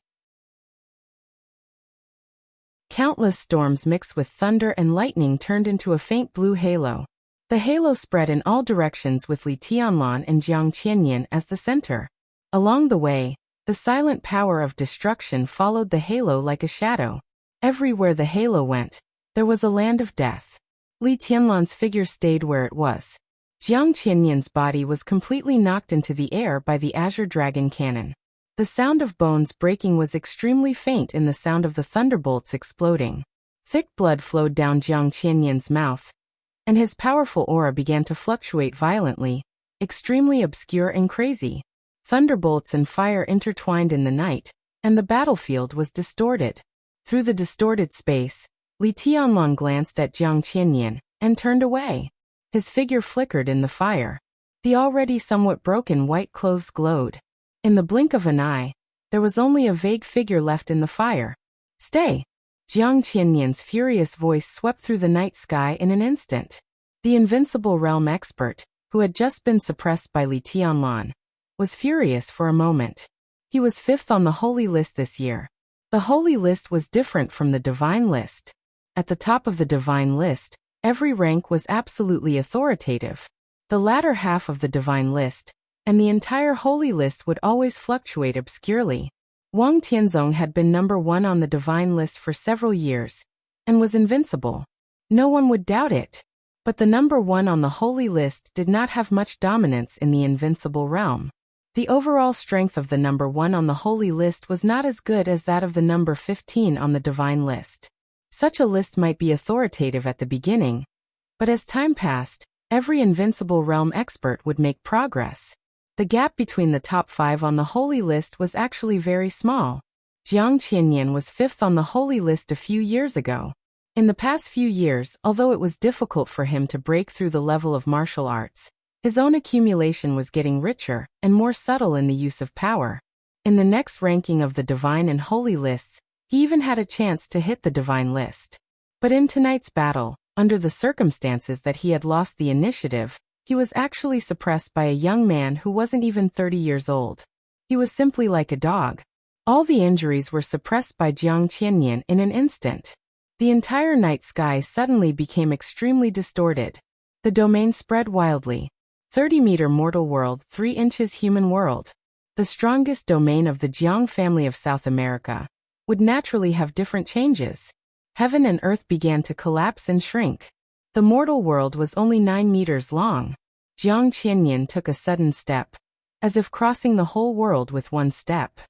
Countless storms mixed with thunder and lightning turned into a faint blue halo. The halo spread in all directions with Li Tianlan and Jiang Qianyan as the center. Along the way, the silent power of destruction followed the halo like a shadow. Everywhere the halo went, there was a land of death. Li Tianlan's figure stayed where it was. Jiang Qianyan's body was completely knocked into the air by the Azure Dragon cannon. The sound of bones breaking was extremely faint in the sound of the thunderbolts exploding. Thick blood flowed down Jiang Qianyan's mouth, and his powerful aura began to fluctuate violently, extremely obscure and crazy. Thunderbolts and fire intertwined in the night, and the battlefield was distorted. Through the distorted space, Li Tianlan glanced at Jiang Qianyan and turned away. His figure flickered in the fire. The already somewhat broken white clothes glowed. In the blink of an eye, there was only a vague figure left in the fire. "Stay!" Jiang Qianyan's furious voice swept through the night sky in an instant. The invincible realm expert, who had just been suppressed by Li Tianlan, was furious for a moment. He was 5th on the Holy List this year. The Holy List was different from the Divine List. At the top of the Divine List, every rank was absolutely authoritative. The latter half of the Divine List, and the entire Holy List would always fluctuate obscurely. Wang Tianzong had been number 1 on the Divine List for several years, and was invincible. No one would doubt it. But the number 1 on the Holy List did not have much dominance in the invincible realm. The overall strength of the number 1 on the Holy List was not as good as that of the number 15 on the Divine List. Such a list might be authoritative at the beginning, but as time passed, every invincible realm expert would make progress. The gap between the top 5 on the Holy List was actually very small. Jiang Qianyan was 5th on the Holy List a few years ago. In the past few years, although it was difficult for him to break through the level of martial arts, his own accumulation was getting richer and more subtle in the use of power. In the next ranking of the Divine and Holy Lists, he even had a chance to hit the Divine List. But in tonight's battle, under the circumstances that he had lost the initiative, he was actually suppressed by a young man who wasn't even 30 years old. He was simply like a dog. All the injuries were suppressed by Jiang Qianyan in an instant. The entire night sky suddenly became extremely distorted. The domain spread wildly. 30-meter mortal world, 3 inches human world. The strongest domain of the Jiang family of South America would naturally have different changes. Heaven and earth began to collapse and shrink. The mortal world was only 9 meters long. Jiang Qianyan took a sudden step, as if crossing the whole world with one step.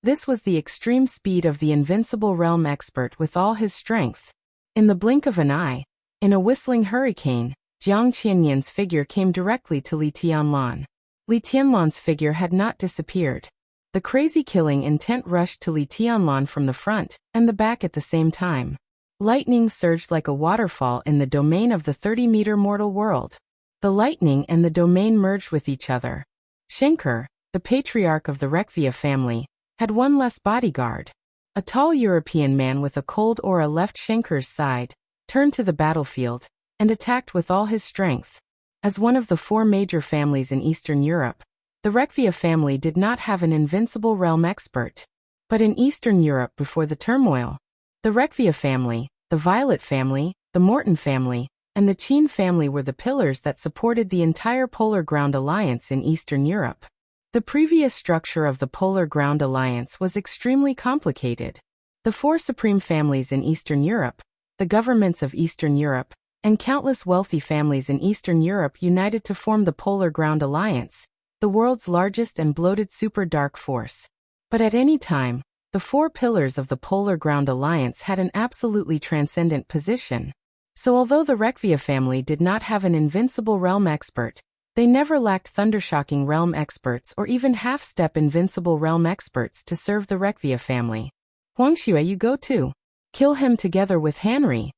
This was the extreme speed of the invincible realm expert with all his strength. In the blink of an eye, in a whistling hurricane, Jiang Qianyan's figure came directly to Li Tianlan. Li Tianlan's figure had not disappeared. The crazy killing intent rushed to Li Tianlan from the front and the back at the same time. Lightning surged like a waterfall in the domain of the 30-meter mortal world. The lightning and the domain merged with each other. Schenker, the patriarch of the Rekvia family, had one less bodyguard. A tall European man with a cold aura left Schenker's side, turned to the battlefield, and attacked with all his strength. As one of the 4 major families in Eastern Europe, the Rekvia family did not have an invincible realm expert. But in Eastern Europe before the turmoil, the Rekvia family, the Violet family, the Morton family, and the Qin family were the pillars that supported the entire Polar Ground Alliance in Eastern Europe. The previous structure of the Polar Ground Alliance was extremely complicated. The 4 supreme families in Eastern Europe, the governments of Eastern Europe, and countless wealthy families in Eastern Europe united to form the Polar Ground Alliance, the world's largest and bloated super dark force. But at any time, the 4 pillars of the Polar Ground Alliance had an absolutely transcendent position. So although the Rekvia family did not have an invincible realm expert, they never lacked thundershocking realm experts or even half-step invincible realm experts to serve the Rekvia family. Huangxue, you go too. Kill him together with Henry.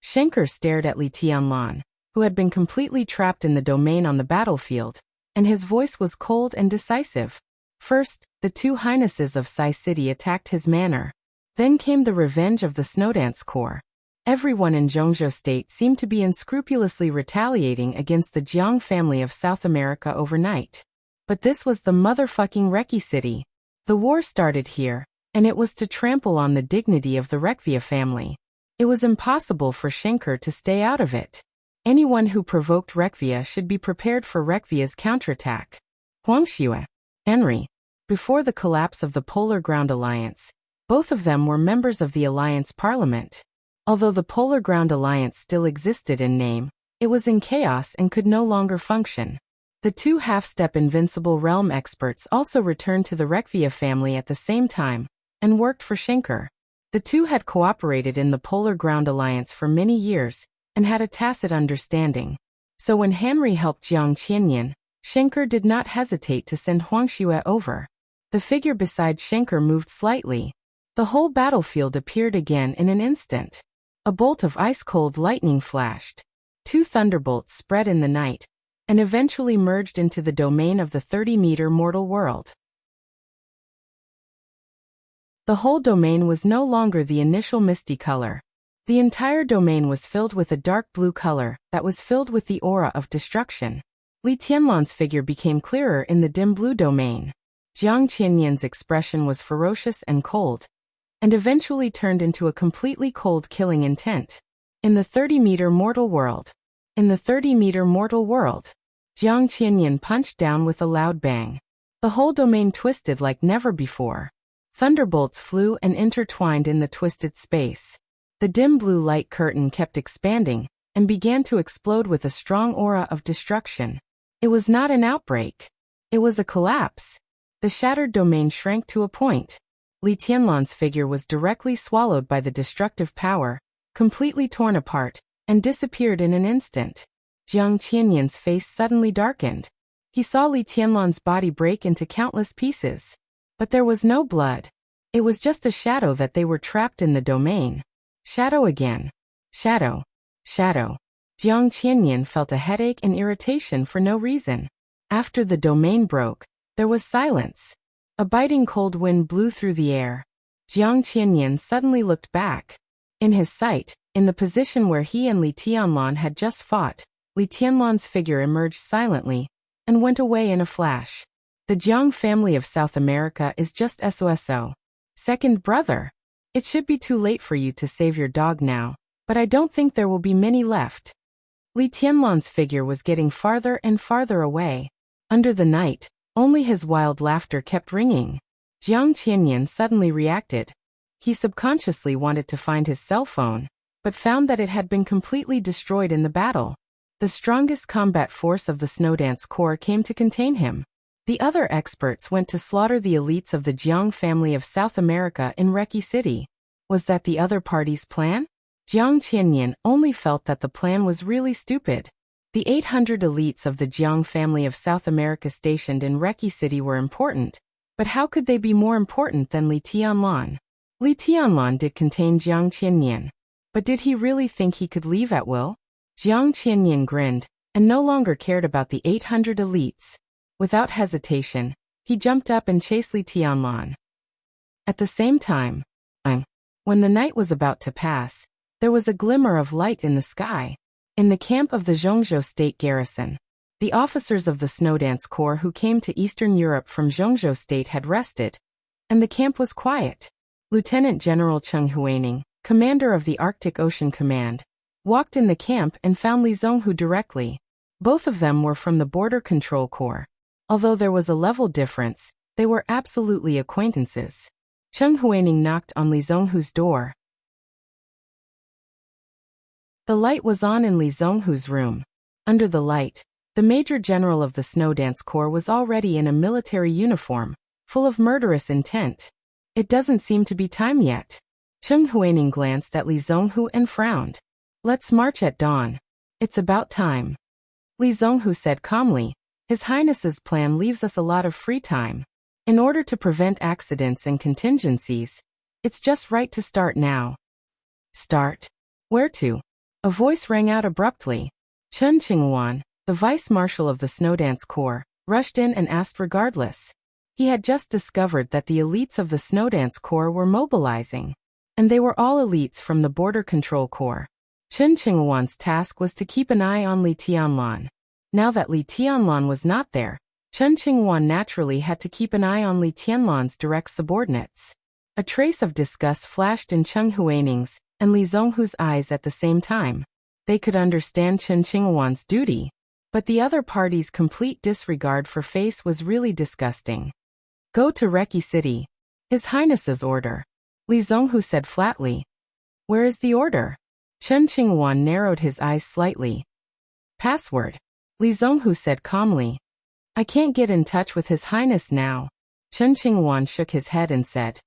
Schenker stared at Li Tianlan, who had been completely trapped in the domain on the battlefield, and his voice was cold and decisive. First, the two highnesses of Sai City attacked his manor. Then came the revenge of the Snowdance Corps. Everyone in Zhongzhou State seemed to be unscrupulously retaliating against the Jiang family of South America overnight. But this was the motherfucking Reki City. The war started here, and it was to trample on the dignity of the Rekvia family. It was impossible for Schenker to stay out of it. Anyone who provoked Rekvia should be prepared for Rekvia's counterattack. Huangxue, Henry. Before the collapse of the Polar Ground Alliance, both of them were members of the Alliance Parliament. Although the Polar Ground Alliance still existed in name, it was in chaos and could no longer function. The two half-step Invincible Realm experts also returned to the Rekvia family at the same time, and worked for Schenker. The two had cooperated in the Polar Ground Alliance for many years, and had a tacit understanding. So when Henry helped Jiang Qianyan, Schenker did not hesitate to send Huangxue over. The figure beside Schenker moved slightly. The whole battlefield appeared again in an instant. A bolt of ice-cold lightning flashed. Two thunderbolts spread in the night, and eventually merged into the domain of the 30-meter mortal world. The whole domain was no longer the initial misty color. The entire domain was filled with a dark blue color that was filled with the aura of destruction. Li Tianlan's figure became clearer in the dim blue domain. Jiang Qianyan's expression was ferocious and cold, and eventually turned into a completely cold killing intent. In the 30-meter mortal world. In the 30-meter mortal world. Jiang Qianyan punched down with a loud bang. The whole domain twisted like never before. Thunderbolts flew and intertwined in the twisted space. The dim blue light curtain kept expanding, and began to explode with a strong aura of destruction. It was not an outbreak. It was a collapse. The shattered domain shrank to a point. Li Tianlan's figure was directly swallowed by the destructive power, completely torn apart, and disappeared in an instant. Jiang Qianyan's face suddenly darkened. He saw Li Tianlan's body break into countless pieces. But there was no blood. It was just a shadow that they were trapped in the domain. Shadow again. Shadow. Shadow. Jiang Qianyan felt a headache and irritation for no reason. After the domain broke, there was silence. A biting cold wind blew through the air. Jiang Qianyan suddenly looked back. In his sight, in the position where he and Li Tianlan had just fought, Li Tianlan's figure emerged silently, and went away in a flash. The Jiang family of South America is just SOSO. Second brother. It should be too late for you to save your dog now, but I don't think there will be many left. Li Tianlan's figure was getting farther and farther away. Under the night, only his wild laughter kept ringing. Jiang Qianyan suddenly reacted. He subconsciously wanted to find his cell phone, but found that it had been completely destroyed in the battle. The strongest combat force of the Snowdance Corps came to contain him. The other experts went to slaughter the elites of the Jiang family of South America in Reki City. Was that the other party's plan? Jiang Qianyan only felt that the plan was really stupid. The 800 elites of the Jiang family of South America stationed in Reki City were important, but how could they be more important than Li Tianlan? Li Tianlan did contain Jiang Qianyan, but did he really think he could leave at will? Jiang Qianyan grinned, and no longer cared about the 800 elites. Without hesitation, he jumped up and chased Li Tianlan. At the same time, when the night was about to pass, there was a glimmer of light in the sky. In the camp of the Zhongzhou State garrison, the officers of the Snowdance Corps who came to Eastern Europe from Zhongzhou State had rested, and the camp was quiet. Lieutenant General Cheng Huaining, commander of the Arctic Ocean Command, walked in the camp and found Li Zonghu directly. Both of them were from the Border Control Corps. Although there was a level difference, they were absolutely acquaintances. Cheng Huaining knocked on Li Zonghu's door. The light was on in Li Zonghu's room. Under the light, the Major General of the Snowdance Corps was already in a military uniform, full of murderous intent. It doesn't seem to be time yet. Cheng Huaining glanced at Li Zonghu and frowned. Let's march at dawn. It's about time. Li Zonghu said calmly, His Highness's plan leaves us a lot of free time. In order to prevent accidents and contingencies, it's just right to start now. Start? Where to? A voice rang out abruptly. Chen Qingwan, the Vice Marshal of the Snowdance Corps, rushed in and asked regardless. He had just discovered that the elites of the Snowdance Corps were mobilizing. And they were all elites from the Border Control Corps. Chen Qinghuan's task was to keep an eye on Li Tianlan. Now that Li Tianlan was not there, Chen Qinghuan naturally had to keep an eye on Li Tianlan's direct subordinates. A trace of disgust flashed in Cheng Huaning's and Li Zhonghu's eyes at the same time. They could understand Chen Qinghuan's duty, but the other party's complete disregard for face was really disgusting. Go to Reki City. His Highness's order. Li Zhonghu said flatly. Where is the order? Chen Qinghuan narrowed his eyes slightly. Password. Li Zhonghu said calmly. I can't get in touch with His Highness now. Chen Qinghuan shook his head and said.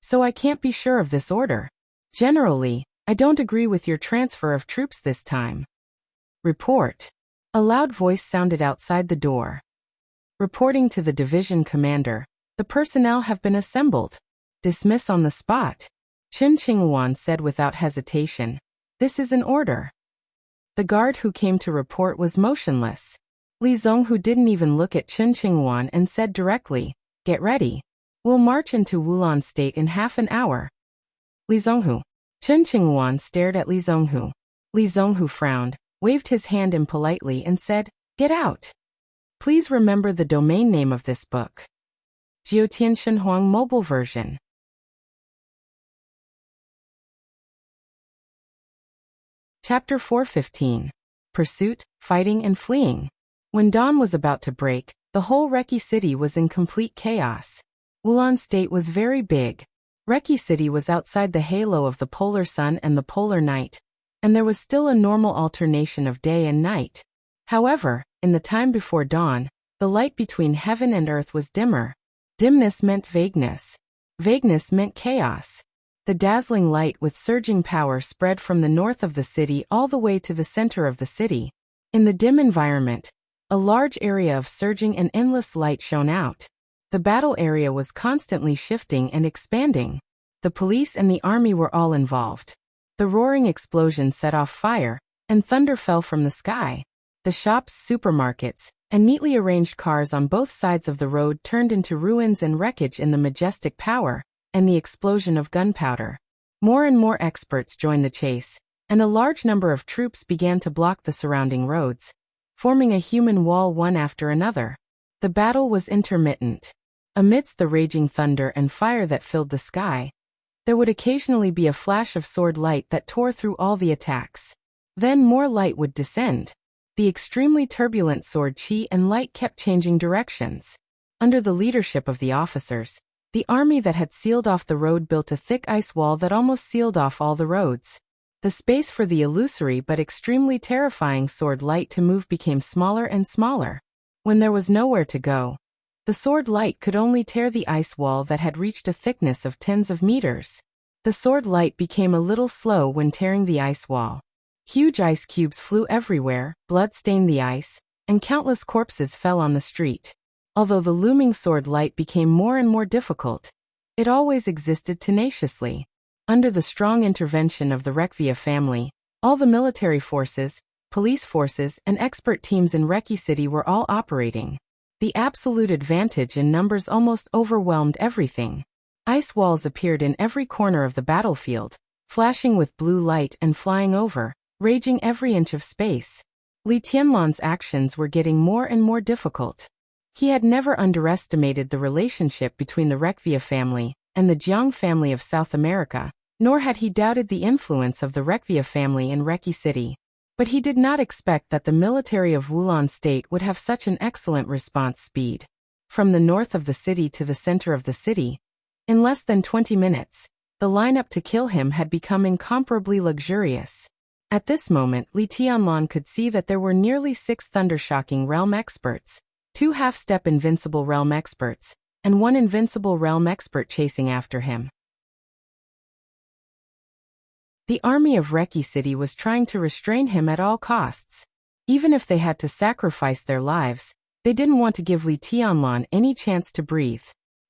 So I can't be sure of this order. Generally, I don't agree with your transfer of troops this time. Report. A loud voice sounded outside the door. Reporting to the division commander, the personnel have been assembled. Dismiss on the spot. Chen Qinghuan said without hesitation. This is an order. The guard who came to report was motionless. Li Zhonghu didn't even look at Chen Qinghuan and said directly, Get ready. We'll march into Wulan State in half an hour. Li Zhonghu. Chen Qinghuan stared at Li Zhonghu. Li Zhonghu frowned, waved his hand impolitely and said, Get out. Please remember the domain name of this book. Jiutian Shenhuang Mobile Version. Chapter 415. Pursuit, Fighting and Fleeing. When dawn was about to break, the whole Reki City was in complete chaos. Wulan State was very big. Reki City was outside the halo of the polar sun and the polar night, and there was still a normal alternation of day and night. However, in the time before dawn, the light between heaven and earth was dimmer. Dimness meant vagueness. Vagueness meant chaos. The dazzling light with surging power spread from the north of the city all the way to the center of the city. In the dim environment, a large area of surging and endless light shone out. The battle area was constantly shifting and expanding. The police and the army were all involved. The roaring explosion set off fire, and thunder fell from the sky. The shops, supermarkets, and neatly arranged cars on both sides of the road turned into ruins and wreckage in the majestic power and the explosion of gunpowder. More and more experts joined the chase, and a large number of troops began to block the surrounding roads, forming a human wall one after another. The battle was intermittent. Amidst the raging thunder and fire that filled the sky, there would occasionally be a flash of sword light that tore through all the attacks. Then more light would descend. The extremely turbulent sword chi and light kept changing directions. Under the leadership of the officers, the army that had sealed off the road built a thick ice wall that almost sealed off all the roads. The space for the illusory but extremely terrifying sword light to move became smaller and smaller. When there was nowhere to go, the sword light could only tear the ice wall that had reached a thickness of tens of meters. The sword light became a little slow when tearing the ice wall. Huge ice cubes flew everywhere, blood stained the ice, and countless corpses fell on the street. Although the looming sword light became more and more difficult, it always existed tenaciously. Under the strong intervention of the Rekvia family, all the military forces, police forces, and expert teams in Reki City were all operating. The absolute advantage in numbers almost overwhelmed everything. Ice walls appeared in every corner of the battlefield, flashing with blue light and flying over, raging every inch of space. Li Tianlan's actions were getting more and more difficult. He had never underestimated the relationship between the Rekvia family and the Jiang family of South America, nor had he doubted the influence of the Rekvia family in Reki City. But he did not expect that the military of Wulan State would have such an excellent response speed. From the north of the city to the center of the city, in less than 20 minutes, the lineup to kill him had become incomparably luxurious. At this moment, Li Tianlan could see that there were nearly 6 Thundershocking Realm experts, 2 half-step Invincible Realm experts, and 1 Invincible Realm expert chasing after him. The army of Reki City was trying to restrain him at all costs. Even if they had to sacrifice their lives, they didn't want to give Li Tianlan any chance to breathe.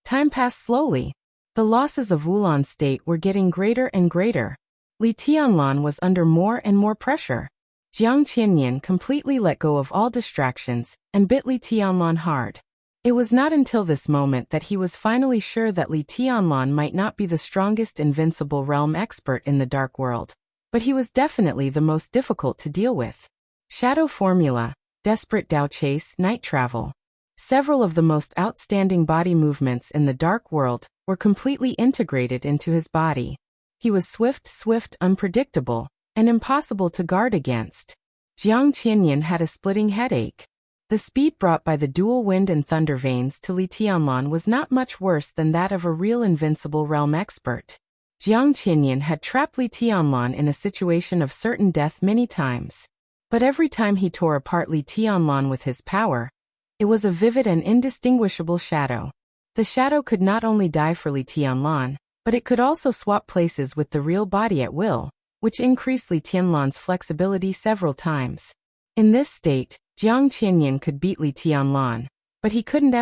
Time passed slowly. The losses of Wulan State were getting greater and greater. Li Tianlan was under more and more pressure. Jiang Qianyan completely let go of all distractions and bit Li Tianlan hard. It was not until this moment that he was finally sure that Li Tianlan might not be the strongest invincible realm expert in the dark world, but he was definitely the most difficult to deal with. Shadow Formula, Desperate Dao Chase, Night Travel. Several of the most outstanding body movements in the dark world were completely integrated into his body. He was swift, unpredictable, and impossible to guard against. Jiang Qianyan had a splitting headache. The speed brought by the dual wind and thunder veins to Li Tianlan was not much worse than that of a real invincible realm expert. Jiang Qianyan had trapped Li Tianlan in a situation of certain death many times. But every time he tore apart Li Tianlan with his power, it was a vivid and indistinguishable shadow. The shadow could not only die for Li Tianlan, but it could also swap places with the real body at will, which increased Li Tianlan's flexibility several times. In this state, Jiang Qianyan could beat Li Tianlan, but he couldn't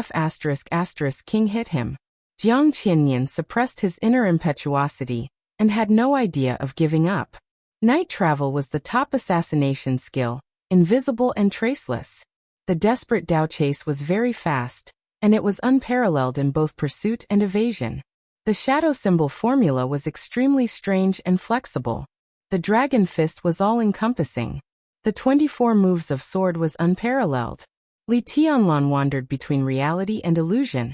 King hit him. Jiang Qianyan suppressed his inner impetuosity and had no idea of giving up. Night travel was the top assassination skill, invisible and traceless. The desperate Dao chase was very fast, and it was unparalleled in both pursuit and evasion. The shadow symbol formula was extremely strange and flexible. The dragon fist was all-encompassing. The 24 moves of sword was unparalleled. Li Tianlan wandered between reality and illusion,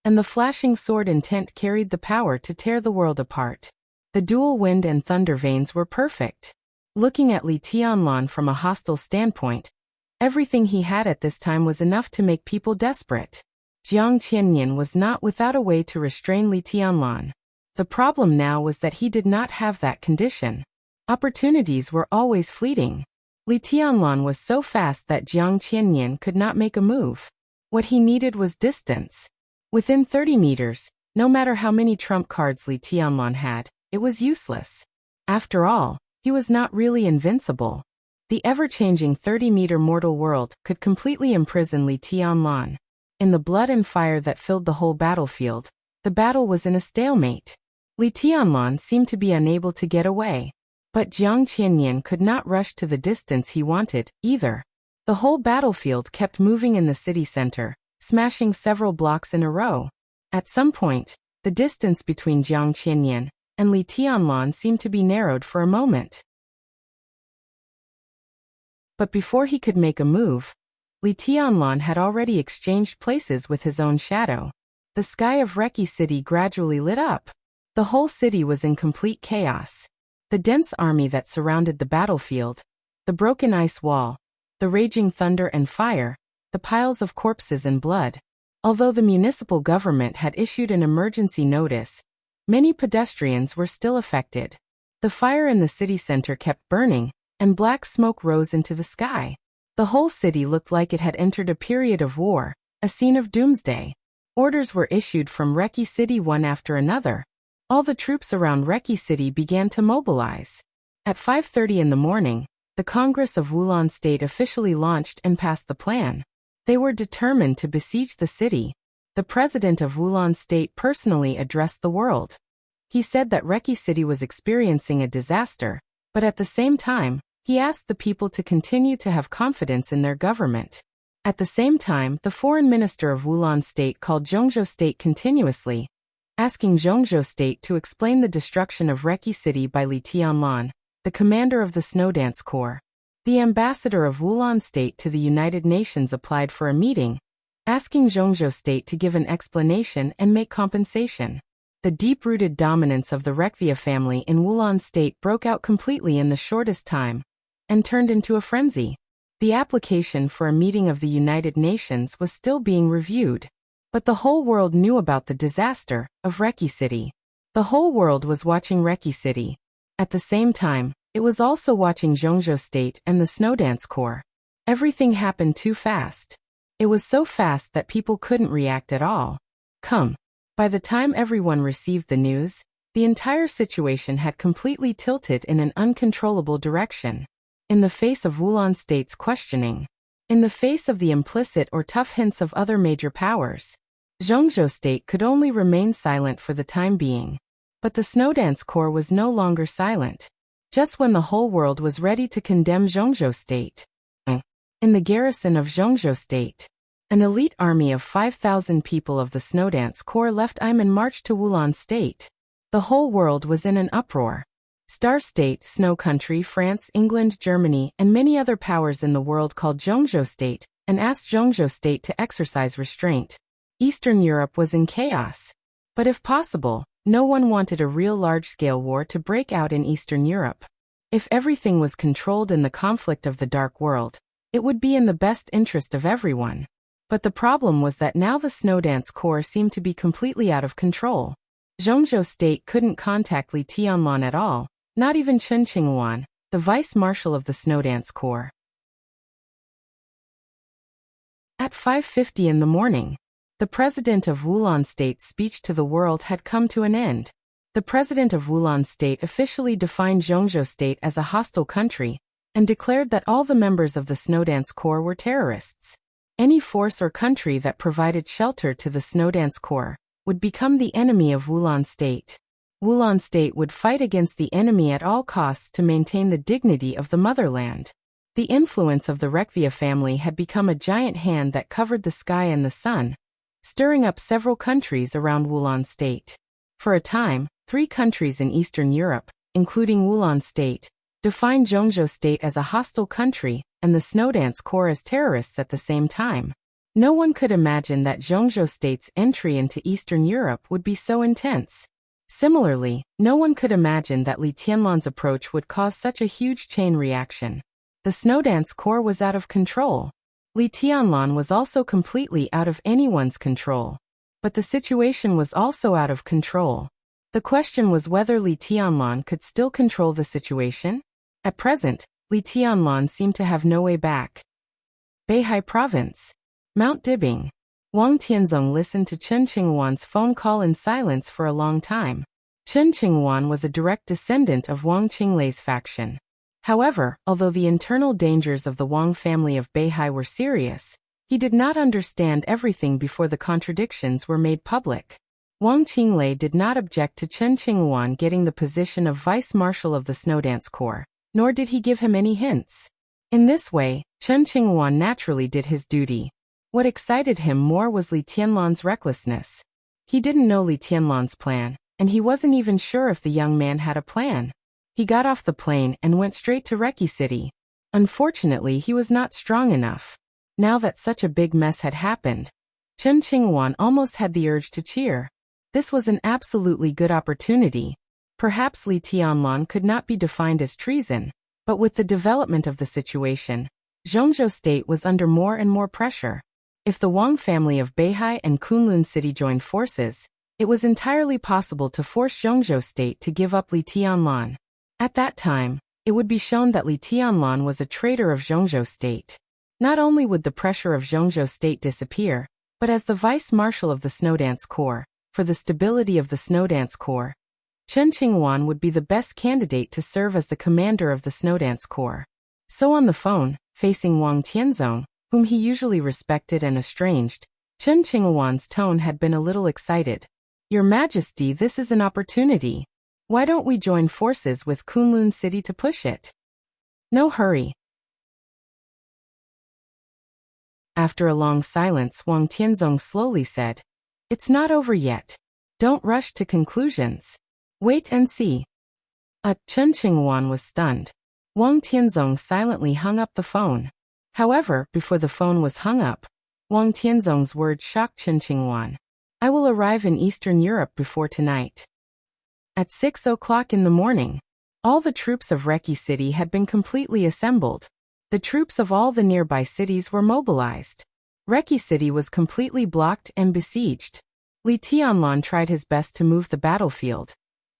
and the flashing sword intent carried the power to tear the world apart. The dual wind and thunder veins were perfect. Looking at Li Tianlan from a hostile standpoint, everything he had at this time was enough to make people desperate. Jiang Qianyan was not without a way to restrain Li Tianlan. The problem now was that he did not have that condition. Opportunities were always fleeting. Li Tianlan was so fast that Jiang Qianyan could not make a move. What he needed was distance. Within 30 meters, no matter how many trump cards Li Tianlan had, it was useless. After all, he was not really invincible. The ever-changing 30-meter mortal world could completely imprison Li Tianlan. In the blood and fire that filled the whole battlefield, the battle was in a stalemate. Li Tianlan seemed to be unable to get away. But Jiang Qianyan could not rush to the distance he wanted, either. The whole battlefield kept moving in the city center, smashing several blocks in a row. At some point, the distance between Jiang Qianyan and Li Tianlan seemed to be narrowed for a moment. But before he could make a move, Li Tianlan had already exchanged places with his own shadow. The sky of Reki City gradually lit up. The whole city was in complete chaos. The dense army that surrounded the battlefield, the broken ice wall, the raging thunder and fire, the piles of corpses and blood. Although the municipal government had issued an emergency notice, many pedestrians were still affected. The fire in the city center kept burning, and black smoke rose into the sky. The whole city looked like it had entered a period of war, a scene of doomsday. Orders were issued from Reki City one after another. All the troops around Reki City began to mobilize. At 5:30 in the morning, the Congress of Wulan State officially launched and passed the plan. They were determined to besiege the city. The president of Wulan State personally addressed the world. He said that Reki City was experiencing a disaster, but at the same time, he asked the people to continue to have confidence in their government. At the same time, the foreign minister of Wulan State called Zhongzhou State continuously, asking Zhongzhou State to explain the destruction of Reki City by Li Tianlan, the commander of the Snowdance Corps. The ambassador of Wulan State to the United Nations applied for a meeting, asking Zhongzhou State to give an explanation and make compensation. The deep-rooted dominance of the Rekvia family in Wulan State broke out completely in the shortest time, and turned into a frenzy. The application for a meeting of the United Nations was still being reviewed. But the whole world knew about the disaster of Reki City. The whole world was watching Reki City. At the same time, it was also watching Zhongzhou State and the Snowdance Corps. Everything happened too fast. It was so fast that people couldn't react at all. By the time everyone received the news, the entire situation had completely tilted in an uncontrollable direction. In the face of Wulan State's questioning, in the face of the implicit or tough hints of other major powers, Zhongzhou State could only remain silent for the time being. But the Snowdance Corps was no longer silent. just when the whole world was ready to condemn Zhongzhou State. In the garrison of Zhongzhou State, an elite army of 5,000 people of the Snowdance Corps left and marched to Wulan State. The whole world was in an uproar. Star State, Snow Country, France, England, Germany, and many other powers in the world called Zhongzhou State and asked Zhongzhou State to exercise restraint. Eastern Europe was in chaos. But if possible, no one wanted a real large-scale war to break out in Eastern Europe. If everything was controlled in the conflict of the Dark World, it would be in the best interest of everyone. But the problem was that now the Snowdance Corps seemed to be completely out of control. Zhongzhou State couldn't contact Li Tianlan at all, not even Chen Qinghuan, the vice-marshal of the Snowdance Corps. At 5:50 in the morning, the president of Wulan State's speech to the world had come to an end. The president of Wulan State officially defined Zhongzhou State as a hostile country and declared that all the members of the Snowdance Corps were terrorists. Any force or country that provided shelter to the Snowdance Corps would become the enemy of Wulan State. Wulan State would fight against the enemy at all costs to maintain the dignity of the motherland. The influence of the Rekvia family had become a giant hand that covered the sky and the sun, stirring up several countries around Wulan State. For a time, 3 countries in Eastern Europe, including Wulan State, defined Zhongzhou State as a hostile country and the Snowdance Corps as terrorists at the same time. No one could imagine that Zhongzhou State's entry into Eastern Europe would be so intense. Similarly, no one could imagine that Li Tianlan's approach would cause such a huge chain reaction. The Snowdance Corps was out of control. Li Tianlan was also completely out of anyone's control. But the situation was also out of control. The question was whether Li Tianlan could still control the situation. At present, Li Tianlan seemed to have no way back. Beihai Province. Mount Dibing. Wang Tianzong listened to Chen Qinghuan's phone call in silence for a long time. Chen Qinghuan was a direct descendant of Wang Qinglei's faction. However, although the internal dangers of the Wang family of Beihai were serious, he did not understand everything before the contradictions were made public. Wang Qinglei did not object to Chen Qinghuan getting the position of vice-marshal of the Snowdance Corps, nor did he give him any hints. In this way, Chen Qinghuan naturally did his duty. What excited him more was Li Tianlan's recklessness. He didn't know Li Tianlan's plan, and he wasn't even sure if the young man had a plan. He got off the plane and went straight to Reki City. Unfortunately, he was not strong enough. Now that such a big mess had happened, Chen Qinghuan almost had the urge to cheer. This was an absolutely good opportunity. Perhaps Li Tianlan could not be defined as treason, but with the development of the situation, Zhongzhou State was under more and more pressure. If the Wang family of Beihai and Kunlun City joined forces, it was entirely possible to force Zhongzhou State to give up Li Tianlan. At that time, it would be shown that Li Tianlan was a traitor of Zhongzhou State. Not only would the pressure of Zhongzhou State disappear, but as the vice-marshal of the Snowdance Corps, for the stability of the Snowdance Corps, Chen Qinghuan would be the best candidate to serve as the commander of the Snowdance Corps. So on the phone, facing Wang Tianzong, whom he usually respected and estranged, Chen Qinghuan's tone had been a little excited. "Your Majesty, this is an opportunity. Why don't we join forces with Kunlun City to push it?" "No hurry." After a long silence, Wang Tianzong slowly said, "It's not over yet. Don't rush to conclusions. Wait and see." Chen Qinghuan was stunned. Wang Tianzong silently hung up the phone. However, before the phone was hung up, Wang Tianzong's words shocked Chen Qinghuan. "I will arrive in Eastern Europe before tonight." At 6 o'clock in the morning, all the troops of Reki City had been completely assembled. The troops of all the nearby cities were mobilized. Reki City was completely blocked and besieged. Li Tianlan tried his best to move the battlefield,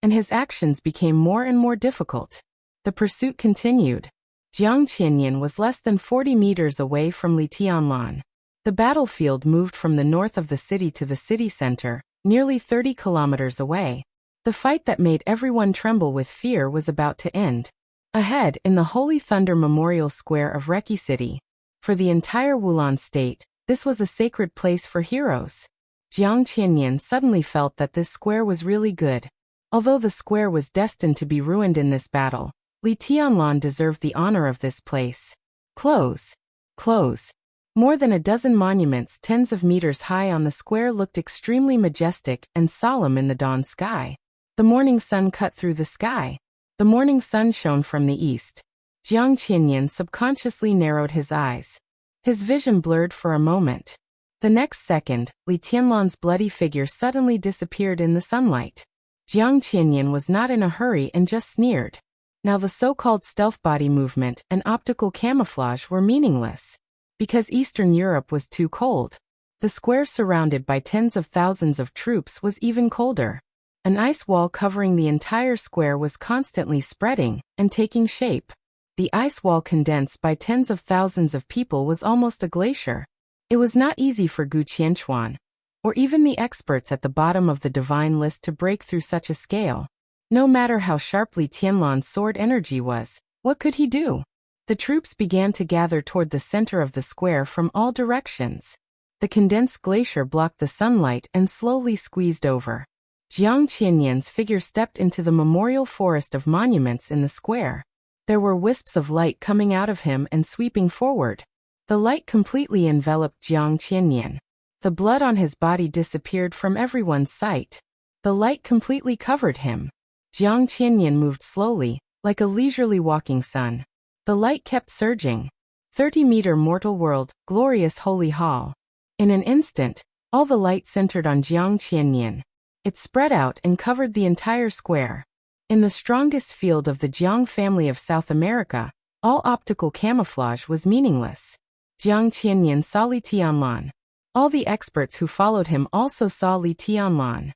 and his actions became more and more difficult. The pursuit continued. Jiang Qianyan was less than 40 meters away from Li Tianlan. The battlefield moved from the north of the city to the city center, nearly 30 kilometers away. The fight that made everyone tremble with fear was about to end. Ahead, in the Holy Thunder Memorial Square of Reki City, for the entire Wulan State, this was a sacred place for heroes. Jiang Qianyan suddenly felt that this square was really good. Although the square was destined to be ruined in this battle, Li Tianlan deserved the honor of this place. Close. Close. More than a dozen monuments tens of meters high on the square looked extremely majestic and solemn in the dawn sky. The morning sun cut through the sky. The morning sun shone from the east. Jiang Qinyan subconsciously narrowed his eyes. His vision blurred for a moment. The next second, Li Tianlan's bloody figure suddenly disappeared in the sunlight. Jiang Qinyan was not in a hurry and just sneered. Now the so-called stealth body movement and optical camouflage were meaningless. Because Eastern Europe was too cold. The square surrounded by tens of thousands of troops was even colder. An ice wall covering the entire square was constantly spreading and taking shape. The ice wall condensed by tens of thousands of people was almost a glacier. It was not easy for Gu Qianchuan, or even the experts at the bottom of the divine list to break through such a scale. No matter how sharply Tianlan's sword energy was, what could he do? The troops began to gather toward the center of the square from all directions. The condensed glacier blocked the sunlight and slowly squeezed over. Jiang Qinyan's figure stepped into the memorial forest of monuments in the square. There were wisps of light coming out of him and sweeping forward. The light completely enveloped Jiang Qinyan. The blood on his body disappeared from everyone's sight. The light completely covered him. Jiang Qinyan moved slowly, like a leisurely walking sun. The light kept surging. 30-meter mortal world, glorious holy hall. In an instant, all the light centered on Jiang Qinyan. It spread out and covered the entire square. In the strongest field of the Jiang family of South America, all optical camouflage was meaningless. Jiang Qinyan saw Li Tianlan. All the experts who followed him also saw Li Tianlan.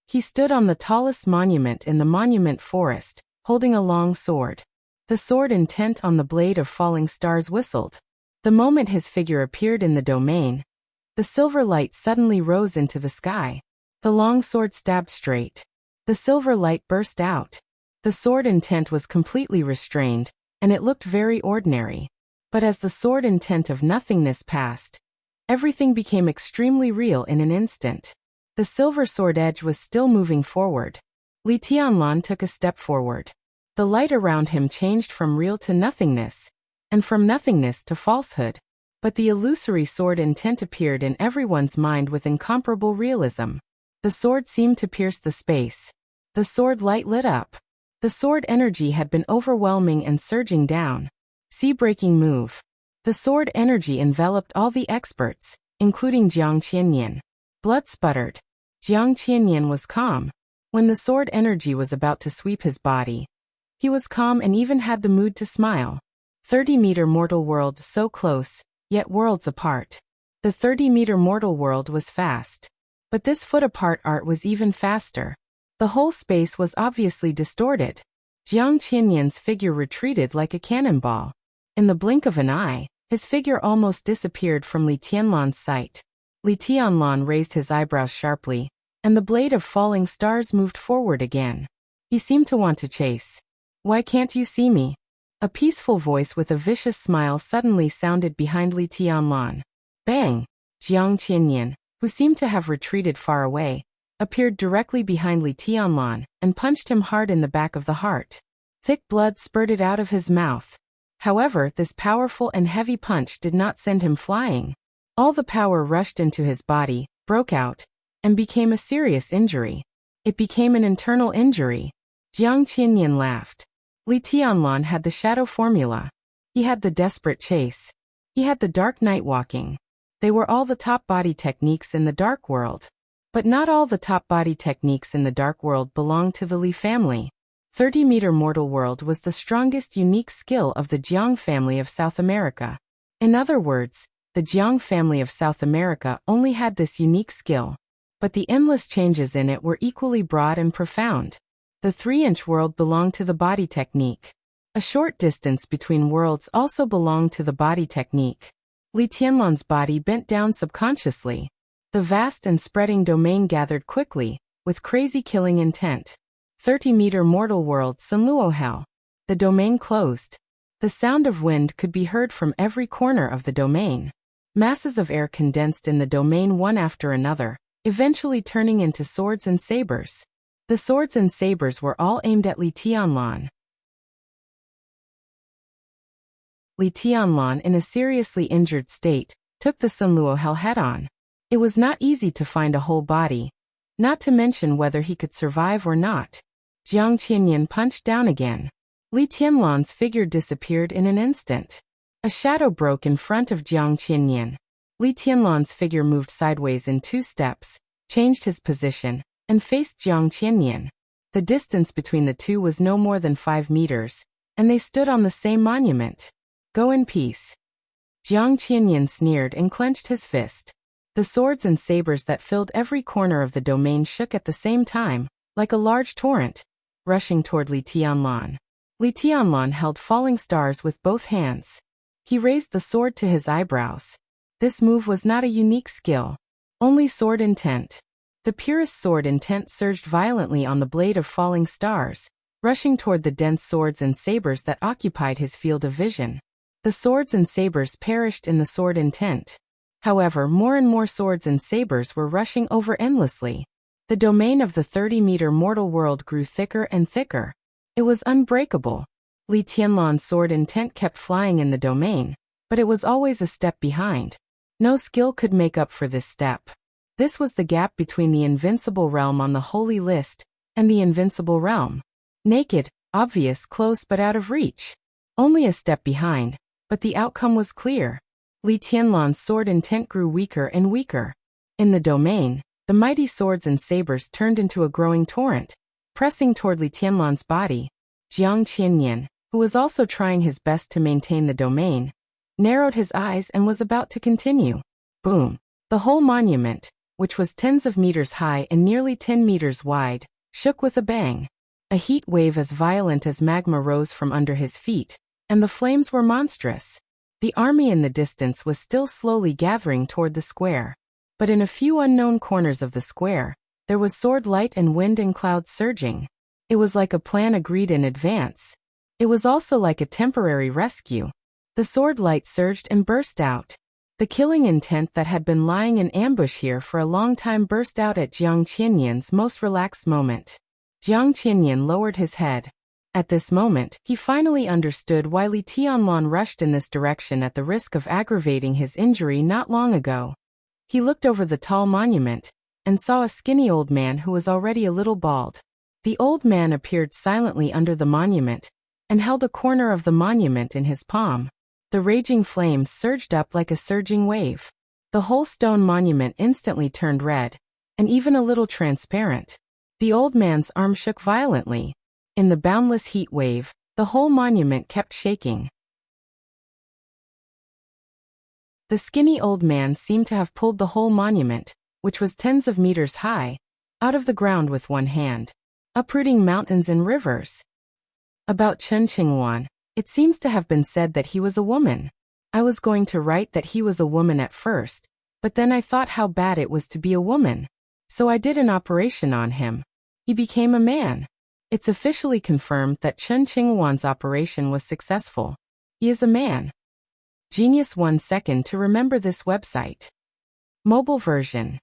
He stood on the tallest monument in the monument forest, holding a long sword. The sword intent on the blade of falling stars whistled. The moment his figure appeared in the domain, the silver light suddenly rose into the sky. The long sword stabbed straight. The silver light burst out. The sword intent was completely restrained, and it looked very ordinary. But as the sword intent of nothingness passed, everything became extremely real in an instant. The silver sword edge was still moving forward. Li Tianlan took a step forward. The light around him changed from real to nothingness, and from nothingness to falsehood. But the illusory sword intent appeared in everyone's mind with incomparable realism. The sword seemed to pierce the space. The sword light lit up. The sword energy had been overwhelming and surging down. Sea-breaking move. The sword energy enveloped all the experts, including Jiang Qinyan. Blood sputtered. Jiang Qinyan was calm. When the sword energy was about to sweep his body, he was calm and even had the mood to smile. 30-meter mortal world so close, yet worlds apart. The 30-meter mortal world was fast. But this foot-apart art was even faster. The whole space was obviously distorted. Jiang Qinyan's figure retreated like a cannonball. In the blink of an eye, his figure almost disappeared from Li Tianlan's sight. Li Tianlan raised his eyebrows sharply, and the blade of falling stars moved forward again. He seemed to want to chase. "Why can't you see me?" A peaceful voice with a vicious smile suddenly sounded behind Li Tianlan. Bang! Jiang Qinyan, who seemed to have retreated far away, appeared directly behind Li Tianlan and punched him hard in the back of the heart. Thick blood spurted out of his mouth. However, this powerful and heavy punch did not send him flying. All the power rushed into his body, broke out, and became a serious injury. It became an internal injury. Jiang Qinyan laughed. Li Tianlan had the shadow formula. He had the desperate chase. He had the dark night walking. They were all the top body techniques in the dark world. But not all the top body techniques in the dark world belonged to the Li family. 30-meter mortal world was the strongest unique skill of the Jiang family of South America. In other words, the Jiang family of South America only had this unique skill. But the endless changes in it were equally broad and profound. The 3-inch world belonged to the body technique. A short distance between worlds also belonged to the body technique. Li Tianlan's body bent down subconsciously. The vast and spreading domain gathered quickly, with crazy killing intent. 30-meter mortal world Sunluo Hell. The domain closed. The sound of wind could be heard from every corner of the domain. Masses of air condensed in the domain one after another, eventually turning into swords and sabers. The swords and sabers were all aimed at Li Tianlan. Li Tianlan, in a seriously injured state, took the Sunluo Hell head-on. It was not easy to find a whole body, not to mention whether he could survive or not. Jiang Qinyan punched down again. Li Tianlan's figure disappeared in an instant. A shadow broke in front of Jiang Qinyan. Li Tianlan's figure moved sideways in 2 steps, changed his position, and faced Jiang Qinyan. The distance between the two was no more than 5 meters, and they stood on the same monument. Go in peace. Jiang Qinyan sneered and clenched his fist. The swords and sabers that filled every corner of the domain shook at the same time, like a large torrent, rushing toward Li Tianlan. Li Tianlan held falling stars with both hands. He raised the sword to his eyebrows. This move was not a unique skill, only sword intent. The purest sword intent surged violently on the blade of falling stars, rushing toward the dense swords and sabers that occupied his field of vision. The swords and sabers perished in the sword intent. However, more and more swords and sabers were rushing over endlessly. The domain of the 30-meter mortal world grew thicker and thicker. It was unbreakable. Li Tianlan's sword intent kept flying in the domain, but it was always a step behind. No skill could make up for this step. This was the gap between the invincible realm on the holy list and the invincible realm. Naked, obvious, close but out of reach. Only a step behind, but the outcome was clear. Li Tianlan's sword intent grew weaker and weaker. In the domain, the mighty swords and sabers turned into a growing torrent, pressing toward Li Tianlan's body. Jiang Qinyan, who was also trying his best to maintain the domain, narrowed his eyes and was about to continue. Boom! The whole monument, which was tens of meters high and nearly 10 meters wide, shook with a bang. A heat wave as violent as magma rose from under his feet, and the flames were monstrous. The army in the distance was still slowly gathering toward the square. But in a few unknown corners of the square, there was sword light and wind and clouds surging. It was like a plan agreed in advance. It was also like a temporary rescue. The sword light surged and burst out. The killing intent that had been lying in ambush here for a long time burst out at Jiang Qinyan's most relaxed moment. Jiang Qinyan lowered his head. At this moment, he finally understood why Li Tianlan rushed in this direction at the risk of aggravating his injury not long ago. He looked over the tall monument and saw a skinny old man who was already a little bald. The old man appeared silently under the monument and held a corner of the monument in his palm. The raging flames surged up like a surging wave. The whole stone monument instantly turned red, and even a little transparent. The old man's arm shook violently. In the boundless heat wave, the whole monument kept shaking. The skinny old man seemed to have pulled the whole monument, which was tens of meters high, out of the ground with one hand, uprooting mountains and rivers. About Chen Qingwan, it seems to have been said that he was a woman. I was going to write that he was a woman at first, but then I thought how bad it was to be a woman. So I did an operation on him. He became a man. It's officially confirmed that Chen Qingwan's operation was successful. He is a man. Genius 1 second to remember this website. Mobile version.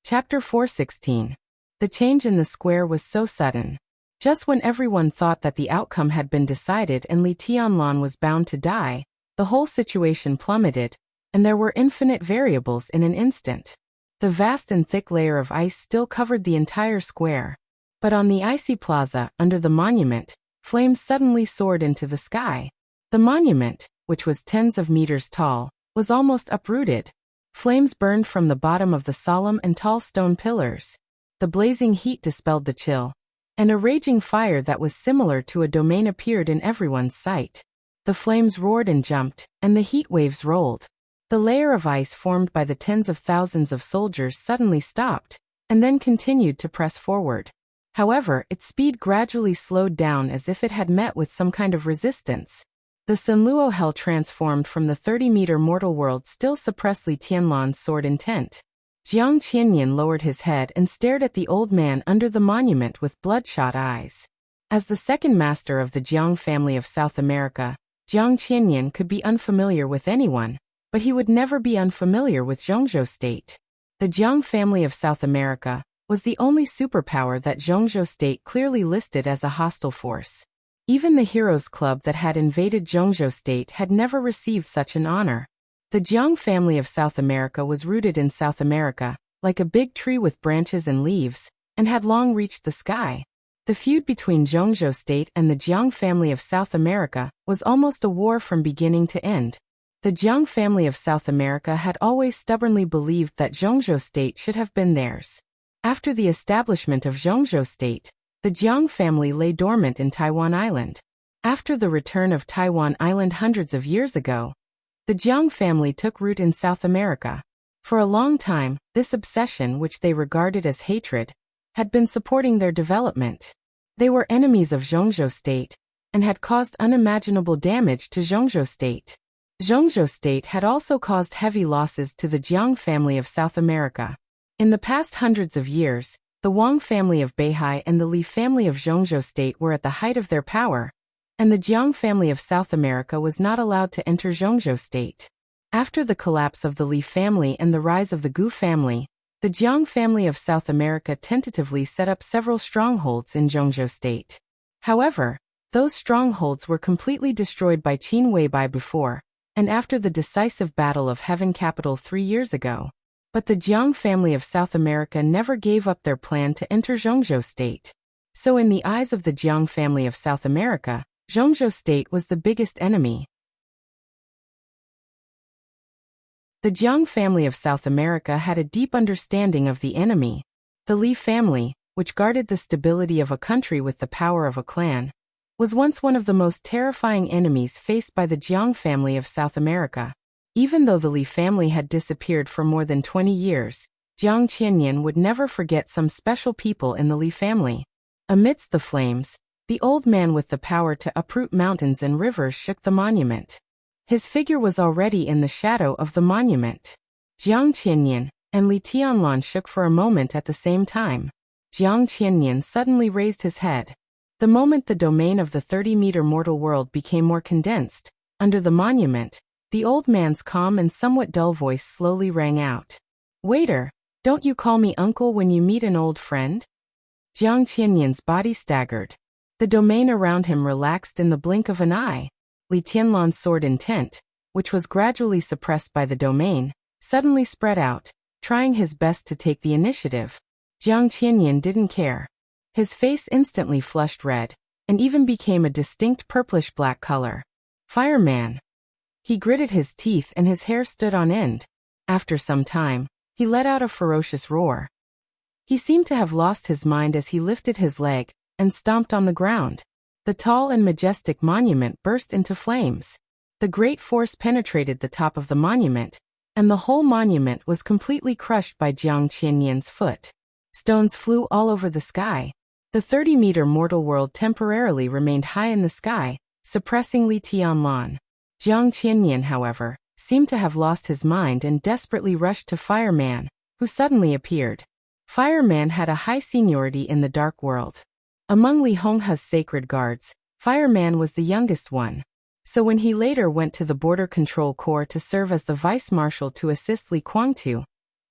Chapter 416. The change in the square was so sudden. Just when everyone thought that the outcome had been decided and Li Tianlan was bound to die, the whole situation plummeted, and there were infinite variables in an instant. The vast and thick layer of ice still covered the entire square. But on the icy plaza, under the monument, flames suddenly soared into the sky. The monument, which was tens of meters tall, was almost uprooted. Flames burned from the bottom of the solemn and tall stone pillars. The blazing heat dispelled the chill, and a raging fire that was similar to a domain appeared in everyone's sight. The flames roared and jumped, and the heat waves rolled. The layer of ice formed by the tens of thousands of soldiers suddenly stopped, and then continued to press forward. However, its speed gradually slowed down as if it had met with some kind of resistance. The Sunluo Hell transformed from the 30-meter mortal world still suppressed Li Tianlan's sword intent. Jiang Qinyan lowered his head and stared at the old man under the monument with bloodshot eyes. As the second master of the Jiang family of South America, Jiang Qinyan could be unfamiliar with anyone, but he would never be unfamiliar with Zhongzhou state. The Jiang family of South America was the only superpower that Zhongzhou state clearly listed as a hostile force. Even the Heroes Club that had invaded Zhongzhou state had never received such an honor. The Jiang family of South America was rooted in South America, like a big tree with branches and leaves, and had long reached the sky. The feud between Zhongzhou state and the Jiang family of South America was almost a war from beginning to end. The Jiang family of South America had always stubbornly believed that Zhongzhou state should have been theirs. After the establishment of Zhongzhou state, the Jiang family lay dormant in Taiwan Island. After the return of Taiwan Island hundreds of years ago, the Jiang family took root in South America. For a long time, this obsession, which they regarded as hatred, had been supporting their development. They were enemies of Zhongzhou state and had caused unimaginable damage to Zhongzhou state. Zhongzhou state had also caused heavy losses to the Jiang family of South America. In the past hundreds of years, the Wang family of Beihai and the Li family of Zhongzhou state were at the height of their power, and the Jiang family of South America was not allowed to enter Zhongzhou state. After the collapse of the Li family and the rise of the Gu family, the Jiang family of South America tentatively set up several strongholds in Zhongzhou state. However, those strongholds were completely destroyed by Qin Weibai before and after the decisive Battle of Heaven Capital 3 years ago. But the Jiang family of South America never gave up their plan to enter Zhongzhou state. So in the eyes of the Jiang family of South America, Zhongzhou state was the biggest enemy. The Jiang family of South America had a deep understanding of the enemy. The Li family, which guarded the stability of a country with the power of a clan, was once one of the most terrifying enemies faced by the Jiang family of South America. Even though the Li family had disappeared for more than 20 years, Jiang Qianyan would never forget some special people in the Li family. Amidst the flames, the old man with the power to uproot mountains and rivers shook the monument. His figure was already in the shadow of the monument. Jiang Qianyan and Li Tianlan shook for a moment at the same time. Jiang Qianyan suddenly raised his head. The moment the domain of the 30-meter mortal world became more condensed, under the monument, the old man's calm and somewhat dull voice slowly rang out. "Waiter, don't you call me uncle when you meet an old friend?" Jiang Qianyan's body staggered. The domain around him relaxed in the blink of an eye. Li Tianlan's sword intent, which was gradually suppressed by the domain, suddenly spread out, trying his best to take the initiative. Jiang Qianyan didn't care. His face instantly flushed red, and even became a distinct purplish-black color. "Fireman!" He gritted his teeth and his hair stood on end. After some time, he let out a ferocious roar. He seemed to have lost his mind as he lifted his leg and stomped on the ground. The tall and majestic monument burst into flames. The great force penetrated the top of the monument, and the whole monument was completely crushed by Jiang Qianyan's foot. Stones flew all over the sky. The 30-meter mortal world temporarily remained high in the sky, suppressing Li Tianlan. Jiang Qianyan, however, seemed to have lost his mind and desperately rushed to Fireman, who suddenly appeared. Fireman had a high seniority in the dark world. Among Li Honghe's sacred guards, Fireman was the youngest one. So when he later went to the Border Control Corps to serve as the vice-marshal to assist Li Guangtu,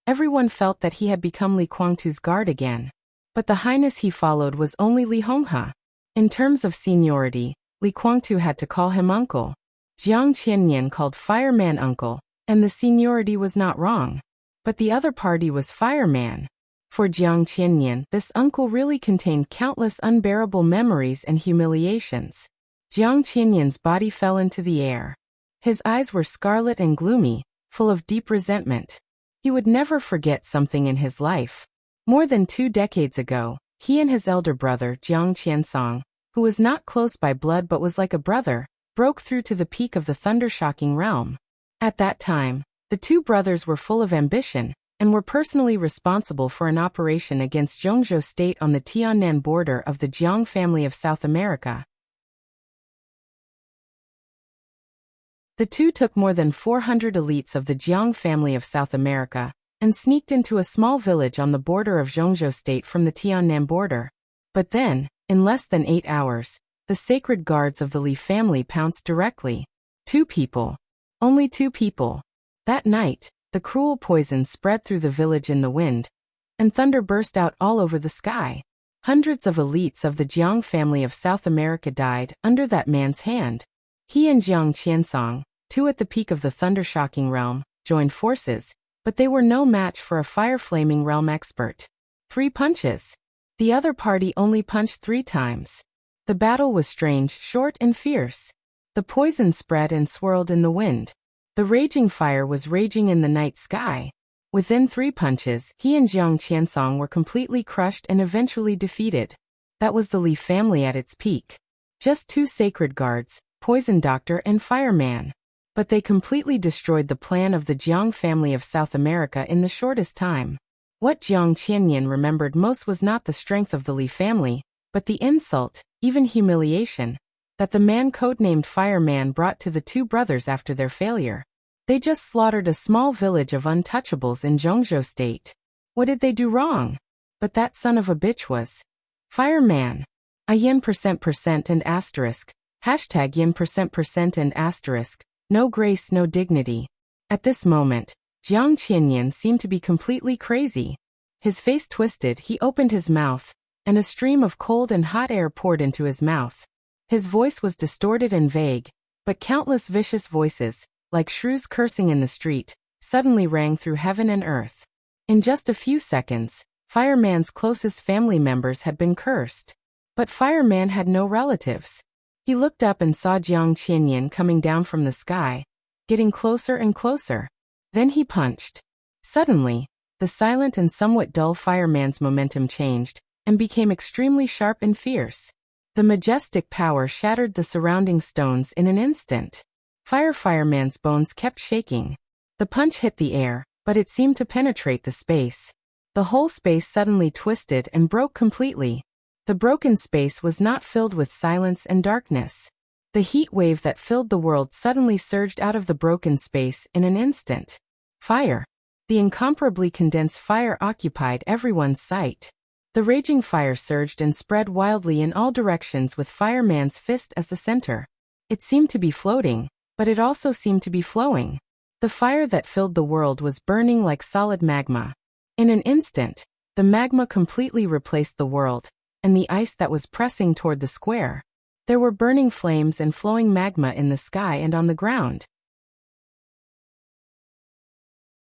everyone felt that he had become Li Guangtu's guard again. But the highness he followed was only Li Honghe. In terms of seniority, Li Guangtu had to call him uncle. Jiang Qianyan called Fireman uncle, and the seniority was not wrong. But the other party was Fireman. For Jiang Qianyan, this uncle really contained countless unbearable memories and humiliations. Jiang Qianyan's body fell into the air. His eyes were scarlet and gloomy, full of deep resentment. He would never forget something in his life. More than 2 decades ago, he and his elder brother, Jiang Qiansong, who was not close by blood but was like a brother, broke through to the peak of the thunder-shocking realm. At that time, the 2 brothers were full of ambition, and were personally responsible for an operation against Zhongzhou state on the Tiannan border of the Jiang family of South America. The 2 took more than 400 elites of the Jiang family of South America, and sneaked into a small village on the border of Zhongzhou state from the Tiannan border. But then, in less than 8 hours, the sacred guards of the Li family pounced directly. 2 people. Only 2 people. That night, the cruel poison spread through the village in the wind, and thunder burst out all over the sky. Hundreds of elites of the Jiang family of South America died under that man's hand. He and Jiang Qiansong, two at the peak of the thunder-shocking realm, joined forces, but they were no match for a fire-flaming realm expert. 3 punches. The other party only punched 3 times. The battle was strange, short and fierce. The poison spread and swirled in the wind. The raging fire was raging in the night sky. Within 3 punches, he and Jiang Qiansong were completely crushed and eventually defeated. That was the Li family at its peak. Just 2 sacred guards, Poison Doctor and Fireman. But they completely destroyed the plan of the Jiang family of South America in the shortest time. What Jiang Qianyan remembered most was not the strength of the Li family, but the insult, even humiliation, that the man codenamed Fireman brought to the 2 brothers after their failure. They just slaughtered a small village of untouchables in Zhongzhou state. What did they do wrong? But that son of a bitch was Fireman. A yen %% and asterisk. Hashtag yen %% and asterisk. No grace, no dignity. At this moment, Jiang Qianyan seemed to be completely crazy. His face twisted, he opened his mouth, and a stream of cold and hot air poured into his mouth. His voice was distorted and vague, but countless vicious voices, like shrews cursing in the street, suddenly rang through heaven and earth. In just a few seconds, Fireman's closest family members had been cursed. But Fireman had no relatives. He looked up and saw Jiang Qianyan coming down from the sky, getting closer and closer. Then he punched. Suddenly, the silent and somewhat dull Fireman's momentum changed, and became extremely sharp and fierce. The majestic power shattered the surrounding stones in an instant. Fireman's bones kept shaking. The punch hit the air, but it seemed to penetrate the space. The whole space suddenly twisted and broke completely. The broken space was not filled with silence and darkness. The heat wave that filled the world suddenly surged out of the broken space in an instant. Fire. The incomparably condensed fire occupied everyone's sight. The raging fire surged and spread wildly in all directions with Fireman's fist as the center. It seemed to be floating, but it also seemed to be flowing. The fire that filled the world was burning like solid magma. In an instant, the magma completely replaced the world, and the ice that was pressing toward the square. There were burning flames and flowing magma in the sky and on the ground.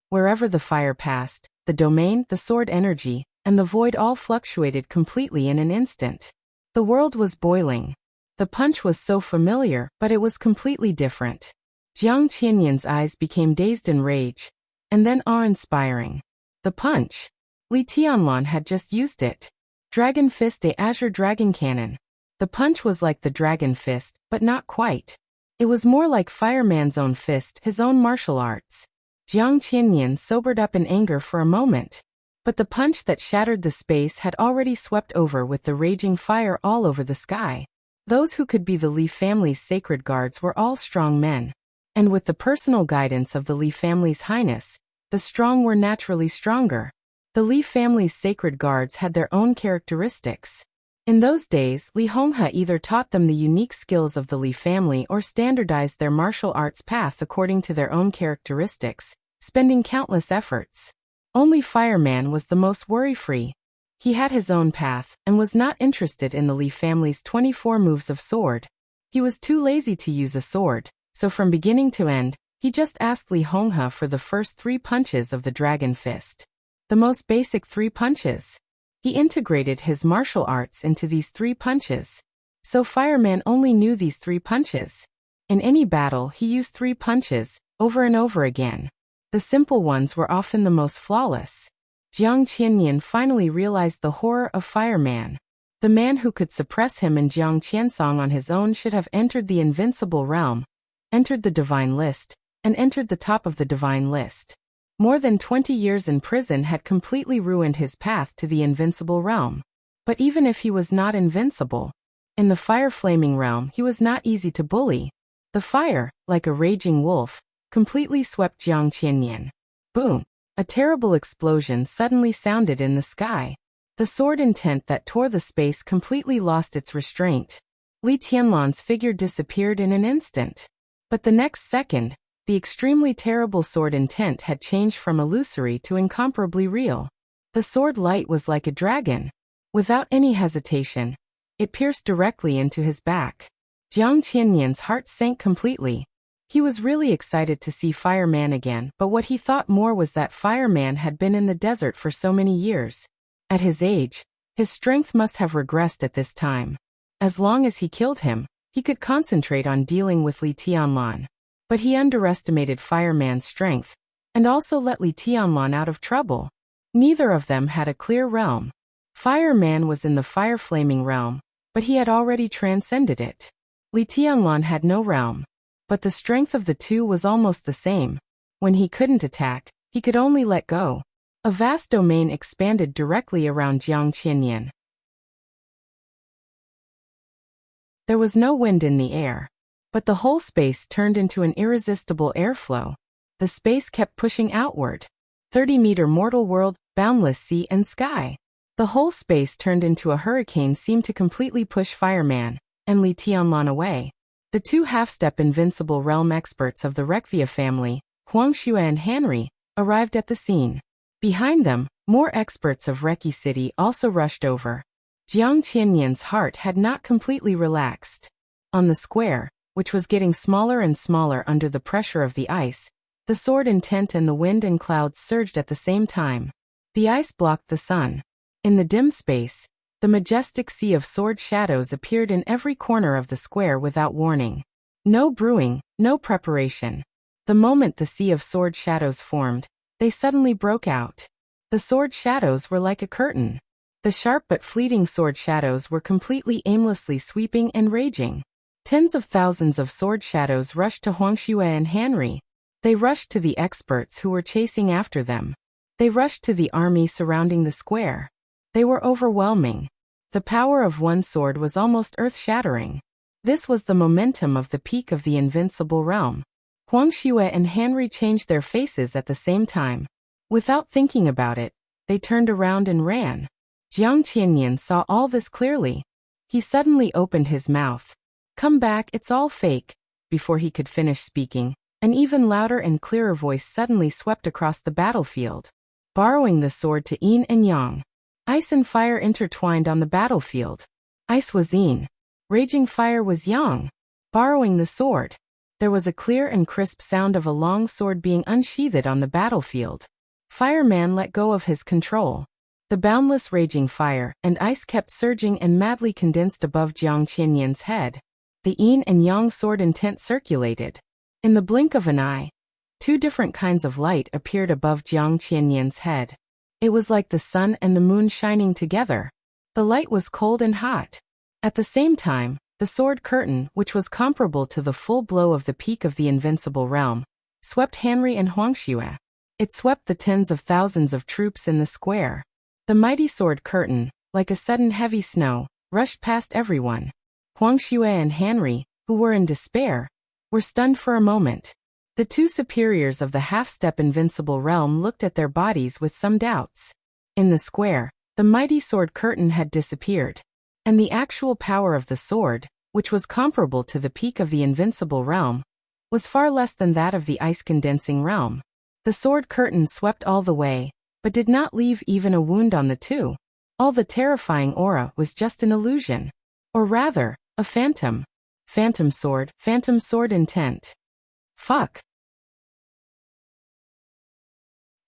Wherever the fire passed, the domain, the sword energy, and the void all fluctuated completely in an instant. The world was boiling. The punch was so familiar, but it was completely different. Jiang Qianyan's eyes became dazed in rage, and then awe-inspiring. The punch. Li Tianlan had just used it. Dragon Fist, a Azure Dragon Cannon. The punch was like the Dragon Fist, but not quite. It was more like Fireman's own fist, his own martial arts. Jiang Qianyan sobered up in anger for a moment. But the punch that shattered the space had already swept over with the raging fire all over the sky. Those who could be the Li family's sacred guards were all strong men. And with the personal guidance of the Li family's highness, the strong were naturally stronger. The Li family's sacred guards had their own characteristics. In those days, Li Honghe either taught them the unique skills of the Li family or standardized their martial arts path according to their own characteristics, spending countless efforts. Only Fireman was the most worry-free. He had his own path, and was not interested in the Li family's 24 moves of sword. He was too lazy to use a sword, so from beginning to end, he just asked Li Honghe for the first 3 punches of the Dragon Fist. The most basic 3 punches. He integrated his martial arts into these 3 punches. So Fireman only knew these 3 punches. In any battle he used 3 punches, over and over again. The simple ones were often the most flawless. Jiang Qianyan finally realized the horror of Fireman. The man who could suppress him and Jiang Qiansong on his own should have entered the invincible realm, entered the divine list, and entered the top of the divine list. More than 20 years in prison had completely ruined his path to the invincible realm. But even if he was not invincible, in the fire-flaming realm he was not easy to bully. The fire, like a raging wolf, completely swept Jiang Qianyan. Boom! A terrible explosion suddenly sounded in the sky. The sword intent that tore the space completely lost its restraint. Li Tianlan's figure disappeared in an instant. But the next second, The extremely terrible sword intent had changed from illusory to incomparably real. The sword light was like a dragon. Without any hesitation, it pierced directly into his back. Jiang Qianyan's heart sank completely. He was really excited to see Fireman again, but what he thought more was that Fireman had been in the desert for so many years. At his age, his strength must have regressed at this time. As long as he killed him, he could concentrate on dealing with Li Tianlan. But he underestimated Fireman's strength, and also let Li Tianlan out of trouble. Neither of them had a clear realm. Fireman was in the fire-flaming realm, but he had already transcended it. Li Tianlan had no realm. But the strength of the two was almost the same. When he couldn't attack, he could only let go. A vast domain expanded directly around Jiang Qianyan. There was no wind in the air, but the whole space turned into an irresistible airflow. The space kept pushing outward. 30-meter mortal world, boundless sea and sky. The whole space turned into a hurricane seemed to completely push Fireman and Li Tianlan away. The two half-step invincible realm experts of the Rekvia family, Wuxia and Henry, arrived at the scene. Behind them, more experts of Reki City also rushed over. Jiang Qianyan's heart had not completely relaxed. On the square, which was getting smaller and smaller under the pressure of the ice, the sword intent and the wind and clouds surged at the same time. The ice blocked the sun. In the dim space, the majestic sea of sword shadows appeared in every corner of the square without warning. No brewing, no preparation. The moment the sea of sword shadows formed, they suddenly broke out. The sword shadows were like a curtain. The sharp but fleeting sword shadows were completely aimlessly sweeping and raging. Tens of thousands of sword shadows rushed to Wuxia and Henry. They rushed to the experts who were chasing after them. They rushed to the army surrounding the square. They were overwhelming. The power of one sword was almost earth-shattering. This was the momentum of the peak of the invincible realm. Wuxia and Henry changed their faces at the same time. Without thinking about it, they turned around and ran. Jiang Qianyan saw all this clearly. He suddenly opened his mouth. "Come back, it's all fake." Before he could finish speaking, an even louder and clearer voice suddenly swept across the battlefield. Borrowing the sword to yin and yang. Ice and fire intertwined on the battlefield. Ice was yin. Raging fire was yang. Borrowing the sword. There was a clear and crisp sound of a long sword being unsheathed on the battlefield. Fireman let go of his control. The boundless raging fire and ice kept surging and madly condensed above Jiang Qianyan's head. The yin and yang sword intent circulated. In the blink of an eye, two different kinds of light appeared above Jiang Qianyan's head. It was like the sun and the moon shining together. The light was cold and hot. At the same time, the sword curtain, which was comparable to the full blow of the peak of the invincible realm, swept Henry and Wuxia. It swept the tens of thousands of troops in the square. The mighty sword curtain, like a sudden heavy snow, rushed past everyone. Wuxia and Henry, who were in despair, were stunned for a moment. The two superiors of the half-step invincible realm looked at their bodies with some doubts. In the square, the mighty sword curtain had disappeared. And the actual power of the sword, which was comparable to the peak of the invincible realm, was far less than that of the ice-condensing realm. The sword curtain swept all the way, but did not leave even a wound on the two. All the terrifying aura was just an illusion. Or rather, a phantom. Phantom sword intent. Fuck.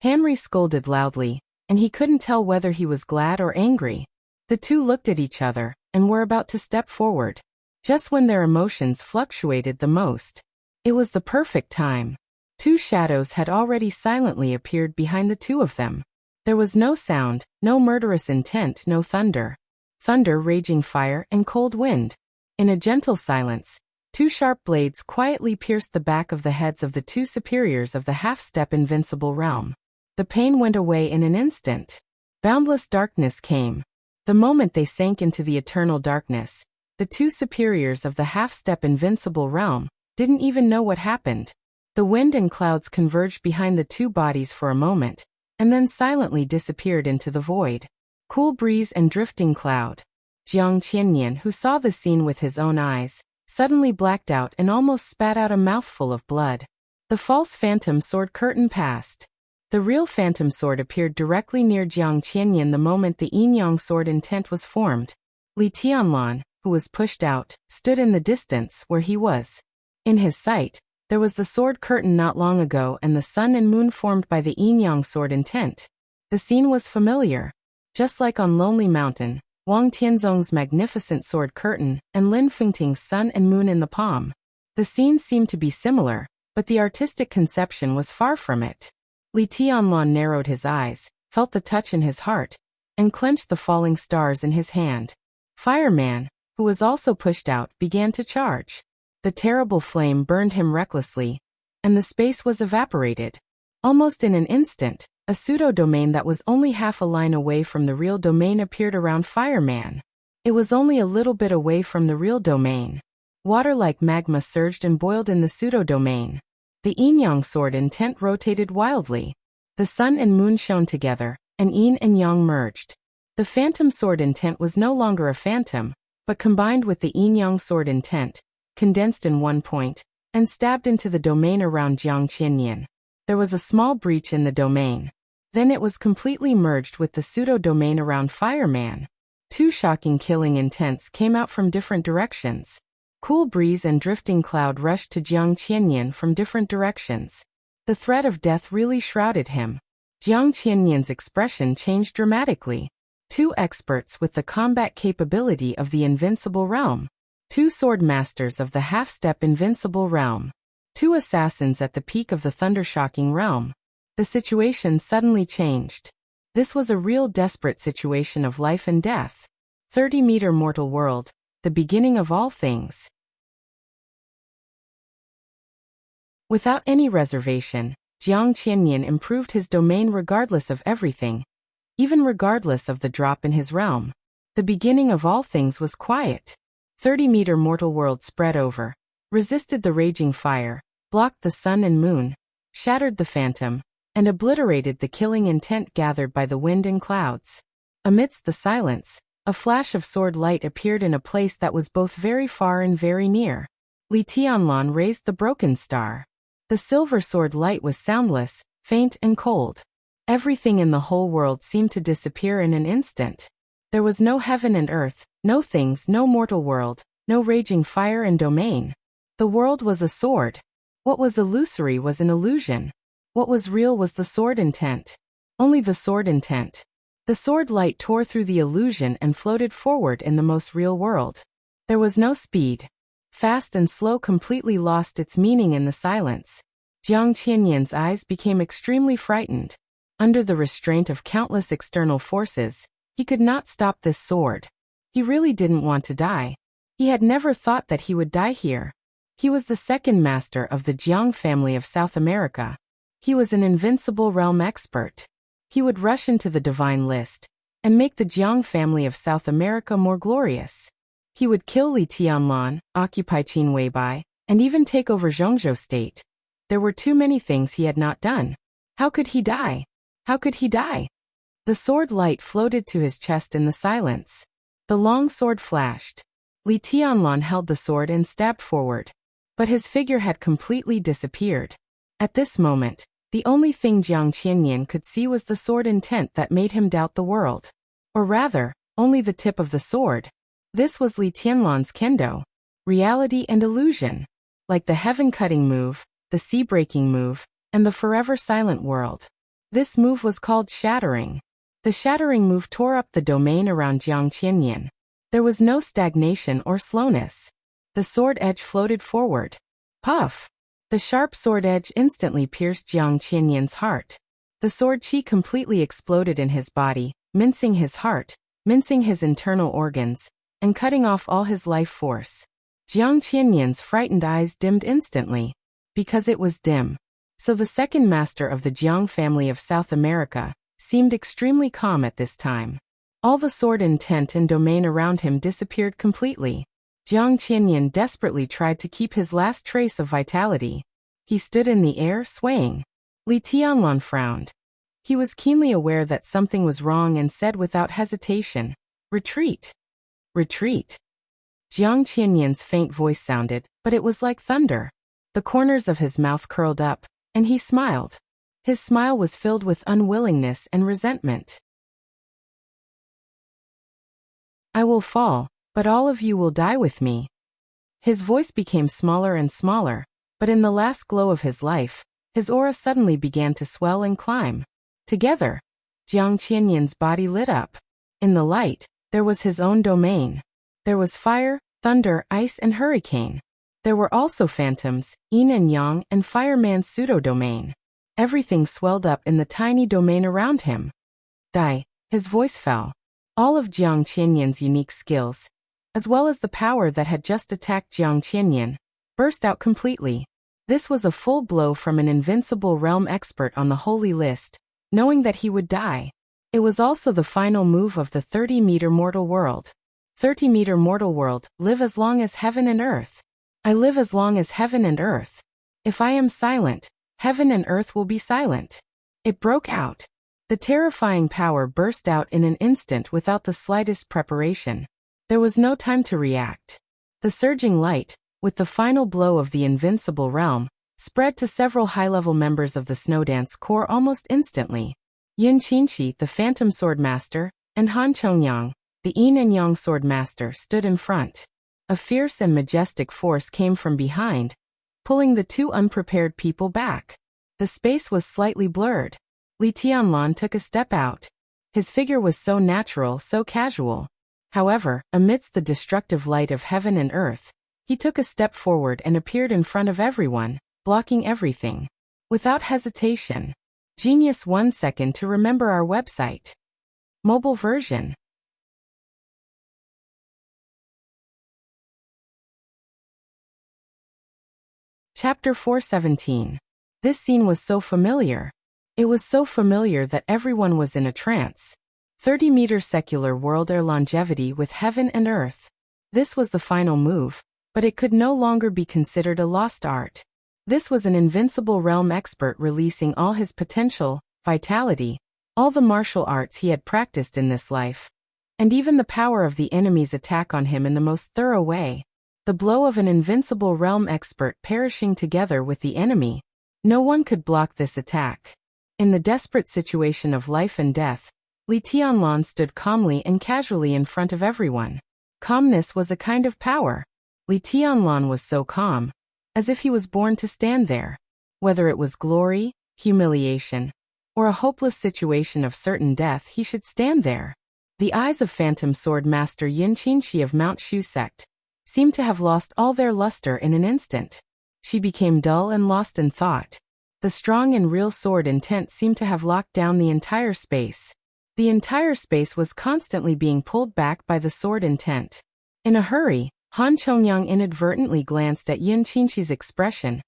Henry scolded loudly, and he couldn't tell whether he was glad or angry. The two looked at each other, and were about to step forward. Just when their emotions fluctuated the most. It was the perfect time. Two shadows had already silently appeared behind the two of them. There was no sound, no murderous intent, no thunder. Thunder, raging fire, and cold wind. In a gentle silence, two sharp blades quietly pierced the back of the heads of the two superiors of the half-step invincible realm. The pain went away in an instant. Boundless darkness came. The moment they sank into the eternal darkness, the two superiors of the half-step invincible realm didn't even know what happened. The wind and clouds converged behind the two bodies for a moment, and then silently disappeared into the void. Cool breeze and drifting cloud. Jiang Qianyan, who saw the scene with his own eyes, suddenly blacked out and almost spat out a mouthful of blood. The false phantom sword curtain passed. The real phantom sword appeared directly near Jiang Qianyan the moment the yin-yang sword intent was formed. Li Tianlan, who was pushed out, stood in the distance where he was. In his sight, there was the sword curtain not long ago and the sun and moon formed by the yin-yang sword intent. The scene was familiar. Just like on Lonely Mountain, Wang Tianzong's magnificent sword curtain, and Lin Fengting's sun and moon in the palm. The scene seemed to be similar, but the artistic conception was far from it. Li Tianlan narrowed his eyes, felt the touch in his heart, and clenched the falling stars in his hand. Fireman, who was also pushed out, began to charge. The terrible flame burned him recklessly, and the space was evaporated. Almost in an instant, a pseudo-domain that was only half a line away from the real domain appeared around Fireman. It was only a little bit away from the real domain. Water like magma surged and boiled in the pseudo-domain. The yin-yang sword intent rotated wildly. The sun and moon shone together, and yin and yang merged. The phantom sword intent was no longer a phantom, but combined with the yin-yang sword intent, condensed in one point, and stabbed into the domain around Jiang Qianyan. There was a small breach in the domain. Then it was completely merged with the pseudo-domain around Fireman. Two shocking killing intents came out from different directions. Cool breeze and drifting cloud rushed to Jiang Qianyan from different directions. The threat of death really shrouded him. Jiang Qianyan's expression changed dramatically. Two experts with the combat capability of the invincible realm. Two sword masters of the half-step invincible realm. Two assassins at the peak of the thundershocking realm. The situation suddenly changed. This was a real desperate situation of life and death. 30-meter mortal world, the beginning of all things. Without any reservation, Jiang Qianyan improved his domain regardless of everything, even regardless of the drop in his realm. The beginning of all things was quiet. 30-meter mortal world spread over, resisted the raging fire, blocked the sun and moon, shattered the phantom, and obliterated the killing intent gathered by the wind and clouds. Amidst the silence, a flash of sword light appeared in a place that was both very far and very near. Li Tianlan raised the broken star. The silver sword light was soundless, faint and cold. Everything in the whole world seemed to disappear in an instant. There was no heaven and earth, no things, no mortal world, no raging fire and domain. The world was a sword. What was illusory was an illusion. What was real was the sword intent. Only the sword intent. The sword light tore through the illusion and floated forward in the most real world. There was no speed. Fast and slow completely lost its meaning in the silence. Jiang Qianyan's eyes became extremely frightened. Under the restraint of countless external forces, he could not stop this sword. He really didn't want to die. He had never thought that he would die here. He was the second master of the Jiang family of South America. He was an invincible realm expert. He would rush into the divine list and make the Jiang family of South America more glorious. He would kill Li Tianlan, occupy Qin Weibai, and even take over Zhongzhou state. There were too many things he had not done. How could he die? How could he die? The sword light floated to his chest in the silence. The long sword flashed. Li Tianlan held the sword and stabbed forward. But his figure had completely disappeared. At this moment, the only thing Jiang Qianyan could see was the sword intent that made him doubt the world. Or rather, only the tip of the sword. This was Li Tianlan's kendo. Reality and illusion. Like the heaven-cutting move, the sea-breaking move, and the forever silent world. This move was called shattering. The shattering move tore up the domain around Jiang Qianyan. There was no stagnation or slowness. The sword edge floated forward. Puff! The sharp sword edge instantly pierced Jiang Qianyan's heart. The sword chi completely exploded in his body, mincing his heart, mincing his internal organs, and cutting off all his life force. Jiang Qianyan's frightened eyes dimmed instantly. Because it was dim. So the second master of the Jiang family of South America seemed extremely calm at this time. All the sword intent and domain around him disappeared completely. Jiang Qianyan desperately tried to keep his last trace of vitality. He stood in the air, swaying. Li Tianlan frowned. He was keenly aware that something was wrong and said without hesitation, "Retreat! Retreat!" Jiang Qianyan's faint voice sounded, but it was like thunder. The corners of his mouth curled up, and he smiled. His smile was filled with unwillingness and resentment. I will fall, but all of you will die with me. His voice became smaller and smaller, but in the last glow of his life, his aura suddenly began to swell and climb. Together, Jiang Qianyan's body lit up. In the light, there was his own domain. There was fire, thunder, ice, and hurricane. There were also phantoms, yin and yang, and fireman's pseudo-domain. Everything swelled up in the tiny domain around him. Die, his voice fell. All of Jiang Qianyan's unique skills, as well as the power that had just attacked Jiang Qianyan, burst out completely. This was a full blow from an invincible realm expert on the holy list, knowing that he would die. It was also the final move of the 30-meter mortal world. 30-meter mortal world, live as long as heaven and earth. I live as long as heaven and earth. If I am silent, heaven and earth will be silent. It broke out. The terrifying power burst out in an instant without the slightest preparation. There was no time to react. The surging light, with the final blow of the invincible realm, spread to several high-level members of the Snowdance Corps almost instantly. Yin Qinqi, the Phantom Swordmaster, and Han Chongyang, the Yin and Yang Swordmaster, stood in front. A fierce and majestic force came from behind, pulling the two unprepared people back. The space was slightly blurred. Li Tianlan took a step out. His figure was so natural, so casual. However, amidst the destructive light of heaven and earth, he took a step forward and appeared in front of everyone, blocking everything. Without hesitation. Genius 1 second to remember our website. Mobile version. Chapter 417. This scene was so familiar. It was so familiar that everyone was in a trance. 30-meter secular world air longevity with heaven and earth. This was the final move, but it could no longer be considered a lost art. This was an invincible realm expert releasing all his potential, vitality, all the martial arts he had practiced in this life, and even the power of the enemy's attack on him in the most thorough way. The blow of an invincible realm expert perishing together with the enemy. No one could block this attack. In the desperate situation of life and death, Li Tianlan stood calmly and casually in front of everyone. Calmness was a kind of power. Li Tianlan was so calm, as if he was born to stand there. Whether it was glory, humiliation, or a hopeless situation of certain death, he should stand there. The eyes of Phantom Sword Master Yin Qinqi of Mount Shu sect seemed to have lost all their luster in an instant. She became dull and lost in thought. The strong and real sword intent seemed to have locked down the entire space. The entire space was constantly being pulled back by the sword intent. In a hurry, Han Chongyang inadvertently glanced at Yin Qinqi's expression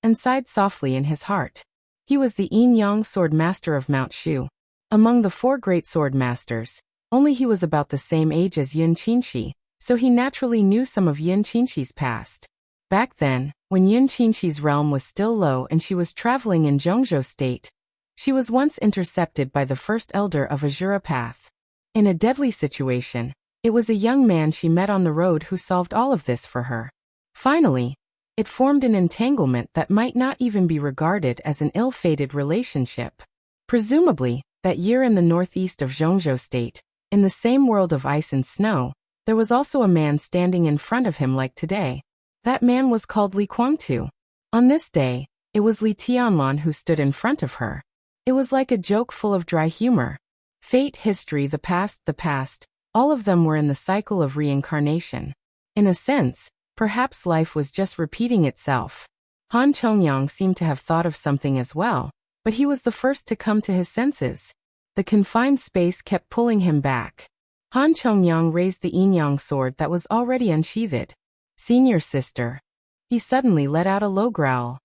and sighed softly in his heart. He was the yin-yang sword master of Mount Shu. Among the 4 great sword masters, only he was about the same age as Yin Qinqi, so he naturally knew some of Yin Qinqi's past. Back then, when Yin Qinqi's realm was still low and she was traveling in Zhongzhou state, she was once intercepted by the first elder of Azura Path. In a deadly situation, it was a young man she met on the road who solved all of this for her. Finally, it formed an entanglement that might not even be regarded as an ill-fated relationship. Presumably, that year in the northeast of Zhongzhou state, in the same world of ice and snow, there was also a man standing in front of him like today. That man was called Li Guangtu. On this day, it was Li Tianlan who stood in front of her. It was like a joke full of dry humor. Fate, history, the past, all of them were in the cycle of reincarnation. In a sense, perhaps life was just repeating itself. Han Chongyang seemed to have thought of something as well, but he was the first to come to his senses. The confined space kept pulling him back. Han Chongyang raised the yin-yang sword that was already unsheathed. Senior sister. He suddenly let out a low growl.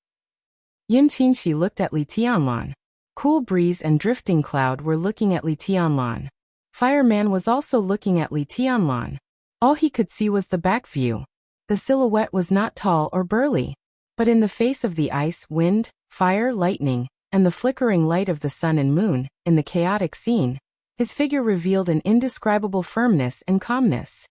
Yin Qinqi looked at Li Tianlan. Cool breeze and drifting cloud were looking at Li Tianlan. Fireman was also looking at Li Tianlan. All he could see was the back view. The silhouette was not tall or burly, but in the face of the ice, wind, fire, lightning, and the flickering light of the sun and moon, in the chaotic scene, his figure revealed an indescribable firmness and calmness.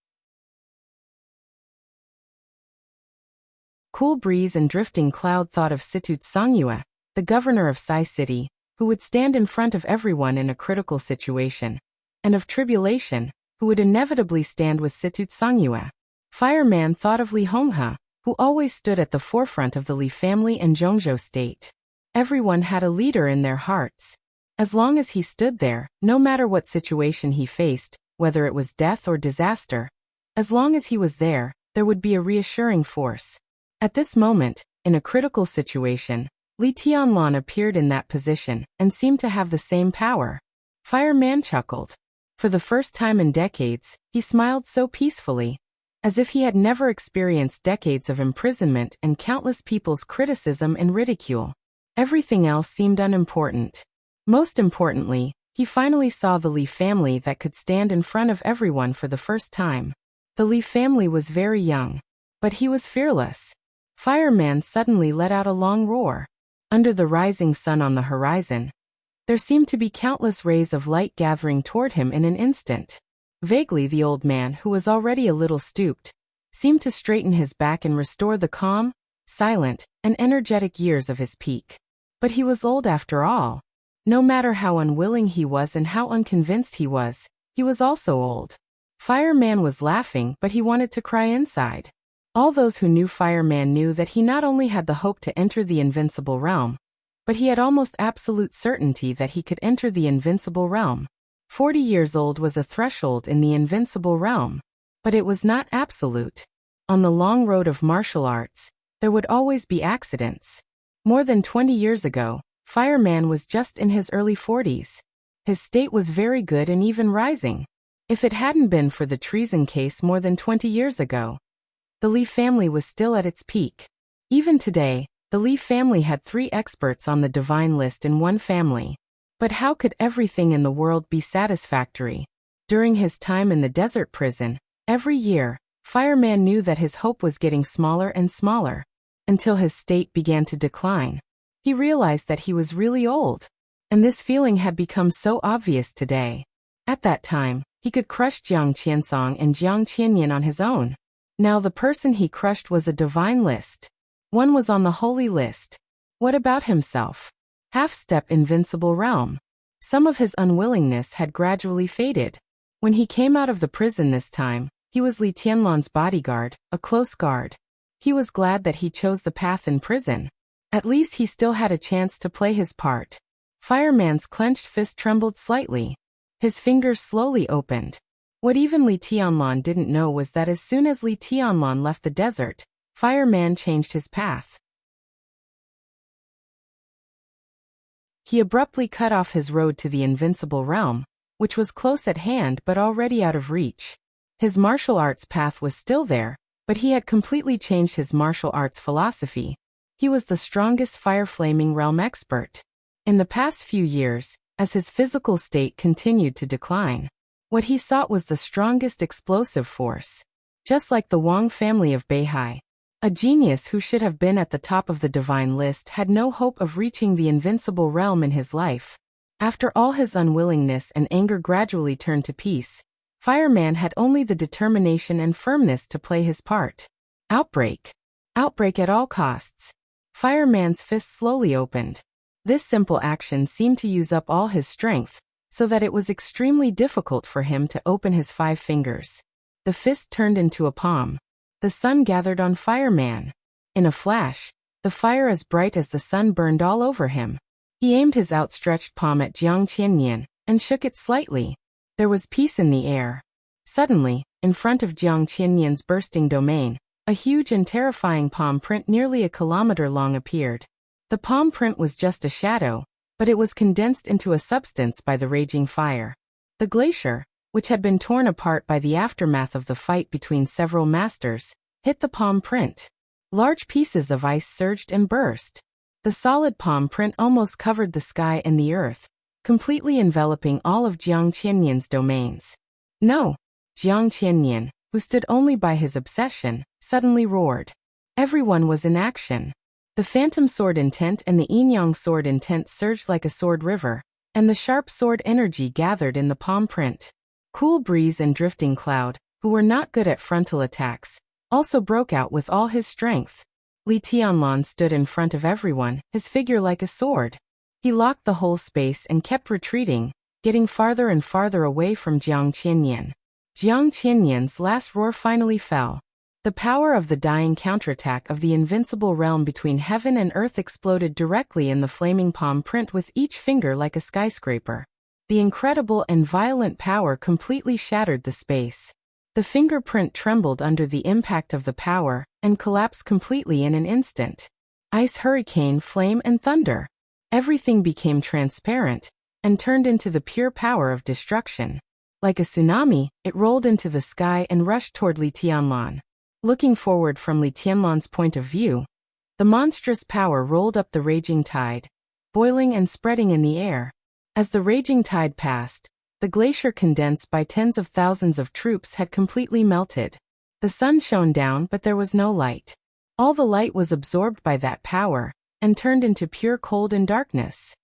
Cool breeze and drifting cloud thought of Situt Songyue, the governor of Sai City, who would stand in front of everyone in a critical situation, and of Tribulation, who would inevitably stand with Situt Songyue. Fireman thought of Li Honghe, who always stood at the forefront of the Li family and Zhongzhou state. Everyone had a leader in their hearts. As long as he stood there, no matter what situation he faced, whether it was death or disaster, as long as he was there would be a reassuring force. At this moment, in a critical situation, Li Tianlan appeared in that position and seemed to have the same power. Fireman chuckled. For the first time in decades, he smiled so peacefully, as if he had never experienced decades of imprisonment and countless people's criticism and ridicule. Everything else seemed unimportant. Most importantly, he finally saw the Li family that could stand in front of everyone for the first time. The Li family was very young, but he was fearless. Fireman suddenly let out a long roar. Under the rising sun on the horizon, there seemed to be countless rays of light gathering toward him in an instant. Vaguely the old man, who was already a little stooped, seemed to straighten his back and restore the calm, silent, and energetic years of his peak. But he was old after all. No matter how unwilling he was and how unconvinced he was also old. Fireman was laughing, but he wanted to cry inside. All those who knew Fireman knew that he not only had the hope to enter the invincible realm, but he had almost absolute certainty that he could enter the invincible realm. 40 years old was a threshold in the invincible realm, but it was not absolute. On the long road of martial arts, there would always be accidents. More than 20 years ago, Fireman was just in his early 40s. His state was very good and even rising. If it hadn't been for the treason case more than 20 years ago, the Li family was still at its peak. Even today, the Li family had 3 experts on the divine list in one family. But how could everything in the world be satisfactory? During his time in the desert prison, every year, Fireman knew that his hope was getting smaller and smaller, until his state began to decline. He realized that he was really old, and this feeling had become so obvious today. At that time, he could crush Jiang Qiansong and Jiang Qianyan on his own. Now the person he crushed was a divine list. One was on the holy list. What about himself? Half-step invincible realm. Some of his unwillingness had gradually faded. When he came out of the prison this time, he was Li Tianlan's bodyguard, a close guard. He was glad that he chose the path in prison. At least he still had a chance to play his part. Fireman's clenched fist trembled slightly. His fingers slowly opened. What even Li Tianlan didn't know was that as soon as Li Tianlan left the desert, Fireman changed his path. He abruptly cut off his road to the invincible realm, which was close at hand but already out of reach. His martial arts path was still there, but he had completely changed his martial arts philosophy. He was the strongest fire-flaming realm expert. In the past few years, as his physical state continued to decline, what he sought was the strongest explosive force. Just like the Wang family of Beihai, a genius who should have been at the top of the divine list had no hope of reaching the invincible realm in his life. After all his unwillingness and anger gradually turned to peace, Fireman had only the determination and firmness to play his part. Outbreak. Outbreak at all costs. Fireman's fist slowly opened. This simple action seemed to use up all his strength, so that it was extremely difficult for him to open his 5 fingers. The fist turned into a palm. The sun gathered on Fireman. In a flash, the fire as bright as the sun burned all over him. He aimed his outstretched palm at Jiang Qianyan, and shook it slightly. There was peace in the air. Suddenly, in front of Jiang Qianyan's bursting domain, a huge and terrifying palm print nearly a kilometer long appeared. The palm print was just a shadow, but it was condensed into a substance by the raging fire. The glacier, which had been torn apart by the aftermath of the fight between several masters, hit the palm print. Large pieces of ice surged and burst. The solid palm print almost covered the sky and the earth, completely enveloping all of Jiang Qianyan's domains. No! Jiang Qianyan, who stood only by his obsession, suddenly roared. Everyone was in action. The phantom sword intent and the yin-yang sword intent surged like a sword river, and the sharp sword energy gathered in the palm print. Cool breeze and drifting cloud, who were not good at frontal attacks, also broke out with all his strength. Li Tianlan stood in front of everyone, his figure like a sword. He locked the whole space and kept retreating, getting farther and farther away from Jiang Qianyan. Jiang Qianyan's last roar finally fell. The power of the dying counterattack of the invincible realm between heaven and earth exploded directly in the flaming palm print with each finger like a skyscraper. The incredible and violent power completely shattered the space. The fingerprint trembled under the impact of the power and collapsed completely in an instant. Ice, hurricane, flame, and thunder. Everything became transparent and turned into the pure power of destruction. Like a tsunami, it rolled into the sky and rushed toward Li Tianlan. Looking forward from Li Tianlan's point of view, the monstrous power rolled up the raging tide, boiling and spreading in the air. As the raging tide passed, the glacier condensed by tens of thousands of troops had completely melted. The sun shone down, but there was no light. All the light was absorbed by that power and turned into pure cold and darkness.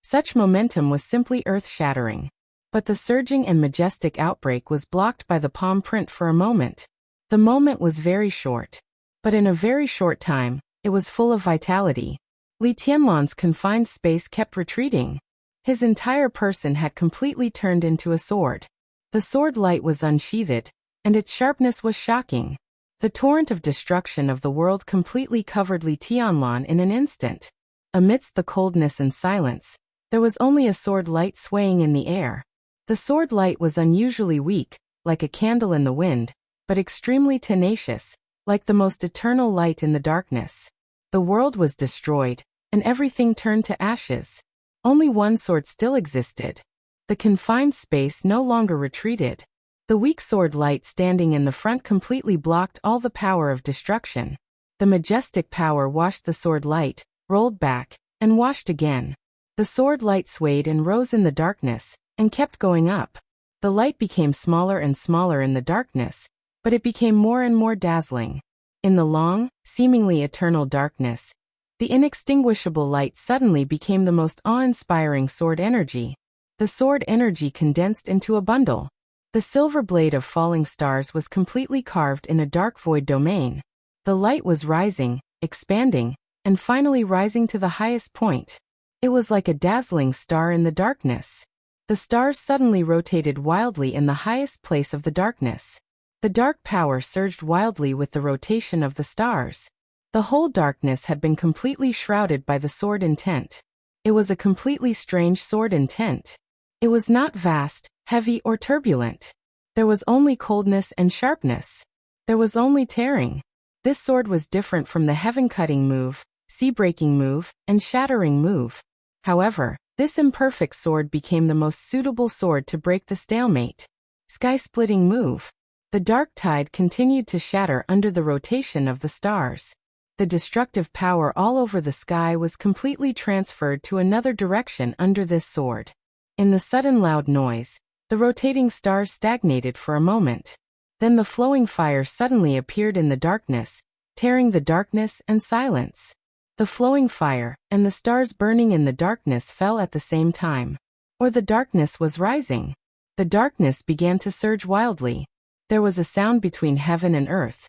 Such momentum was simply earth-shattering. But the surging and majestic outbreak was blocked by the palm print for a moment. The moment was very short. But in a very short time, it was full of vitality. Li Tianlan's confined space kept retreating. His entire person had completely turned into a sword. The sword light was unsheathed, and its sharpness was shocking. The torrent of destruction of the world completely covered Li Tianlan in an instant. Amidst the coldness and silence, there was only a sword light swaying in the air. The sword light was unusually weak, like a candle in the wind, but extremely tenacious, like the most eternal light in the darkness. The world was destroyed, and everything turned to ashes. Only one sword still existed. The confined space no longer retreated. The weak sword light standing in the front completely blocked all the power of destruction. The majestic power washed the sword light, rolled back, and washed again. The sword light swayed and rose in the darkness, and kept going up. The light became smaller and smaller in the darkness, but it became more and more dazzling. In the long, seemingly eternal darkness, the inextinguishable light suddenly became the most awe-inspiring sword energy. The sword energy condensed into a bundle. The silver blade of falling stars was completely carved in a dark void domain. The light was rising, expanding, and finally rising to the highest point. It was like a dazzling star in the darkness. The stars suddenly rotated wildly in the highest place of the darkness. The dark power surged wildly with the rotation of the stars. The whole darkness had been completely shrouded by the sword intent. It was a completely strange sword intent. It was not vast, heavy, or turbulent. There was only coldness and sharpness. There was only tearing. This sword was different from the heaven-cutting move, sea-breaking move, and shattering move. However, this imperfect sword became the most suitable sword to break the stalemate. Sky-splitting move. The dark tide continued to shatter under the rotation of the stars. The destructive power all over the sky was completely transferred to another direction under this sword. In the sudden loud noise, the rotating stars stagnated for a moment. Then the flowing fire suddenly appeared in the darkness, tearing the darkness and silence. The flowing fire and the stars burning in the darkness fell at the same time. Or the darkness was rising. The darkness began to surge wildly. There was a sound between heaven and earth.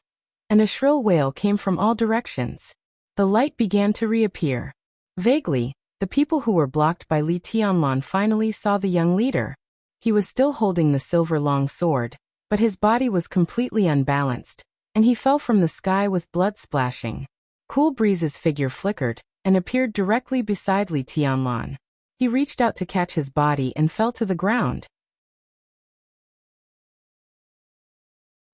And a shrill wail came from all directions. The light began to reappear. Vaguely, the people who were blocked by Li Tianlan finally saw the young leader. He was still holding the silver long sword, but his body was completely unbalanced, and he fell from the sky with blood splashing. Cool Breeze's figure flickered and appeared directly beside Li Tianlan. He reached out to catch his body and fell to the ground.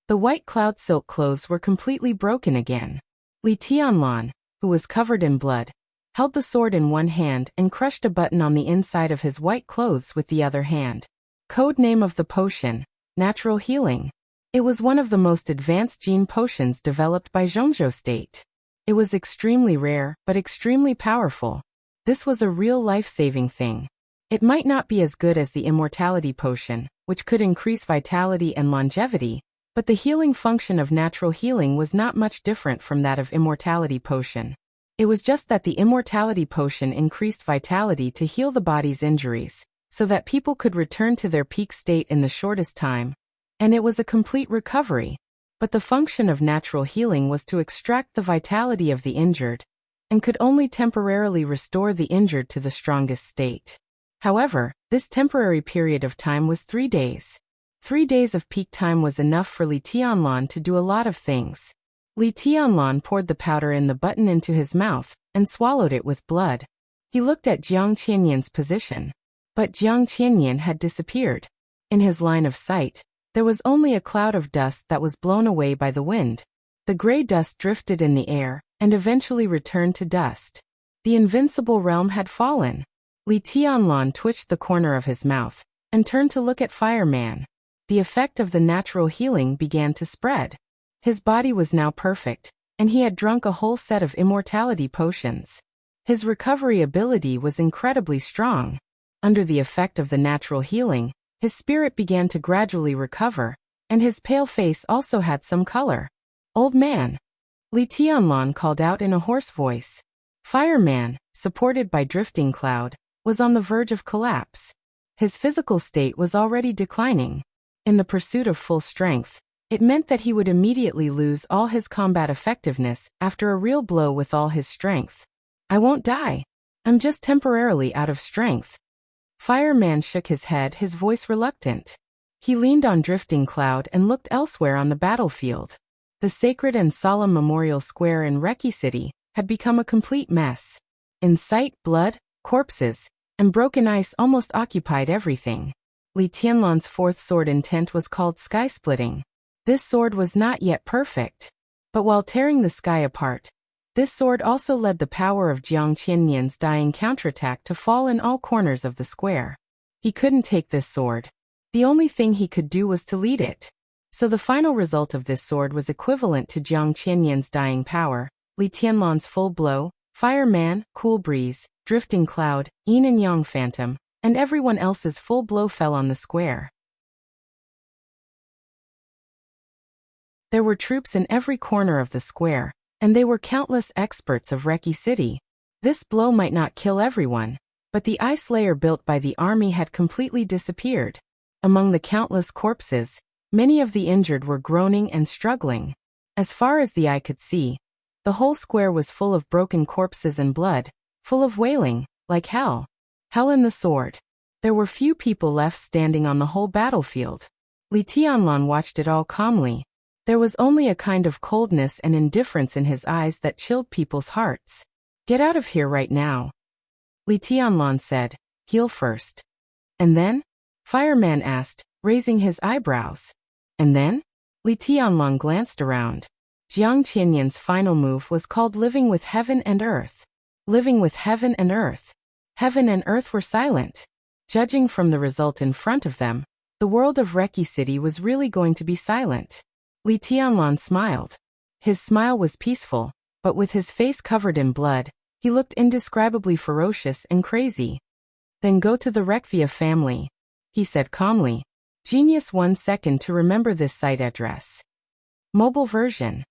The white cloud silk clothes were completely broken again. Li Tianlan, who was covered in blood, held the sword in one hand and crushed a button on the inside of his white clothes with the other hand. Code name of the potion: Natural Healing. It was one of the most advanced gene potions developed by Zhongzhou State. It was extremely rare, but extremely powerful. This was a real life-saving thing. It might not be as good as the immortality potion, which could increase vitality and longevity, but the healing function of natural healing was not much different from that of immortality potion. It was just that the immortality potion increased vitality to heal the body's injuries, so that people could return to their peak state in the shortest time, and it was a complete recovery. But the function of natural healing was to extract the vitality of the injured, and could only temporarily restore the injured to the strongest state. However, this temporary period of time was 3 days. 3 days of peak time was enough for Li Tianlan to do a lot of things. Li Tianlan poured the powder in the button into his mouth, and swallowed it with blood. He looked at Jiang Qianyan's position. But Jiang Qianyan had disappeared. In his line of sight, there was only a cloud of dust that was blown away by the wind. The gray dust drifted in the air, and eventually returned to dust. The invincible realm had fallen. Li Tianlan twitched the corner of his mouth, and turned to look at Fireman. The effect of the natural healing began to spread. His body was now perfect, and he had drunk a whole set of immortality potions. His recovery ability was incredibly strong. Under the effect of the natural healing, his spirit began to gradually recover, and his pale face also had some color. "Old man," Li Tianlan called out in a hoarse voice. Fireman, supported by Drifting Cloud, was on the verge of collapse. His physical state was already declining. In the pursuit of full strength, it meant that he would immediately lose all his combat effectiveness after a real blow with all his strength. "I won't die. I'm just temporarily out of strength." Fireman shook his head, his voice reluctant. He leaned on Drifting Cloud and looked elsewhere on the battlefield. The sacred and solemn memorial square in Reki City had become a complete mess. In sight, blood, corpses, and broken ice almost occupied everything. Li Tianlan's fourth sword intent was called Sky Splitting. This sword was not yet perfect. But while tearing the sky apart, this sword also led the power of Jiang Qianyan's dying counterattack to fall in all corners of the square. He couldn't take this sword. The only thing he could do was to lead it. So the final result of this sword was equivalent to Jiang Qianyan's dying power, Li Tianlan's full blow, Fireman, Cool Breeze, Drifting Cloud, Yin and Yang Phantom, and everyone else's full blow fell on the square. There were troops in every corner of the square, and they were countless experts of Reki City. This blow might not kill everyone, but the ice layer built by the army had completely disappeared. Among the countless corpses, many of the injured were groaning and struggling. As far as the eye could see, the whole square was full of broken corpses and blood, full of wailing, like hell. Hell in the sword. There were few people left standing on the whole battlefield. Li Tianlan watched it all calmly. There was only a kind of coldness and indifference in his eyes that chilled people's hearts. "Get out of here right now," Li Tianlan said. "Heal first." "And then?" Fireman asked, raising his eyebrows. "And then?" Li Tianlan glanced around. Jiang Qianyan's final move was called Living with Heaven and Earth. Living with Heaven and Earth. Heaven and Earth were silent. Judging from the result in front of them, the world of Reki City was really going to be silent. Li Tianlan smiled. His smile was peaceful, but with his face covered in blood, he looked indescribably ferocious and crazy. "Then go to the Rekvia family," he said calmly. Genius 1 second to remember this site address. Mobile version.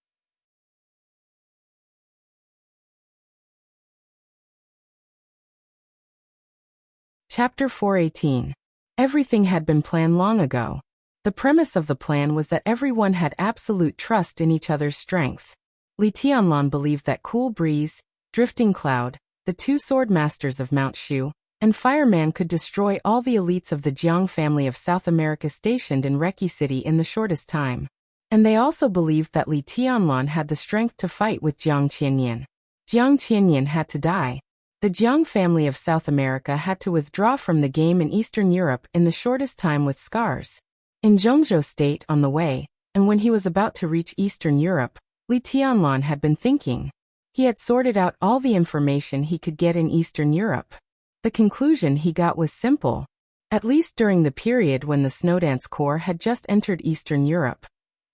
Chapter 418. Everything had been planned long ago. The premise of the plan was that everyone had absolute trust in each other's strength. Li Tianlan believed that Cool Breeze, Drifting Cloud, the two sword masters of Mount Shu, and Fireman could destroy all the elites of the Jiang family of South America stationed in Reki City in the shortest time. And they also believed that Li Tianlan had the strength to fight with Jiang Qianyan. Jiang Qianyan had to die. The Jiang family of South America had to withdraw from the game in Eastern Europe in the shortest time with scars. In Zhongzhou State on the way, and when he was about to reach Eastern Europe, Li Tianlan had been thinking. He had sorted out all the information he could get in Eastern Europe. The conclusion he got was simple. At least during the period when the Snowdance Corps had just entered Eastern Europe,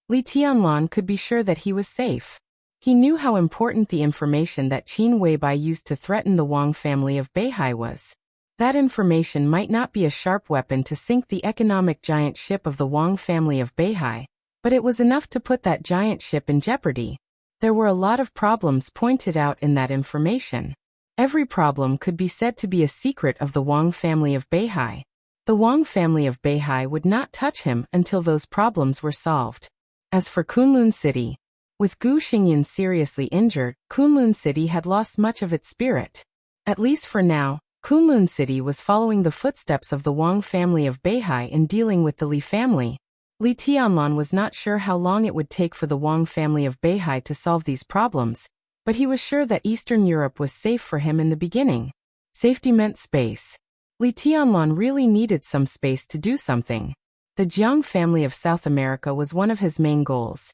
Li Tianlan could be sure that he was safe. He knew how important the information that Qin Weibai used to threaten the Wang family of Beihai was. That information might not be a sharp weapon to sink the economic giant ship of the Wang family of Beihai, but it was enough to put that giant ship in jeopardy. There were a lot of problems pointed out in that information. Every problem could be said to be a secret of the Wang family of Beihai. The Wang family of Beihai would not touch him until those problems were solved. As for Kunlun City, with Gu Xingyan seriously injured, Kunlun City had lost much of its spirit. At least for now, Kunlun City was following the footsteps of the Wang family of Beihai in dealing with the Li family. Li Tianlan was not sure how long it would take for the Wang family of Beihai to solve these problems, but he was sure that Eastern Europe was safe for him in the beginning. Safety meant space. Li Tianlan really needed some space to do something. The Jiang family of South America was one of his main goals.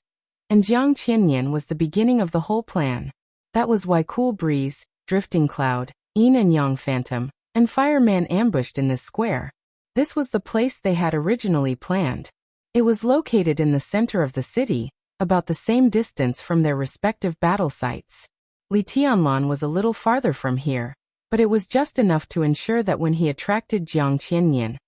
And Jiang Qianyan was the beginning of the whole plan. That was why Cool Breeze, Drifting Cloud, Yin and Yang Phantom, and Fireman ambushed in this square. This was the place they had originally planned. It was located in the center of the city, about the same distance from their respective battle sites. Li Tianlan was a little farther from here, but it was just enough to ensure that when he attracted Jiang Qianyan,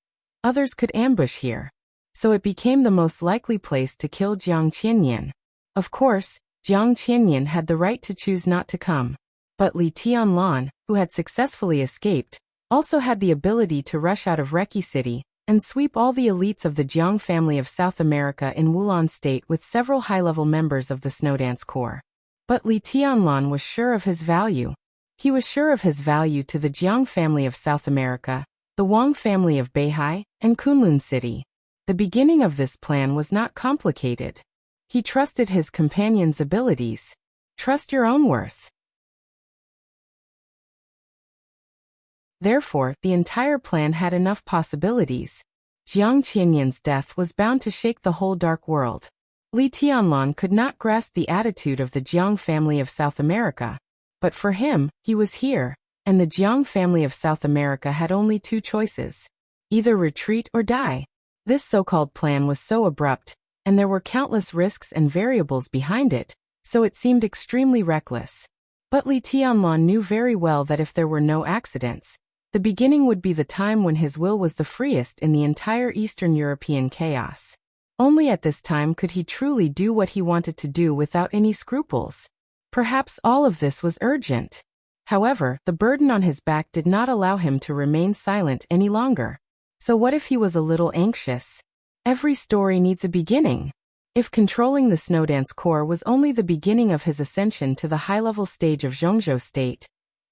others could ambush here. So it became the most likely place to kill Jiang Qianyan. Of course, Jiang Qianyan had the right to choose not to come. But Li Tianlan, who had successfully escaped, also had the ability to rush out of Reki City and sweep all the elites of the Jiang family of South America in Wulan State with several high-level members of the Snowdance Corps. But Li Tianlan was sure of his value. He was sure of his value to the Jiang family of South America, the Wang family of Beihai, and Kunlun City. The beginning of this plan was not complicated. He trusted his companion's abilities. Trust your own worth. Therefore, the entire plan had enough possibilities. Jiang Qianyan's death was bound to shake the whole dark world. Li Tianlan could not grasp the attitude of the Jiang family of South America. But for him, he was here, and the Jiang family of South America had only two choices. Either retreat or die. This so-called plan was so abrupt, and there were countless risks and variables behind it, so it seemed extremely reckless. But Li Tianlan knew very well that if there were no accidents, the beginning would be the time when his will was the freest in the entire Eastern European chaos. Only at this time could he truly do what he wanted to do without any scruples. Perhaps all of this was urgent. However, the burden on his back did not allow him to remain silent any longer. So what if he was a little anxious? Every story needs a beginning. If controlling the Snowdance Corps was only the beginning of his ascension to the high-level stage of Zhongzhou State,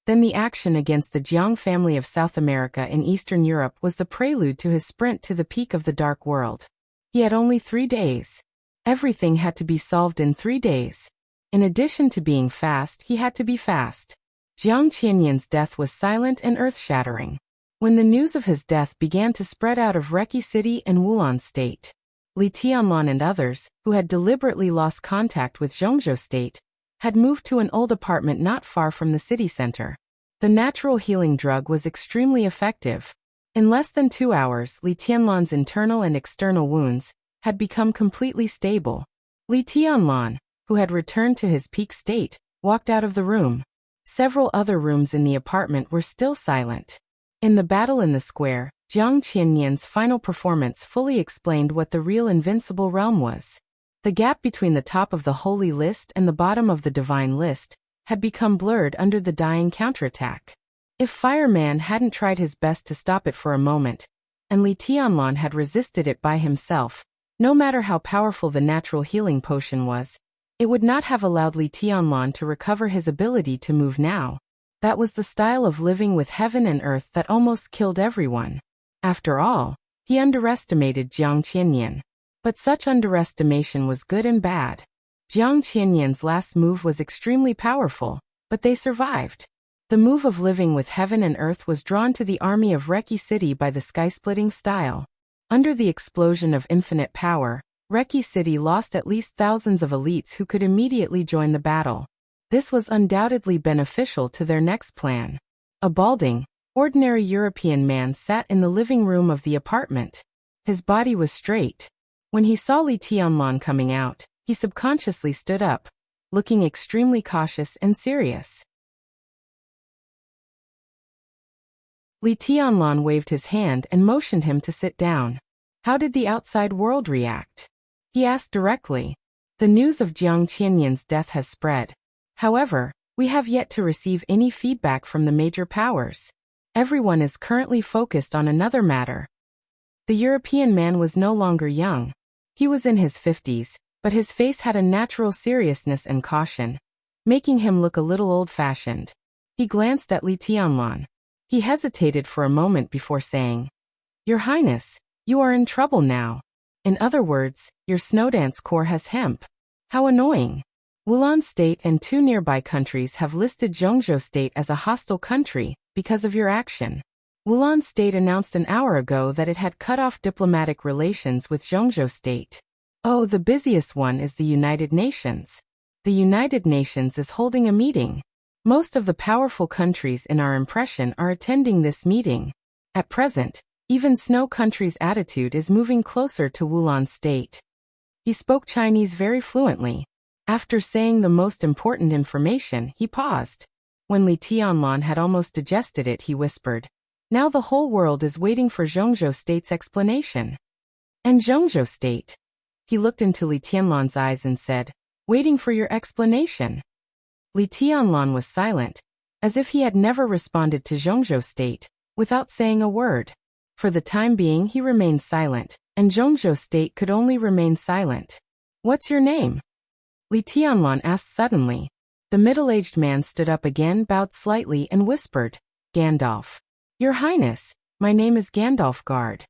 then the action against the Jiang family of South America in Eastern Europe was the prelude to his sprint to the peak of the Dark World. He had only 3 days. Everything had to be solved in 3 days. In addition to being fast, he had to be fast. Jiang Qianyan's death was silent and earth-shattering. When the news of his death began to spread out of Reki City and Wulan State, Li Tianlan and others, who had deliberately lost contact with Zhongzhou State, had moved to an old apartment not far from the city center. The natural healing drug was extremely effective. In less than 2 hours, Li Tianlan's internal and external wounds had become completely stable. Li Tianlan, who had returned to his peak state, walked out of the room. Several other rooms in the apartment were still silent. In the battle in the square, Jiang Qianyan's final performance fully explained what the real invincible realm was. The gap between the top of the Holy List and the bottom of the Divine List had become blurred under the dying counterattack. If Fireman hadn't tried his best to stop it for a moment, and Li Tianlan had resisted it by himself, no matter how powerful the natural healing potion was, it would not have allowed Li Tianlan to recover his ability to move now. That was the style of living with heaven and earth that almost killed everyone. After all, he underestimated Jiang Qianyan. But such underestimation was good and bad. Jiang Qianyan's last move was extremely powerful, but they survived. The move of living with heaven and earth was drawn to the army of Reki City by the sky-splitting style. Under the explosion of infinite power, Reki City lost at least thousands of elites who could immediately join the battle. This was undoubtedly beneficial to their next plan. A balding, ordinary European man sat in the living room of the apartment. His body was straight. When he saw Li Tianlan coming out, he subconsciously stood up, looking extremely cautious and serious. Li Tianlan waved his hand and motioned him to sit down. How did the outside world react? He asked directly. The news of Jiang Qianyan's death has spread. However, we have yet to receive any feedback from the major powers. Everyone is currently focused on another matter. The European man was no longer young. He was in his 50s, but his face had a natural seriousness and caution, making him look a little old-fashioned. He glanced at Li Tianlan. He hesitated for a moment before saying, "Your Highness, you are in trouble now. In other words, your Snowdance Corps has hemp. How annoying. Wulan State and 2 nearby countries have listed Zhongzhou State as a hostile country because of your action. Wulan State announced an hour ago that it had cut off diplomatic relations with Zhongzhou State. Oh, the busiest one is the United Nations. The United Nations is holding a meeting. Most of the powerful countries in our impression are attending this meeting. At present, even Snow Country's attitude is moving closer to Wulan State." He spoke Chinese very fluently. After saying the most important information, he paused. When Li Tianlan had almost digested it, he whispered, "Now the whole world is waiting for Zhongzhou State's explanation." "And Zhongzhou State?" He looked into Li Tianlan's eyes and said, "Waiting for your explanation." Li Tianlan was silent, as if he had never responded to Zhongzhou State, without saying a word. For the time being he remained silent, and Zhongzhou State could only remain silent. "What's your name?" Li Tianlan asked suddenly. The middle-aged man stood up again, bowed slightly, and whispered, "Gandalf." "Your Highness, my name is Gandalf Guard."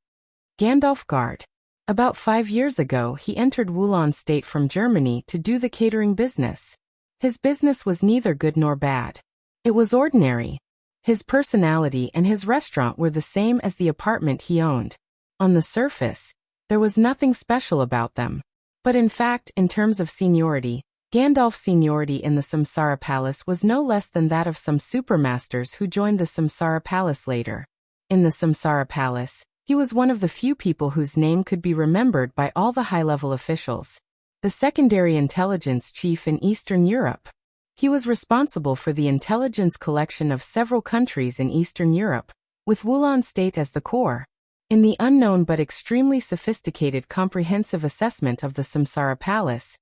Gandalf Guard. About 5 years ago he entered Wulan State from Germany to do the catering business. His business was neither good nor bad. It was ordinary. His personality and his restaurant were the same as the apartment he owned. On the surface, there was nothing special about them. But in fact, in terms of seniority, Gandalf's seniority in the Samsara Palace was no less than that of some supermasters who joined the Samsara Palace later. In the Samsara Palace, he was one of the few people whose name could be remembered by all the high-level officials. The secondary intelligence chief in Eastern Europe. He was responsible for the intelligence collection of several countries in Eastern Europe, with Wulan State as the core. In the unknown but extremely sophisticated comprehensive assessment of the Samsara Palace,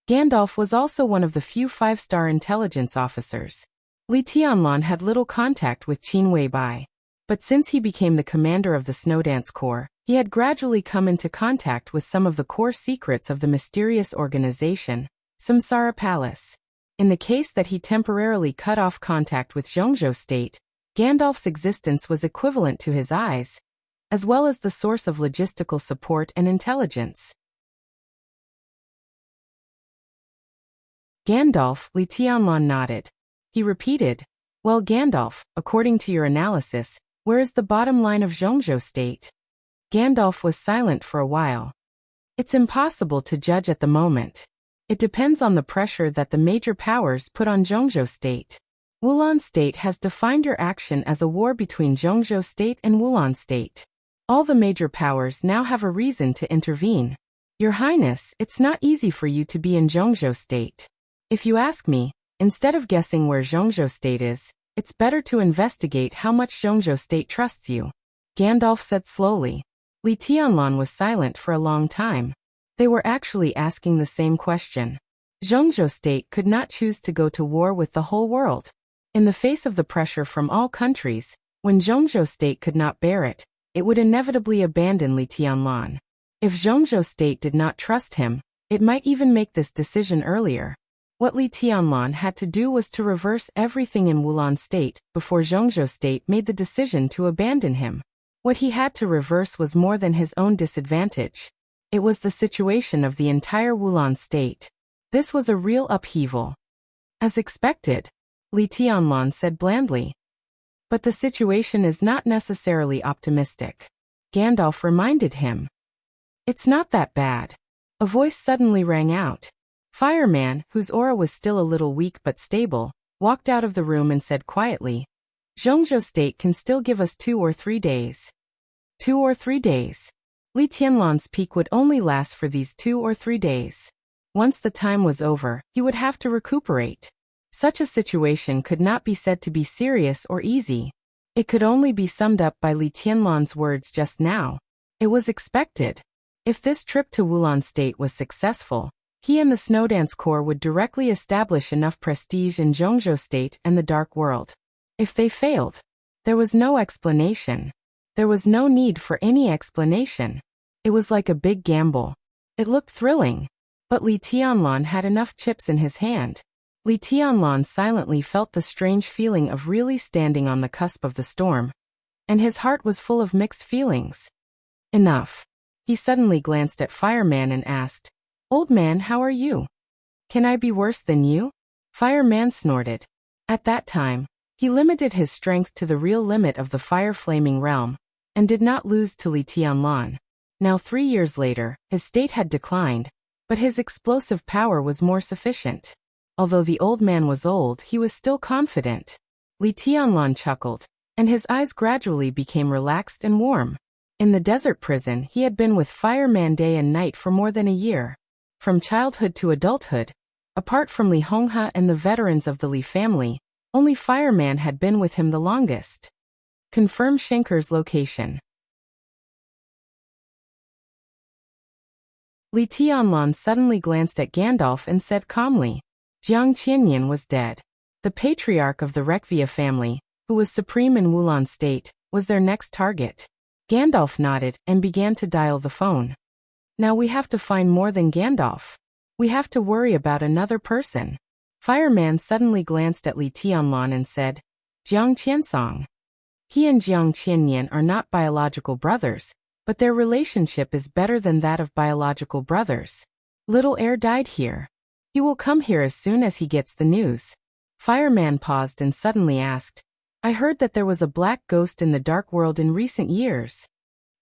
Gandalf was also one of the few 5-star intelligence officers. Li Tianlan had little contact with Qin Weibai, but since he became the commander of the Snowdance Corps, he had gradually come into contact with some of the core secrets of the mysterious organization, Samsara Palace. In the case that he temporarily cut off contact with Zhongzhou State, Gandalf's existence was equivalent to his eyes, as well as the source of logistical support and intelligence. Gandalf, Li Tianlan nodded. He repeated, "Well, Gandalf, according to your analysis, where is the bottom line of Zhongzhou State?" Gandalf was silent for a while. "It's impossible to judge at the moment. It depends on the pressure that the major powers put on Zhongzhou State. Wulan State has defined your action as a war between Zhongzhou State and Wulan State. All the major powers now have a reason to intervene. Your Highness, it's not easy for you to be in Zhongzhou State. If you ask me, instead of guessing where Zhongzhou State is, it's better to investigate how much Zhongzhou State trusts you," Gandalf said slowly. Li Tianlan was silent for a long time. They were actually asking the same question. Zhongzhou State could not choose to go to war with the whole world. In the face of the pressure from all countries, when Zhongzhou State could not bear it, it would inevitably abandon Li Tianlan. If Zhongzhou State did not trust him, it might even make this decision earlier. What Li Tianlan had to do was to reverse everything in Wulan State before Zhongzhou State made the decision to abandon him. What he had to reverse was more than his own disadvantage. It was the situation of the entire Wulan State. This was a real upheaval. "As expected," Li Tianlan said blandly. "But the situation is not necessarily optimistic," Gandalf reminded him. "It's not that bad." A voice suddenly rang out. Fireman, whose aura was still a little weak but stable, walked out of the room and said quietly, "Zhongzhou State can still give us 2 or 3 days." 2 or 3 days. Li Tianlan's peak would only last for these 2 or 3 days. Once the time was over, he would have to recuperate. Such a situation could not be said to be serious or easy. It could only be summed up by Li Tianlan's words just now. It was expected. If this trip to Wulan State was successful, he and the Snowdance Corps would directly establish enough prestige in Zhongzhou State and the Dark World. If they failed, there was no explanation. There was no need for any explanation. It was like a big gamble. It looked thrilling. But Li Tianlan had enough chips in his hand. Li Tianlan silently felt the strange feeling of really standing on the cusp of the storm, and his heart was full of mixed feelings. Enough. He suddenly glanced at Fireman and asked, "Old man, how are you? Can I be worse than you?" Fireman snorted. At that time, he limited his strength to the real limit of the fire-flaming realm, and did not lose to Li Tianlan. Now 3 years later, his state had declined, but his explosive power was more sufficient. Although the old man was old, he was still confident. Li Tianlan chuckled, and his eyes gradually became relaxed and warm. In the desert prison, he had been with Fireman day and night for more than a year. From childhood to adulthood, apart from Li Honghe and the veterans of the Li family, only Fireman had been with him the longest. Confirm Shenker's location. Li Tianlan suddenly glanced at Gandalf and said calmly, "Jiang Qianyan was dead." The patriarch of the Rekvia family, who was supreme in Wulan state, was their next target. Gandalf nodded and began to dial the phone. Now we have to find more than Gandalf. We have to worry about another person. Fireman suddenly glanced at Li Tianlan and said, "Jiang Qiansong." He and Jiang Qianyan are not biological brothers, but their relationship is better than that of biological brothers. Little Heir died here. He will come here as soon as he gets the news. Fireman paused and suddenly asked, "I heard that there was a black ghost in the dark world in recent years."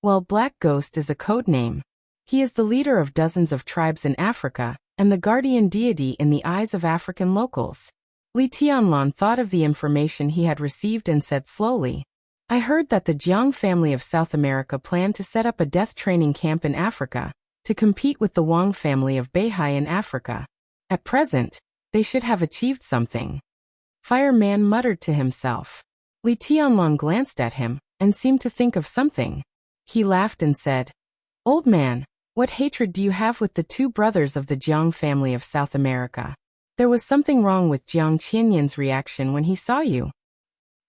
Well, Black Ghost is a code name. He is the leader of dozens of tribes in Africa, and the guardian deity in the eyes of African locals. Li Tianlan thought of the information he had received and said slowly, "I heard that the Jiang family of South America planned to set up a death training camp in Africa, to compete with the Wang family of Beihai in Africa. At present, they should have achieved something." Fireman muttered to himself. Li Tianlan glanced at him, and seemed to think of something. He laughed and said, "Old man, what hatred do you have with the 2 brothers of the Jiang family of South America? There was something wrong with Jiang Qianyan's reaction when he saw you.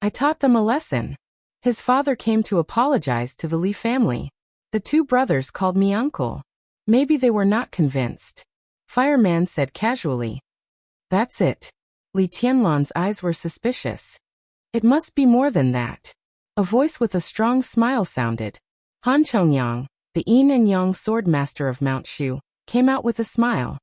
I taught them a lesson. His father came to apologize to the Li family. The 2 brothers called me uncle. Maybe they were not convinced." Fireman said casually. "That's it." Li Tianlan's eyes were suspicious. "It must be more than that." A voice with a strong smile sounded. Han Chongyang, the yin and yang swordmaster of Mount Shu, came out with a smile.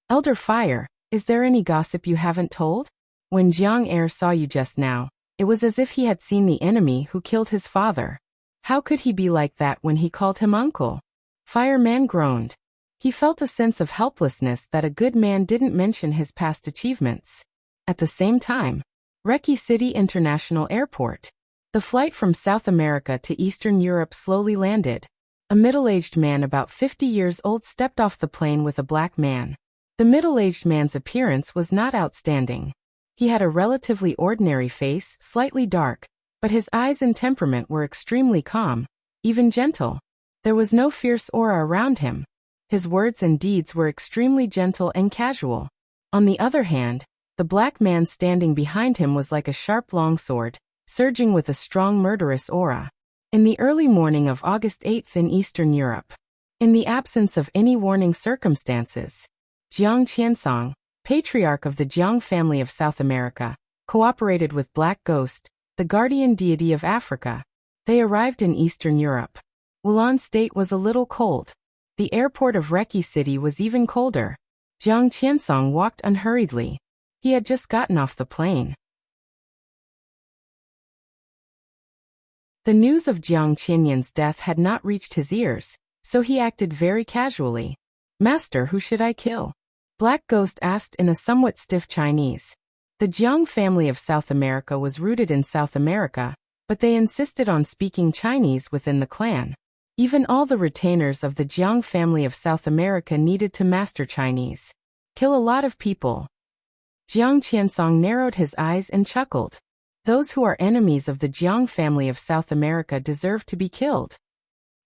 "Elder Fire, is there any gossip you haven't told? When Jiang Heir saw you just now, it was as if he had seen the enemy who killed his father. How could he be like that when he called him uncle?" Fireman groaned. He felt a sense of helplessness that a good man didn't mention his past achievements. At the same time, Reki City International Airport. The flight from South America to Eastern Europe slowly landed. A middle-aged man about 50 years old stepped off the plane with a black man. The middle-aged man's appearance was not outstanding. He had a relatively ordinary face, slightly dark, but his eyes and temperament were extremely calm, even gentle. There was no fierce aura around him. His words and deeds were extremely gentle and casual. On the other hand, the black man standing behind him was like a sharp longsword, surging with a strong murderous aura. In the early morning of August 8th in Eastern Europe, in the absence of any warning circumstances, Jiang Qiansong, patriarch of the Jiang family of South America, cooperated with Black Ghost, the guardian deity of Africa. They arrived in Eastern Europe. Wulan state was a little cold. The airport of Reki City was even colder. Jiang Qiansong walked unhurriedly. He had just gotten off the plane. The news of Jiang Qianyan's death had not reached his ears, so he acted very casually. "Master, who should I kill?" Black Ghost asked in a somewhat stiff Chinese. The Jiang family of South America was rooted in South America, but they insisted on speaking Chinese within the clan. Even all the retainers of the Jiang family of South America needed to master Chinese. "Kill a lot of people." Jiang Qiansong narrowed his eyes and chuckled. "Those who are enemies of the Jiang family of South America deserve to be killed."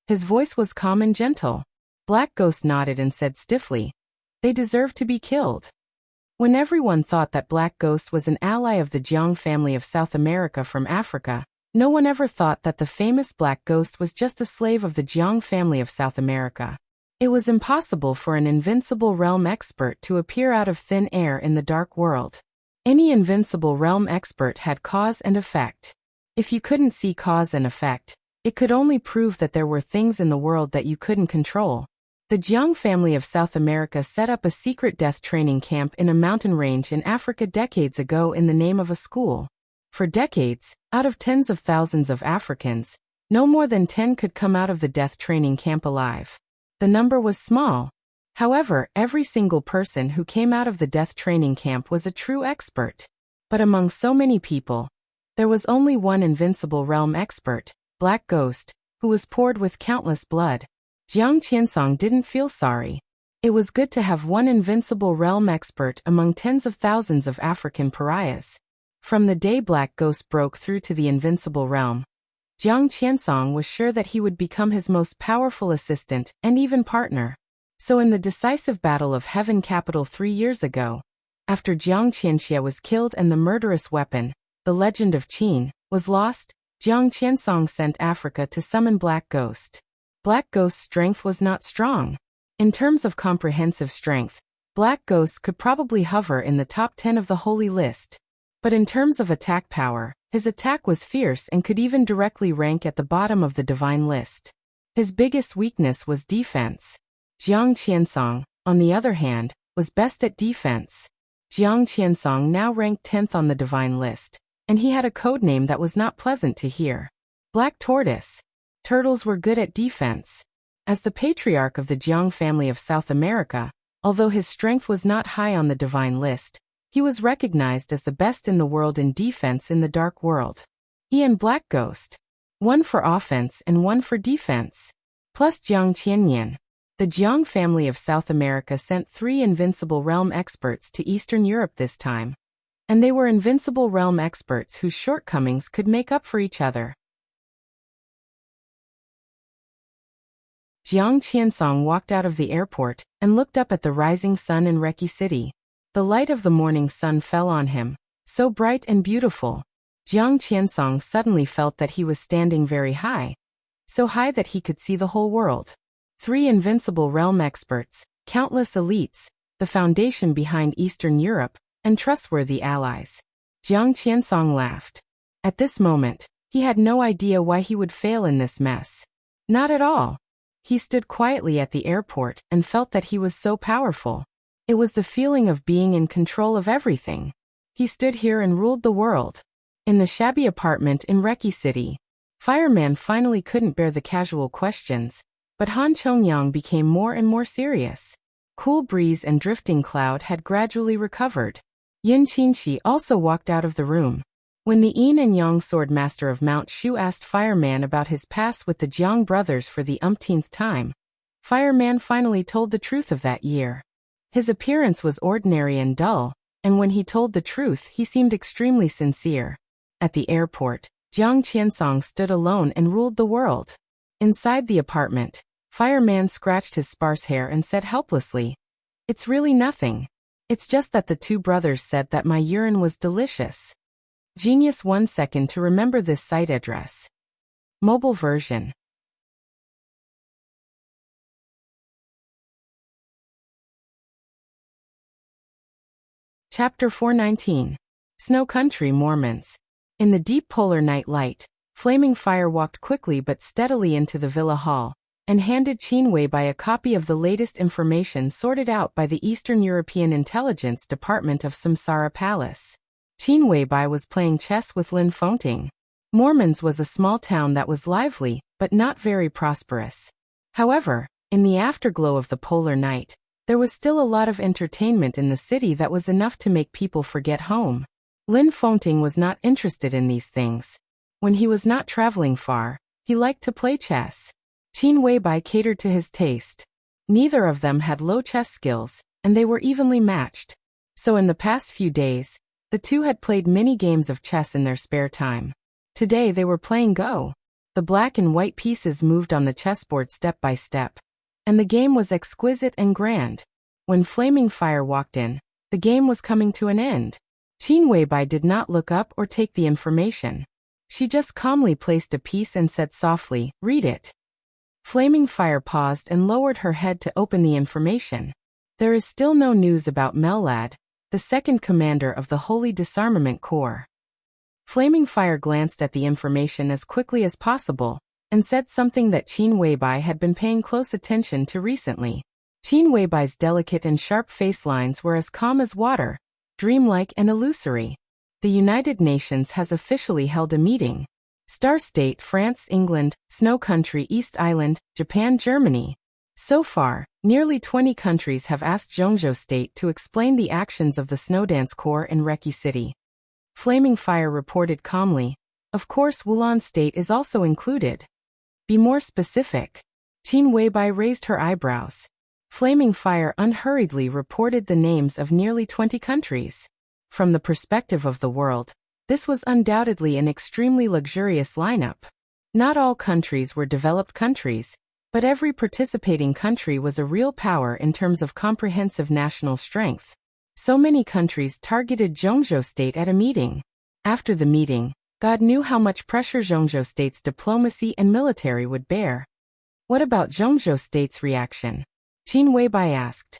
His voice was calm and gentle. Black Ghost nodded and said stiffly, "They deserve to be killed." When everyone thought that Black Ghost was an ally of the Jiang family of South America from Africa, no one ever thought that the famous Black Ghost was just a slave of the Jiang family of South America. It was impossible for an invincible realm expert to appear out of thin air in the dark world. Any invincible realm expert had cause and effect. If you couldn't see cause and effect, it could only prove that there were things in the world that you couldn't control. The Jiang family of South America set up a secret death training camp in a mountain range in Africa decades ago in the name of a school. For decades, out of tens of thousands of Africans, no more than 10 could come out of the death training camp alive. The number was small. However, every single person who came out of the death training camp was a true expert. But among so many people, there was only one invincible realm expert, Black Ghost, who was poured with countless blood. Jiang Qiansong didn't feel sorry. It was good to have one invincible realm expert among tens of thousands of African pariahs. From the day Black Ghost broke through to the invincible realm, Jiang Qiansong was sure that he would become his most powerful assistant and even partner. So in the decisive Battle of Heaven Capital 3 years ago, after Jiang Qianxia was killed and the murderous weapon, the legend of Qin, was lost, Jiang Qiansong sent Africa to summon Black Ghost. Black Ghost's strength was not strong. In terms of comprehensive strength, Black Ghost could probably hover in the top 10 of the holy list. But in terms of attack power, his attack was fierce and could even directly rank at the bottom of the divine list. His biggest weakness was defense. Jiang Qiansong, on the other hand, was best at defense. Jiang Qiansong now ranked 10th on the divine list, and he had a codename that was not pleasant to hear. Black Tortoise. Turtles were good at defense. As the patriarch of the Jiang family of South America, although his strength was not high on the divine list, he was recognized as the best in the world in defense in the dark world. He and Black Ghost. One for offense and one for defense. Plus Jiang Qianyan. The Jiang family of South America sent 3 invincible realm experts to Eastern Europe this time. And they were invincible realm experts whose shortcomings could make up for each other. Jiang Qiansong walked out of the airport and looked up at the rising sun in Reki City. The light of the morning sun fell on him, so bright and beautiful. Jiang Qiansong suddenly felt that he was standing very high. So high that he could see the whole world. 3 invincible realm experts, countless elites, the foundation behind Eastern Europe, and trustworthy allies. Jiang Qiansong laughed. At this moment, he had no idea why he would fail in this mess. Not at all. He stood quietly at the airport and felt that he was so powerful. It was the feeling of being in control of everything. He stood here and ruled the world. In the shabby apartment in Reki City, Fireman finally couldn't bear the casual questions, but Han Chongyang became more and more serious. Cool breeze and drifting cloud had gradually recovered. Yin Qinshi also walked out of the room. When the Yin and Yang sword master of Mount Shu asked Fireman about his past with the Jiang brothers for the umpteenth time, Fireman finally told the truth of that year. His appearance was ordinary and dull, and when he told the truth he seemed extremely sincere. At the airport, Jiang Qiansong stood alone and ruled the world. Inside the apartment, Fireman scratched his sparse hair and said helplessly, "It's really nothing. It's just that the 2 brothers said that my urine was delicious." Genius 1 second to remember this site address. Mobile version. Chapter 419. Snow Country Mormons. In the deep polar night light, Flaming Fire walked quickly but steadily into the villa hall, and handed Qin Weibai a copy of the latest information sorted out by the Eastern European Intelligence Department of Samsara Palace. Qin Weibai was playing chess with Lin Fengting. Mormons was a small town that was lively, but not very prosperous. However, in the afterglow of the polar night, there was still a lot of entertainment in the city that was enough to make people forget home. Lin Fengting was not interested in these things. When he was not traveling far, he liked to play chess. Qin Weibai catered to his taste. Neither of them had low chess skills, and they were evenly matched. So in the past few days, the 2 had played many games of chess in their spare time. Today they were playing Go. The black and white pieces moved on the chessboard step by step, and the game was exquisite and grand. When Flaming Fire walked in, the game was coming to an end. Qin Weibai did not look up or take the information. She just calmly placed a piece and said softly, "Read it." Flaming Fire paused and lowered her head to open the information. There is still no news about Mellad, the second commander of the Holy Disarmament Corps. Flaming Fire glanced at the information as quickly as possible, and said something that Qin Weibai had been paying close attention to recently. Qin Weibai's delicate and sharp face lines were as calm as water, dreamlike and illusory. The United Nations has officially held a meeting. Star State France, England, Snow Country, East Island, Japan, Germany. So far, nearly 20 countries have asked Zhongzhou State to explain the actions of the Snowdance Corps in Reki City. Flaming Fire reported calmly. Of course, Wulan State is also included. Be more specific. Qin Weibai raised her eyebrows. Flaming Fire unhurriedly reported the names of nearly 20 countries. From the perspective of the world, this was undoubtedly an extremely luxurious lineup. Not all countries were developed countries, but every participating country was a real power in terms of comprehensive national strength. So many countries targeted Zhongzhou State at a meeting. After the meeting, God knew how much pressure Zhongzhou State's diplomacy and military would bear. What about Zhongzhou State's reaction? Qin Weibai asked.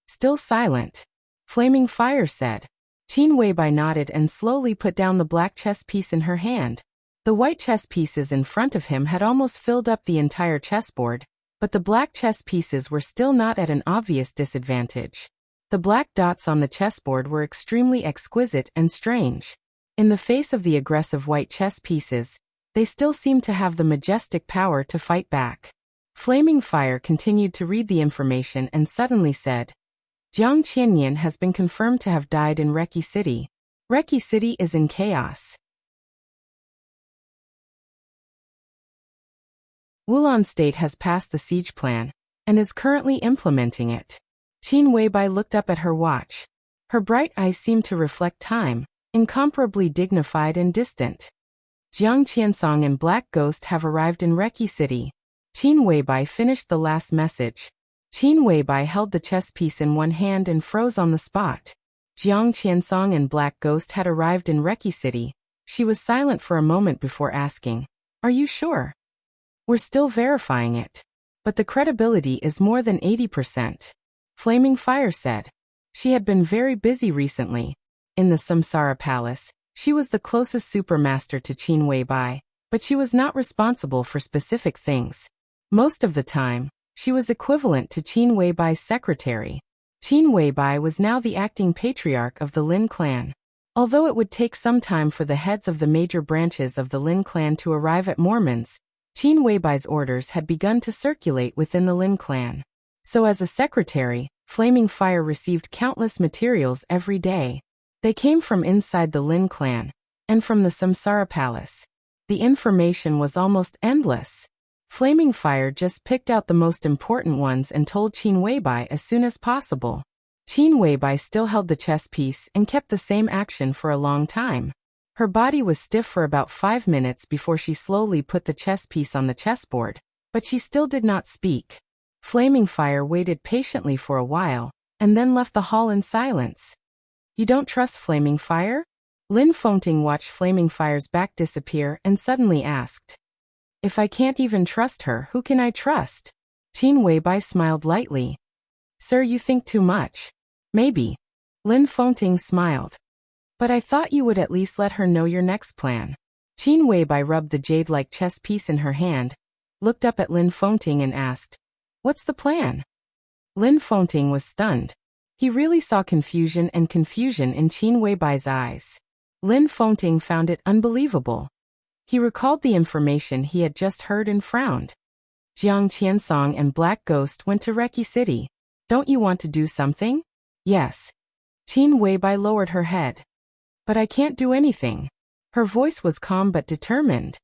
Still silent. Flaming Fire said. Qin Weibai nodded and slowly put down the black chess piece in her hand. The white chess pieces in front of him had almost filled up the entire chessboard, but the black chess pieces were still not at an obvious disadvantage. The black dots on the chessboard were extremely exquisite and strange. In the face of the aggressive white chess pieces, they still seemed to have the majestic power to fight back. Flaming Fire continued to read the information and suddenly said, Jiang Qianyan has been confirmed to have died in Reki City. Reki City is in chaos. Wulan State has passed the siege plan and is currently implementing it. Qin Weibai looked up at her watch. Her bright eyes seemed to reflect time, incomparably dignified and distant. Jiang Qiansong and Black Ghost have arrived in Reki City. Qin Weibai finished the last message. Qin Weibai held the chess piece in one hand and froze on the spot. Jiang Qiansong and Black Ghost had arrived in Reki City. She was silent for a moment before asking, Are you sure? We're still verifying it. But the credibility is more than 80%. Flaming Fire said. She had been very busy recently. In the Samsara Palace, she was the closest supermaster to Qin Weibai, but she was not responsible for specific things. Most of the time, she was equivalent to Qin Weibai's secretary. Qin Weibai was now the acting patriarch of the Lin clan. Although it would take some time for the heads of the major branches of the Lin clan to arrive at Mormons, Qin Weibai's orders had begun to circulate within the Lin clan. So as a secretary, Flaming Fire received countless materials every day. They came from inside the Lin clan, and from the Samsara Palace. The information was almost endless. Flaming Fire just picked out the most important ones and told Qin Weibai as soon as possible. Qin Weibai still held the chess piece and kept the same action for a long time. Her body was stiff for about 5 minutes before she slowly put the chess piece on the chessboard, but she still did not speak. Flaming Fire waited patiently for a while, and then left the hall in silence. You don't trust Flaming Fire? Lin Fengting watched Flaming Fire's back disappear and suddenly asked. If I can't even trust her, who can I trust? Qin Weibai smiled lightly. Sir, you think too much. Maybe. Lin Fengting smiled. But I thought you would at least let her know your next plan. Qin Weibai rubbed the jade-like chess piece in her hand, looked up at Lin Fengting and asked, What's the plan? Lin Fengting was stunned. He really saw confusion in Qin Weibai's eyes. Lin Fengting found it unbelievable. He recalled the information he had just heard and frowned. Jiang Qiansong and Black Ghost went to Reki City. Don't you want to do something? Yes. Qin Weibai lowered her head. But I can't do anything. Her voice was calm but determined.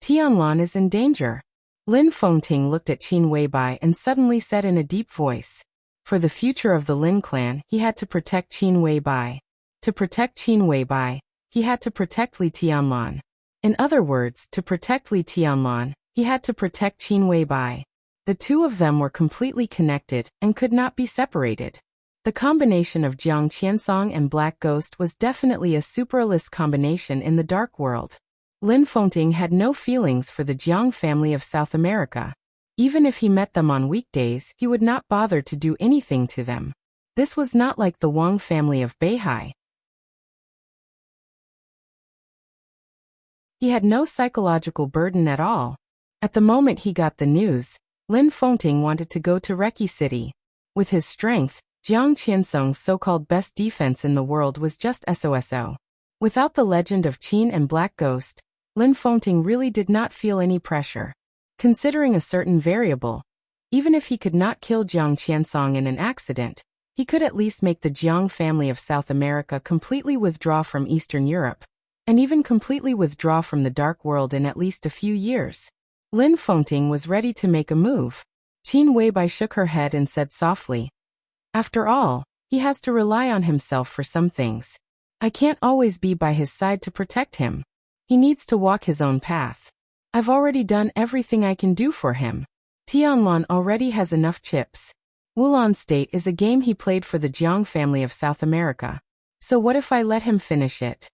Tianlan is in danger. Lin Fengting looked at Qin Weibai and suddenly said in a deep voice. For the future of the Lin clan, he had to protect Qin Weibai. To protect Qin Weibai, he had to protect Li Tianlan. In other words, to protect Li Tianlan, he had to protect Qin Weibai. The two of them were completely connected and could not be separated. The combination of Jiang Qiansong and Black Ghost was definitely a superalist combination in the dark world. Lin Fengting had no feelings for the Jiang family of South America. Even if he met them on weekdays, he would not bother to do anything to them. This was not like the Wang family of Beihai. He had no psychological burden at all. At the moment he got the news, Lin Fengting wanted to go to Reki City. With his strength, Jiang Qiansong's so-called best defense in the world was just SOSO. Without the legend of Qin and Black Ghost, Lin Fengting really did not feel any pressure. Considering a certain variable, even if he could not kill Jiang Qiansong in an accident, he could at least make the Jiang family of South America completely withdraw from Eastern Europe, and even completely withdraw from the Dark World in at least a few years. Lin Fengting was ready to make a move. Qin Weibai shook her head and said softly, "After all, he has to rely on himself for some things. I can't always be by his side to protect him. He needs to walk his own path. I've already done everything I can do for him. Tianlan already has enough chips. Wulan State is a game he played for the Jiang family of South America. So what if I let him finish it?"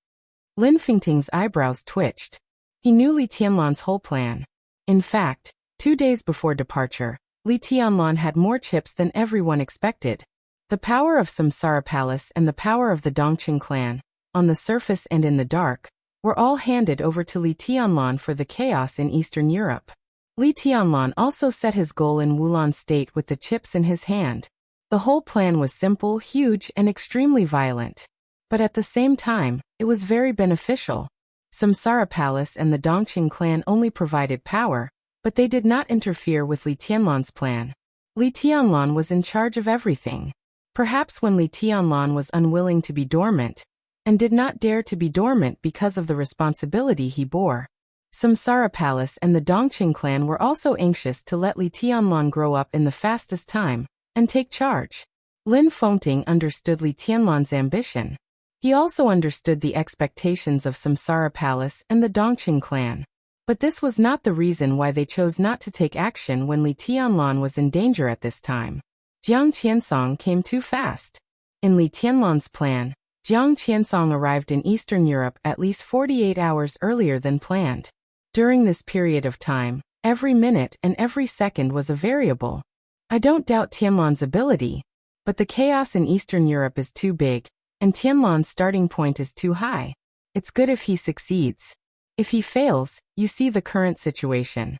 Lin Fengting's eyebrows twitched. He knew Li Tianlan's whole plan. In fact, 2 days before departure, Li Tianlan had more chips than everyone expected. The power of Samsara Palace and the power of the Dongqing clan, on the surface and in the dark, were all handed over to Li Tianlan for the chaos in Eastern Europe. Li Tianlan also set his goal in Wulan State with the chips in his hand. The whole plan was simple, huge, and extremely violent. But at the same time, it was very beneficial. Samsara Palace and the Dongqing clan only provided power, but they did not interfere with Li Tianlan's plan. Li Tianlan was in charge of everything. Perhaps when Li Tianlan was unwilling to be dormant, and did not dare to be dormant because of the responsibility he bore. Samsara Palace and the Dongqing clan were also anxious to let Li Tianlan grow up in the fastest time, and take charge. Lin Fengting understood Li Tianlan's ambition. He also understood the expectations of Samsara Palace and the Dongqing clan. But this was not the reason why they chose not to take action when Li Tianlan was in danger at this time. Jiang Qiansong came too fast. In Li Tianlan's plan, Jiang Qiansong arrived in Eastern Europe at least 48 hours earlier than planned. During this period of time, every minute and every second was a variable. I don't doubt Tianlan's ability, but the chaos in Eastern Europe is too big, and Tianlan's starting point is too high. It's good if he succeeds. If he fails, you see the current situation.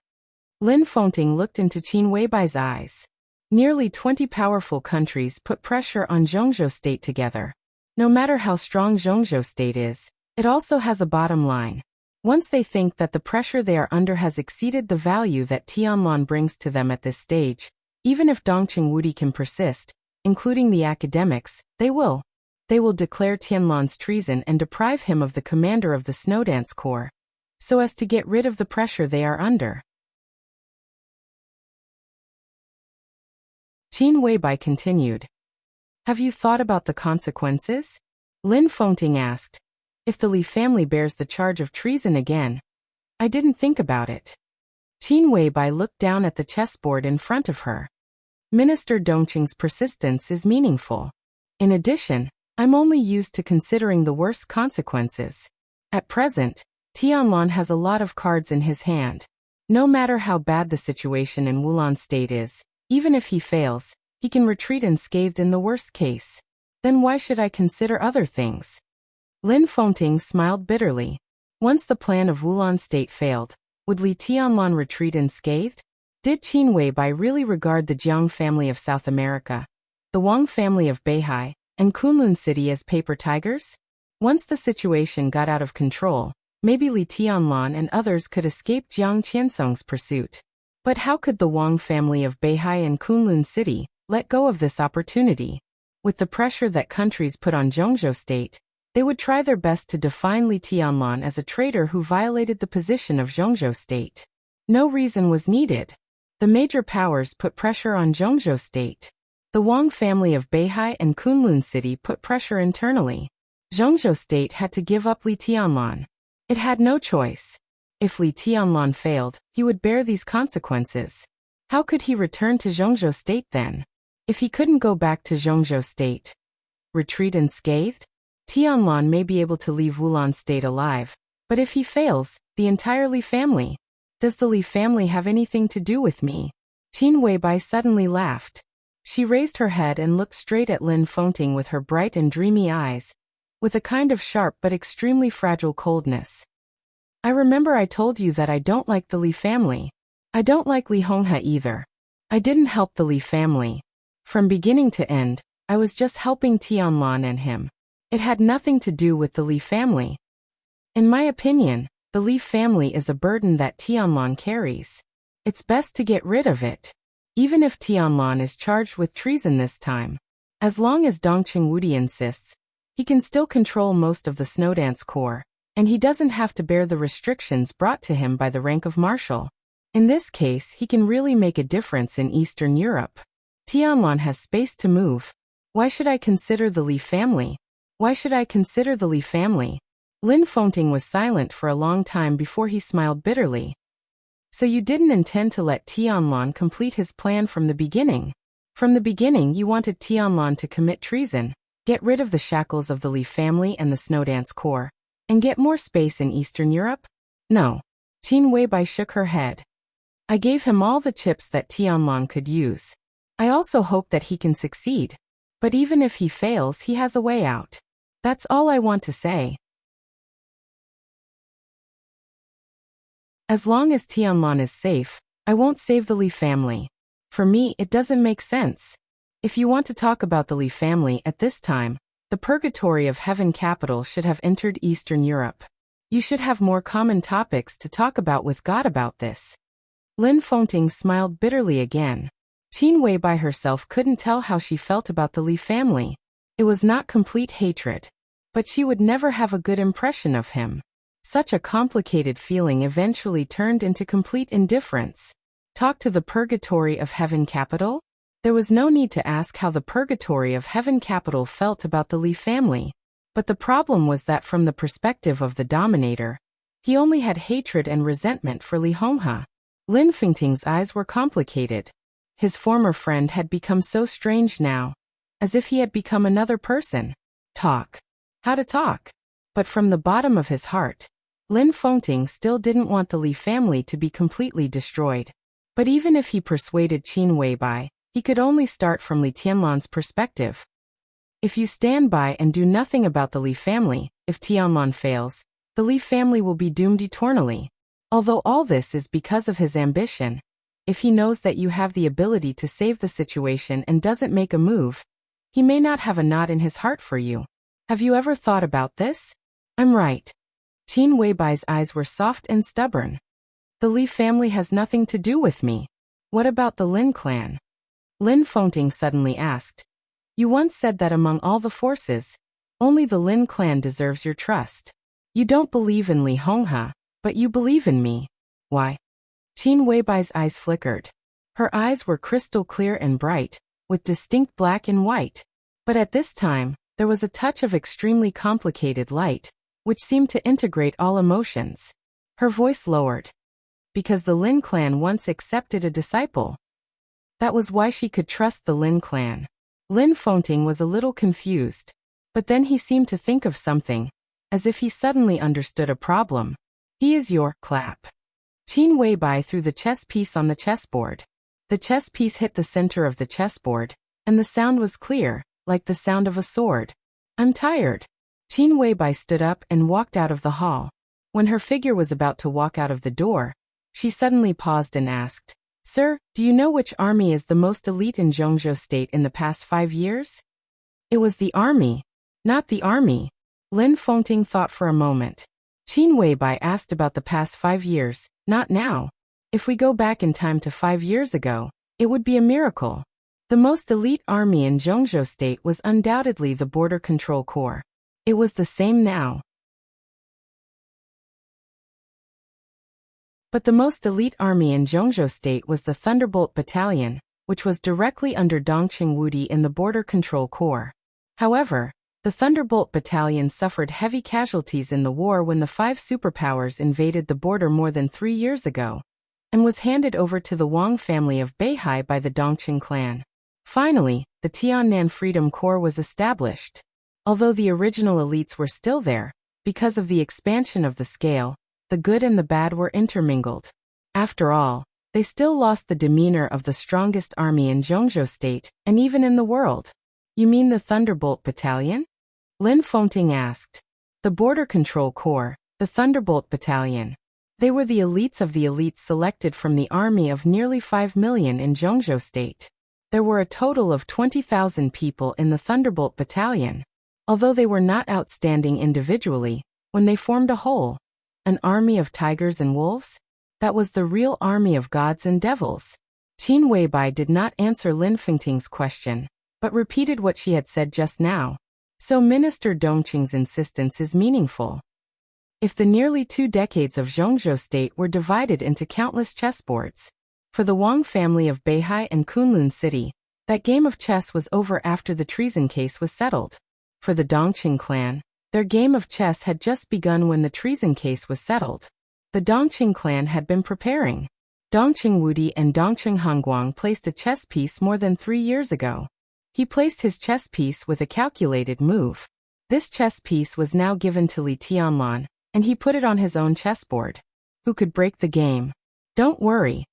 Lin Fengting looked into Qin Weibai's eyes. Nearly 20 powerful countries put pressure on Zhongzhou State together. No matter how strong Zhongzhou State is, it also has a bottom line. Once they think that the pressure they are under has exceeded the value that Tianlan brings to them at this stage, even if Dongqing Wudi can persist, including the academics, they will. They will declare Tianlan's treason and deprive him of the commander of the Snowdance Corps, so as to get rid of the pressure they are under. Qin Weibai continued. "Have you thought about the consequences?" Lin Fengting asked. "If the Li family bears the charge of treason again." "I didn't think about it." Qin Weibai looked down at the chessboard in front of her. "Minister Dongqing's persistence is meaningful. In addition, I'm only used to considering the worst consequences. At present, Tianlan has a lot of cards in his hand. No matter how bad the situation in Wulan State is, even if he fails, he can retreat unscathed in the worst case. Then why should I consider other things?" Lin Fengting smiled bitterly. Once the plan of Wulan State failed, would Li Tianlan retreat unscathed? Did Qin Weibai really regard the Jiang family of South America, the Wang family of Beihai, and Kunlun City as paper tigers? Once the situation got out of control, maybe Li Tianlan and others could escape Jiang Qiansong's pursuit. But how could the Wang family of Beihai and Kunlun City let go of this opportunity? With the pressure that countries put on Zhongzhou State, they would try their best to define Li Tianlan as a traitor who violated the position of Zhongzhou State. No reason was needed. The major powers put pressure on Zhongzhou State. The Wang family of Beihai and Kunlun City put pressure internally. Zhongzhou State had to give up Li Tianlan. It had no choice. If Li Tianlan failed, he would bear these consequences. How could he return to Zhongzhou State then? If he couldn't go back to Zhongzhou State, retreat unscathed? Tianlan may be able to leave Wulan State alive, but if he fails, the entire Li family. Does the Li family have anything to do with me? Qin Weibai suddenly laughed. She raised her head and looked straight at Lin Fengting with her bright and dreamy eyes, with a kind of sharp but extremely fragile coldness. I remember I told you that I don't like the Li family. I don't like Li Honghe either. I didn't help the Li family. From beginning to end, I was just helping Tianlan and him. It had nothing to do with the Li family. In my opinion, the Li family is a burden that Tianlan carries. It's best to get rid of it. Even if Tianlan is charged with treason this time. As long as Dongqing Wudi insists, he can still control most of the Snowdance Corps, and he doesn't have to bear the restrictions brought to him by the rank of marshal. In this case, he can really make a difference in Eastern Europe. Tianlan has space to move. Why should I consider the Li family? Why should I consider the Li family? Lin Fengting was silent for a long time before he smiled bitterly. So you didn't intend to let Tianlan complete his plan from the beginning? From the beginning you wanted Tianlan to commit treason, get rid of the shackles of the Li family and the Snowdance Corps, and get more space in Eastern Europe? No. Qin Weibai shook her head. I gave him all the chips that Tianlan could use. I also hope that he can succeed. But even if he fails, he has a way out. That's all I want to say. As long as Tianlan is safe, I won't save the Li family. For me, it doesn't make sense. If you want to talk about the Li family at this time, the purgatory of heaven capital should have entered Eastern Europe. You should have more common topics to talk about with God about this. Lin Fengting smiled bitterly again. Qin Weibai herself couldn't tell how she felt about the Li family. It was not complete hatred. But she would never have a good impression of him. Such a complicated feeling eventually turned into complete indifference. Talk to the purgatory of heaven capital? There was no need to ask how the purgatory of heaven capital felt about the Li family. But the problem was that from the perspective of the dominator, he only had hatred and resentment for Li Honghe. Lin Fengting's eyes were complicated. His former friend had become so strange now, as if he had become another person. Talk. How to talk? But from the bottom of his heart, Lin Fengting still didn't want the Li family to be completely destroyed. But even if he persuaded Qin Weibai, he could only start from Li Tianlan's perspective. If you stand by and do nothing about the Li family, if Tianlan fails, the Li family will be doomed eternally. Although all this is because of his ambition, if he knows that you have the ability to save the situation and doesn't make a move, he may not have a knot in his heart for you. Have you ever thought about this? I'm right. Qin Weibai's eyes were soft and stubborn. The Li family has nothing to do with me. What about the Lin clan? Lin Fengting suddenly asked. You once said that among all the forces, only the Lin clan deserves your trust. You don't believe in Li Honghe, but you believe in me. Why? Qin Weibai's eyes flickered. Her eyes were crystal clear and bright, with distinct black and white. But at this time, there was a touch of extremely complicated light, which seemed to integrate all emotions. Her voice lowered. Because the Lin clan once accepted a disciple. That was why she could trust the Lin clan. Lin Fengting was a little confused. But then he seemed to think of something, as if he suddenly understood a problem. He is your clap. Qin Weibai threw the chess piece on the chessboard. The chess piece hit the center of the chessboard, and the sound was clear, like the sound of a sword. I'm tired. Qin Weibai stood up and walked out of the hall. When her figure was about to walk out of the door, she suddenly paused and asked, Sir, do you know which army is the most elite in Zhongzhou state in the past 5 years? It was the army. Not the army. Lin Fengting thought for a moment. Qin Weibai asked about the past 5 years, not now. If we go back in time to 5 years ago, it would be a miracle. The most elite army in Zhongzhou state was undoubtedly the Border Control Corps. It was the same now. But the most elite army in Zhongzhou state was the Thunderbolt Battalion, which was directly under Dongqing Wudi in the Border Control Corps. However, the Thunderbolt Battalion suffered heavy casualties in the war when the 5 superpowers invaded the border more than 3 years ago, and was handed over to the Wang family of Beihai by the Dongqing clan. Finally, the Tiannan Freedom Corps was established. Although the original elites were still there, because of the expansion of the scale, the good and the bad were intermingled. After all, They still lost the demeanor of the strongest army in Zhongzhou State, and even in the world. You mean the Thunderbolt Battalion? Lin Fengting asked. The Border Control Corps, the Thunderbolt Battalion. They were the elites of the elites selected from the army of nearly 5 million in Zhongzhou State. There were a total of 20,000 people in the Thunderbolt Battalion. Although they were not outstanding individually, when they formed a whole, an army of tigers and wolves? That was the real army of gods and devils. Qin Weibai did not answer Lin Fengting's question, but repeated what she had said just now. So Minister Dongqing's insistence is meaningful. If the nearly 2 decades of Zhongzhou State were divided into countless chessboards, for the Wang family of Beihai and Kunlun City, that game of chess was over after the treason case was settled. For the Dongqing clan, their game of chess had just begun when the treason case was settled. The Dongqing clan had been preparing. Dongqing Wudi and Dongqing Hongguang placed a chess piece more than 3 years ago. He placed his chess piece with a calculated move. This chess piece was now given to Li Tianlan, and he put it on his own chessboard. Who could break the game? Don't worry.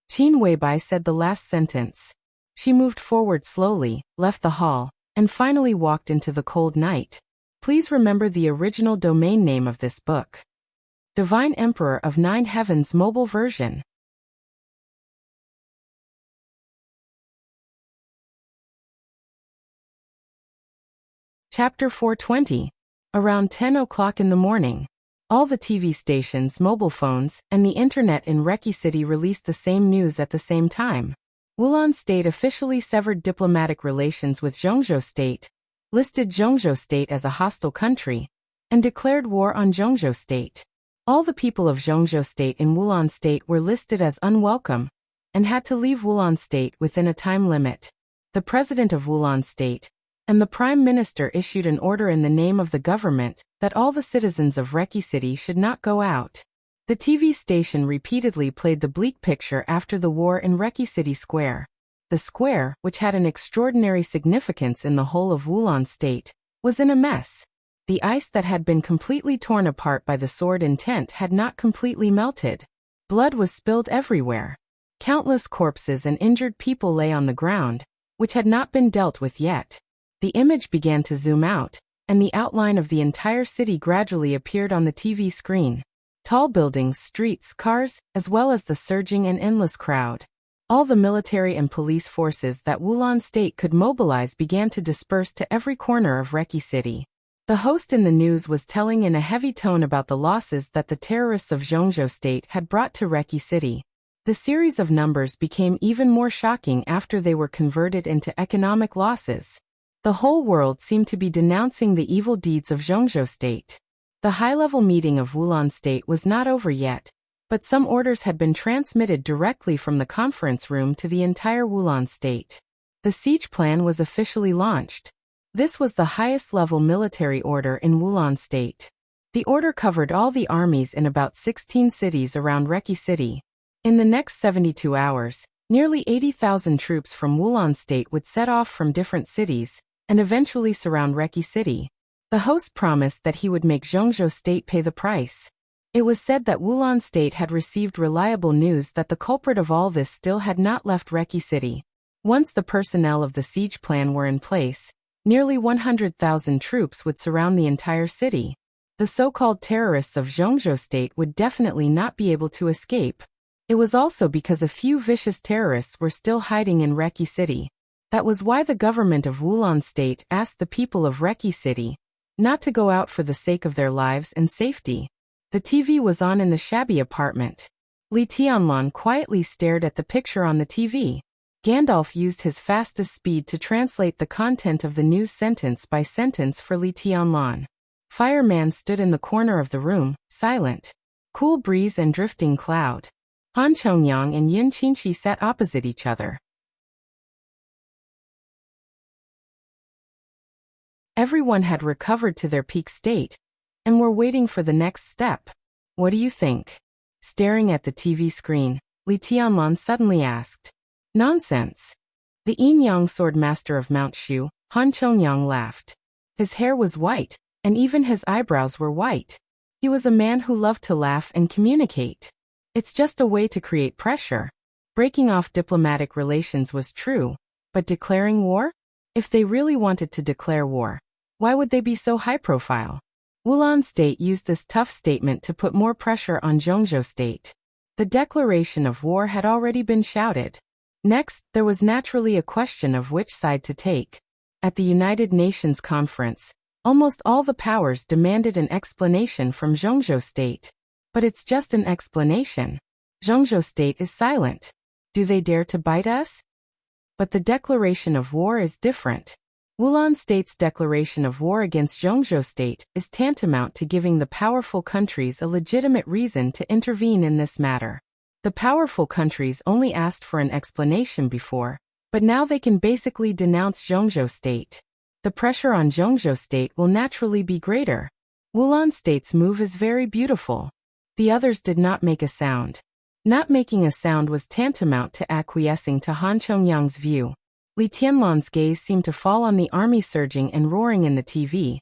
Qin Weibai said the last sentence. She moved forward slowly, left the hall, and finally walked into the cold night. Please remember the original domain name of this book. Divine Emperor of 9 Heavens mobile version. Chapter 420. Around 10 o'clock in the morning, all the TV stations, mobile phones, and the internet in Reki City released the same news at the same time. Wulan State officially severed diplomatic relations with Zhongzhou State, listed Zhongzhou State as a hostile country, and declared war on Zhongzhou State. All the people of Zhongzhou State in Wulan State were listed as unwelcome and had to leave Wulan State within a time limit. The president of Wulan State and the prime minister issued an order in the name of the government that all the citizens of Reki City should not go out. The TV station repeatedly played the bleak picture after the war in Reki City Square. The square, which had an extraordinary significance in the whole of Wulan State, was in a mess. The ice that had been completely torn apart by the sword intent had not completely melted. Blood was spilled everywhere. Countless corpses and injured people lay on the ground, which had not been dealt with yet. The image began to zoom out, and the outline of the entire city gradually appeared on the TV screen. Tall buildings, streets, cars, as well as the surging and endless crowd. All the military and police forces that Wulan State could mobilize began to disperse to every corner of Reki City. The host in the news was telling in a heavy tone about the losses that the terrorists of Zhongzhou State had brought to Reki City. The series of numbers became even more shocking after they were converted into economic losses. The whole world seemed to be denouncing the evil deeds of Zhongzhou State. The high-level meeting of Wulan State was not over yet, but some orders had been transmitted directly from the conference room to the entire Wulan State. The siege plan was officially launched. This was the highest-level military order in Wulan State. The order covered all the armies in about 16 cities around Reki City. In the next 72 hours, nearly 80,000 troops from Wulan State would set off from different cities and eventually surround Reki City. The host promised that he would make Zhongzhou State pay the price. It was said that Wulan State had received reliable news that the culprit of all this still had not left Reki City. Once the personnel of the siege plan were in place, nearly 100,000 troops would surround the entire city. The so-called terrorists of Zhongzhou State would definitely not be able to escape. It was also because a few vicious terrorists were still hiding in Reki City. That was why the government of Wulan State asked the people of Reki City not to go out for the sake of their lives and safety. The TV was on in the shabby apartment. Li Tianlan quietly stared at the picture on the TV. Gandalf used his fastest speed to translate the content of the news sentence by sentence for Li Tianlan. Fireman stood in the corner of the room, silent. Cool breeze and drifting cloud. Han Chongyang and Yin Qinshi sat opposite each other. Everyone had recovered to their peak state and were waiting for the next step. What do you think? Staring at the TV screen, Li Tianlan suddenly asked. Nonsense. The Yin-Yang swordmaster of Mount Shu, Han Chongyang laughed. His hair was white, and even his eyebrows were white. He was a man who loved to laugh and communicate. It's just a way to create pressure. Breaking off diplomatic relations was true, but declaring war? If they really wanted to declare war, why would they be so high-profile? Wulan State used this tough statement to put more pressure on Zhongzhou State. The declaration of war had already been shouted. Next, there was naturally a question of which side to take. At the United Nations conference, almost all the powers demanded an explanation from Zhongzhou State. But it's just an explanation. Zhongzhou State is silent. Do they dare to bite us? But the declaration of war is different. Wulan State's declaration of war against Zhongzhou State is tantamount to giving the powerful countries a legitimate reason to intervene in this matter. The powerful countries only asked for an explanation before, but now they can basically denounce Zhongzhou State. The pressure on Zhongzhou State will naturally be greater. Wulan State's move is very beautiful. The others did not make a sound. Not making a sound was tantamount to acquiescing to Han Chongyang's view. Li Tianlan's gaze seemed to fall on the army surging and roaring in the TV,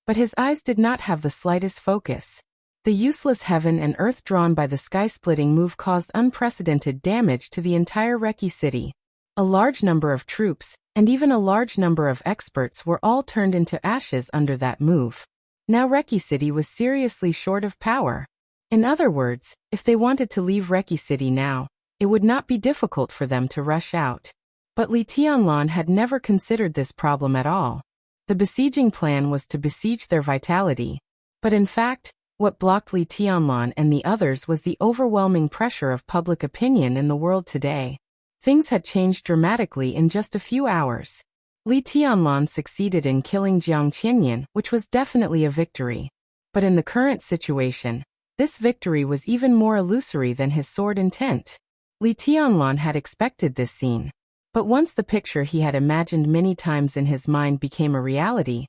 but his eyes did not have the slightest focus. The useless heaven and earth drawn by the sky-splitting move caused unprecedented damage to the entire Reki city. A large number of troops, and even a large number of experts were all turned into ashes under that move. Now Reki city was seriously short of power. In other words, if they wanted to leave Reki city now, it would not be difficult for them to rush out. But Li Tianlan had never considered this problem at all. The besieging plan was to besiege their vitality. But in fact, what blocked Li Tianlan and the others was the overwhelming pressure of public opinion in the world today. Things had changed dramatically in just a few hours. Li Tianlan succeeded in killing Jiang Qianyan, which was definitely a victory. But in the current situation, this victory was even more illusory than his sword intent. Li Tianlan had expected this scene. But once the picture he had imagined many times in his mind became a reality,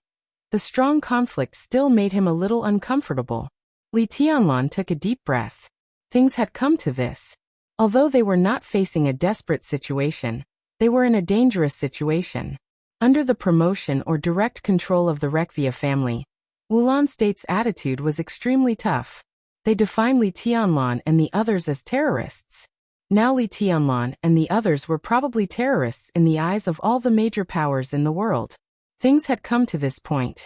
the strong conflict still made him a little uncomfortable. Li Tianlan took a deep breath. Things had come to this. Although they were not facing a desperate situation, they were in a dangerous situation. Under the promotion or direct control of the Rekvia family, Wulan State's attitude was extremely tough. They defined Li Tianlan and the others as terrorists. Now Li Tianlan and the others were probably terrorists in the eyes of all the major powers in the world. Things had come to this point.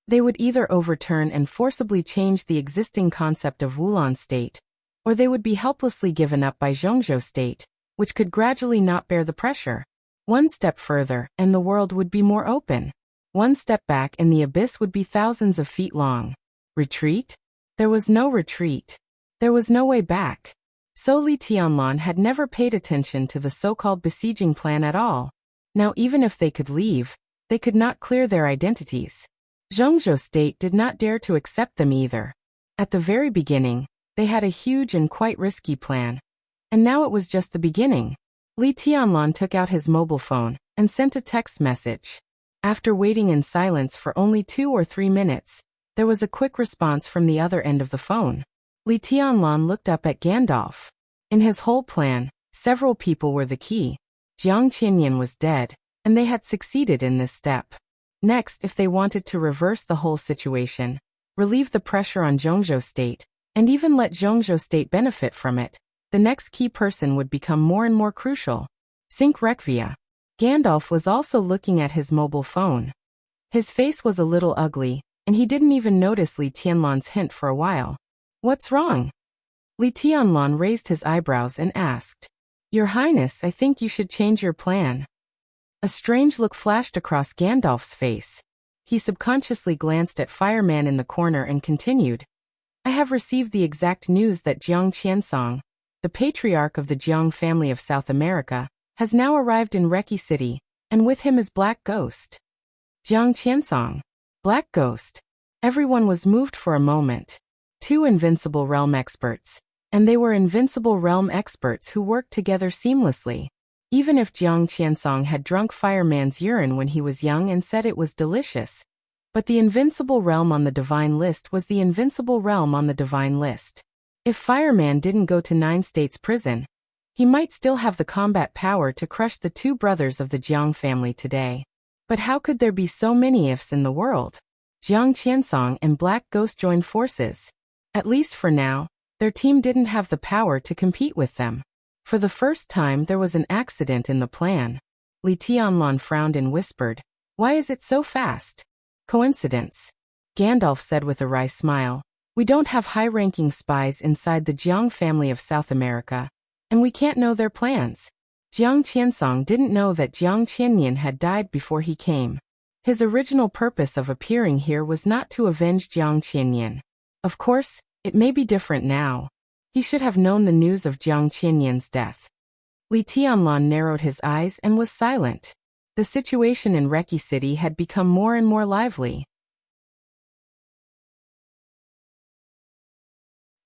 They would either overturn and forcibly change the existing concept of Wulan State, or they would be helplessly given up by Zhongzhou State, which could gradually not bear the pressure. One step further, and the world would be more open. One step back and the abyss would be thousands of feet long. Retreat? There was no retreat. There was no way back. So Li Tianlan had never paid attention to the so-called besieging plan at all. Now even if they could leave, they could not clear their identities. Zhongzhou State did not dare to accept them either. At the very beginning, they had a huge and quite risky plan. And now it was just the beginning. Li Tianlan took out his mobile phone and sent a text message. After waiting in silence for only 2 or 3 minutes, there was a quick response from the other end of the phone. Li Tianlan looked up at Gandalf. In his whole plan, several people were the key. Jiang Qianyan was dead, and they had succeeded in this step. Next, if they wanted to reverse the whole situation, relieve the pressure on Zhongzhou State, and even let Zhongzhou State benefit from it, the next key person would become more and more crucial. Sync Rekvia. Gandalf was also looking at his mobile phone. His face was a little ugly, and he didn't even notice Li Tianlan's hint for a while. What's wrong? Li Tianlan raised his eyebrows and asked. Your Highness, I think you should change your plan. A strange look flashed across Gandalf's face. He subconsciously glanced at Fireman in the corner and continued. I have received the exact news that Jiang Qiansong, the patriarch of the Jiang family of South America, has now arrived in Reki City, and with him is Black Ghost. Jiang Qiansong. Black Ghost. Everyone was moved for a moment. 2 invincible realm experts. And they were invincible realm experts who worked together seamlessly. Even if Jiang Qiansong had drunk Fireman's urine when he was young and said it was delicious. But the invincible realm on the divine list was the invincible realm on the divine list. If Fireman didn't go to 9 States prison, he might still have the combat power to crush the 2 brothers of the Jiang family today. But how could there be so many ifs in the world? Jiang Qiansong and Black Ghost joined forces. At least for now, Their team didn't have the power to compete with them. For the first time there was an accident in the plan. Li Tianlan frowned and whispered, "Why is it so fast?" "Coincidence," Gandalf said with a wry smile. "We don't have high-ranking spies inside the Jiang family of South America, and we can't know their plans." Jiang Qiansong didn't know that Jiang Qianyan had died before he came. His original purpose of appearing here was not to avenge Jiang Qianyan. Of course, it may be different now. He should have known the news of Jiang Qianyan's death. Li Tianlan narrowed his eyes and was silent. The situation in Reki City had become more and more lively.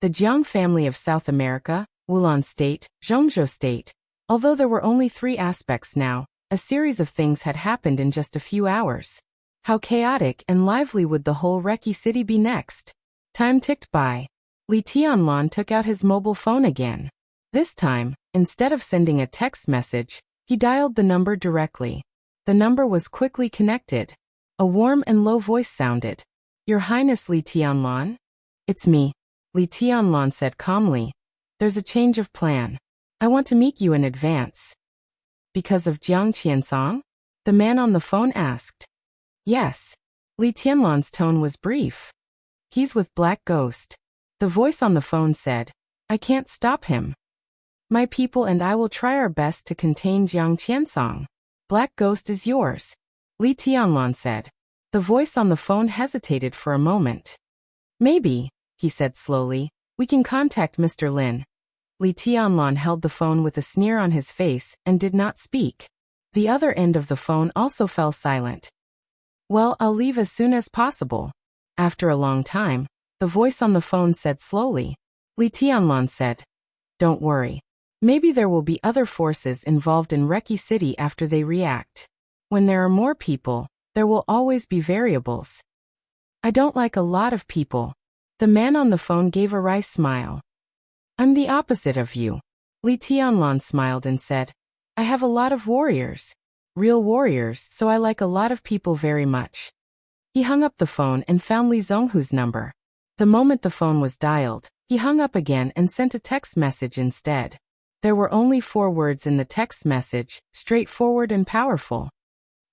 The Jiang family of South America, Wulan State, Zhongzhou State. Although there were only 3 aspects now, a series of things had happened in just a few hours. How chaotic and lively would the whole Reki City be next? Time ticked by. Li Tianlan took out his mobile phone again. This time, instead of sending a text message, he dialed the number directly. The number was quickly connected. A warm and low voice sounded. "Your Highness Li Tianlan?" "It's me," Li Tianlan said calmly. "There's a change of plan. I want to meet you in advance." "Because of Jiang Qiansong?" the man on the phone asked. "Yes." Li Tianlan's tone was brief. "He's with Black Ghost." The voice on the phone said, "I can't stop him. My people and I will try our best to contain Jiang Qiansong. Black Ghost is yours," Li Tianlan said. The voice on the phone hesitated for a moment. "Maybe," he said slowly, "we can contact Mr. Lin." Li Tianlan held the phone with a sneer on his face and did not speak. The other end of the phone also fell silent. "Well, I'll leave as soon as possible." After a long time, the voice on the phone said slowly. Li Tianlan said, "Don't worry. Maybe there will be other forces involved in Reki City after they react. When there are more people, there will always be variables. I don't like a lot of people." The man on the phone gave a wry smile. "I'm the opposite of you." Li Tianlan smiled and said, "I have a lot of warriors. Real warriors, so I like a lot of people very much." He hung up the phone and found Li Zhonghu's number. The moment the phone was dialed, he hung up again and sent a text message instead. There were only 4 words in the text message, straightforward and powerful.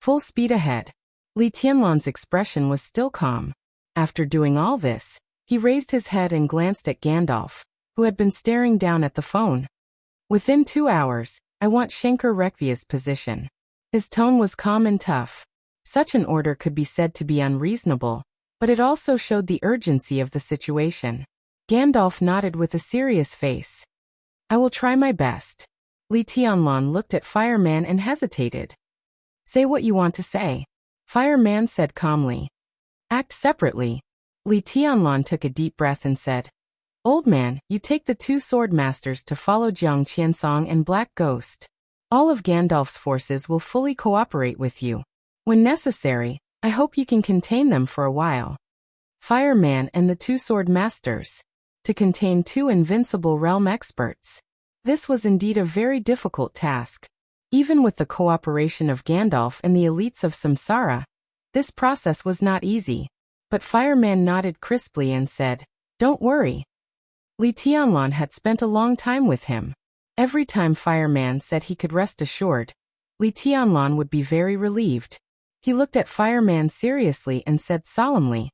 "Full speed ahead." Li Tianlan's expression was still calm. After doing all this, he raised his head and glanced at Gandalf, who had been staring down at the phone. "Within 2 hours, I want Shankar Rekvia's position." His tone was calm and tough. Such an order could be said to be unreasonable, but it also showed the urgency of the situation. Gandalf nodded with a serious face. "I will try my best." Li Tianlan looked at Fireman and hesitated. "Say what you want to say," Fireman said calmly. "Act separately." Li Tianlan took a deep breath and said, "Old man, you take the 2 sword masters to follow Jiang Qiansong and Black Ghost. All of Gandalf's forces will fully cooperate with you. When necessary, I hope you can contain them for a while." Fireman and the 2 sword masters. To contain 2 invincible realm experts. This was indeed a very difficult task. Even with the cooperation of Gandalf and the elites of Samsara, this process was not easy. But Fireman nodded crisply and said, "Don't worry." Li Tianlan had spent a long time with him. Every time Fireman said he could rest assured, Li Tianlan would be very relieved. He looked at Fireman seriously and said solemnly,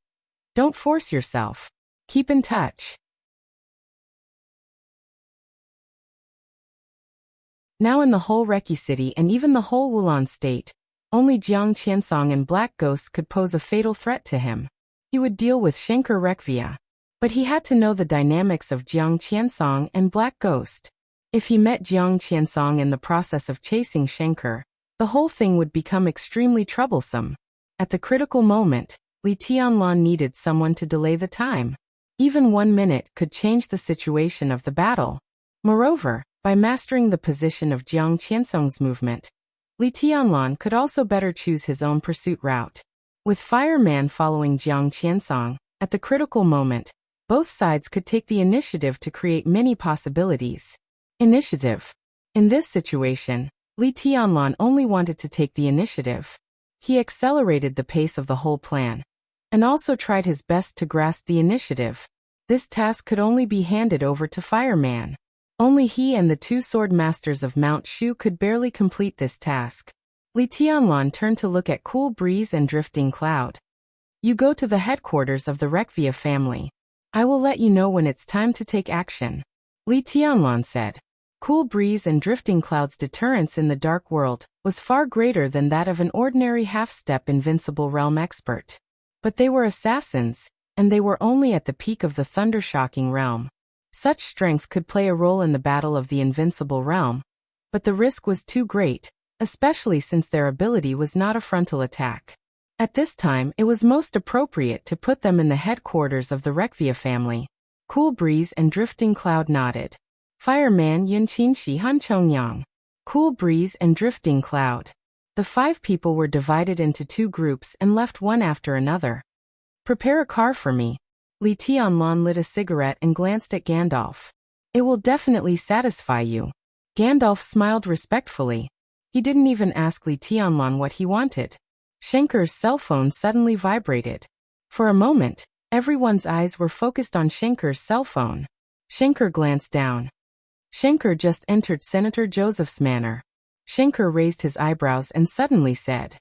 "Don't force yourself. Keep in touch." Now in the whole Reki City and even the whole Wulan State, only Jiang Qiansong and Black Ghost could pose a fatal threat to him. He would deal with Shankar Rekvia. But he had to know the dynamics of Jiang Qiansong and Black Ghost. If he met Jiang Qiansong in the process of chasing Shankar, the whole thing would become extremely troublesome. At the critical moment, Li Tianlan needed someone to delay the time. Even 1 minute could change the situation of the battle. Moreover, by mastering the position of Jiang Qiansong's movement, Li Tianlan could also better choose his own pursuit route. With Fireman following Jiang Qiansong, at the critical moment, both sides could take the initiative to create many possibilities. Initiative. In this situation, Li Tianlan only wanted to take the initiative. He accelerated the pace of the whole plan, and also tried his best to grasp the initiative. This task could only be handed over to Fireman. Only he and the two sword masters of Mount Shu could barely complete this task. Li Tianlan turned to look at Cool Breeze and Drifting Cloud. You go to the headquarters of the Rekvia family. I will let you know when it's time to take action. Li Tianlan said. Cool Breeze and Drifting Cloud's deterrence in the dark world was far greater than that of an ordinary half-step invincible realm expert. But they were assassins, and they were only at the peak of the thunder-shocking realm. Such strength could play a role in the battle of the invincible realm, but the risk was too great, especially since their ability was not a frontal attack. At this time, it was most appropriate to put them in the headquarters of the Rekvia family. Cool Breeze and Drifting Cloud nodded. Fireman Yunqin Shi Han Chongyang. Cool Breeze and Drifting Cloud. The 5 people were divided into 2 groups and left one after another. Prepare a car for me. Li Tianlan lit a cigarette and glanced at Gandalf. It will definitely satisfy you. Gandalf smiled respectfully. He didn't even ask Li Tianlan what he wanted. Shenker's cell phone suddenly vibrated. For a moment, everyone's eyes were focused on Shenker's cell phone. Shenker glanced down. Shenker just entered Senator Joseph's manor. Shenker raised his eyebrows and suddenly said,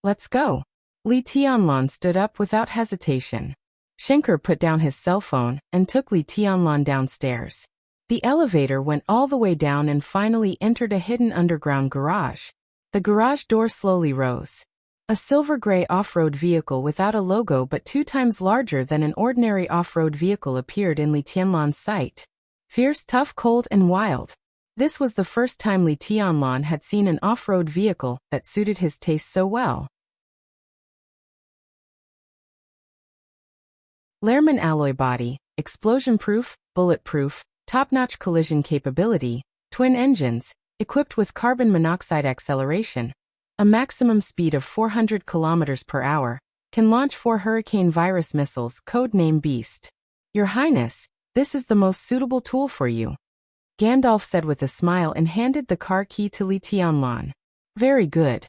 "Let's go." Li Tianlan stood up without hesitation. Shenker put down his cell phone and took Li Tianlan downstairs. The elevator went all the way down and finally entered a hidden underground garage. The garage door slowly rose. A silver-gray off-road vehicle without a logo but 2 times larger than an ordinary off-road vehicle appeared in Li Tianlan's sight. Fierce, tough, cold, and wild. This was the first time Li Tianlan had seen an off-road vehicle that suited his taste so well. Lehrman alloy body, explosion-proof, bulletproof, top-notch collision capability, twin engines, equipped with carbon monoxide acceleration, a maximum speed of 400 km per hour, can launch 4 Hurricane virus missiles, codename Beast. Your Highness, this is the most suitable tool for you. Gandalf said with a smile and handed the car key to Li Tianlan. Very good.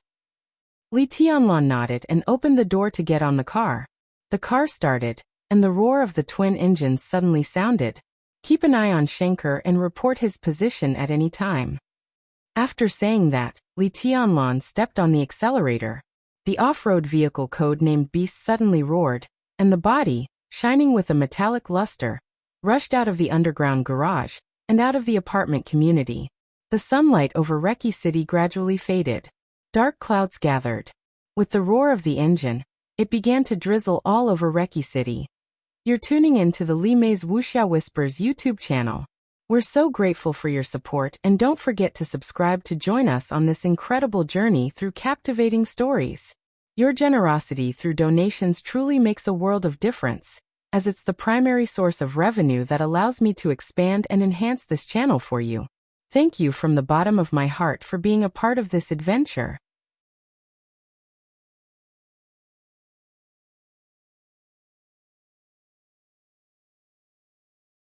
Li Tianlan nodded and opened the door to get on the car. The car started, and the roar of the twin engines suddenly sounded. Keep an eye on Shenker and report his position at any time. After saying that, Li Tianlan stepped on the accelerator. The off-road vehicle codenamed Beast suddenly roared, and the body, shining with a metallic luster, rushed out of the underground garage and out of the apartment community. The sunlight over Reki City gradually faded. Dark clouds gathered. With the roar of the engine, it began to drizzle all over Reki City. You're tuning in to the Li Mei's Wuxia Whispers YouTube channel. We're so grateful for your support, and don't forget to subscribe to join us on this incredible journey through captivating stories. Your generosity through donations truly makes a world of difference, as it's the primary source of revenue that allows me to expand and enhance this channel for you. Thank you from the bottom of my heart for being a part of this adventure.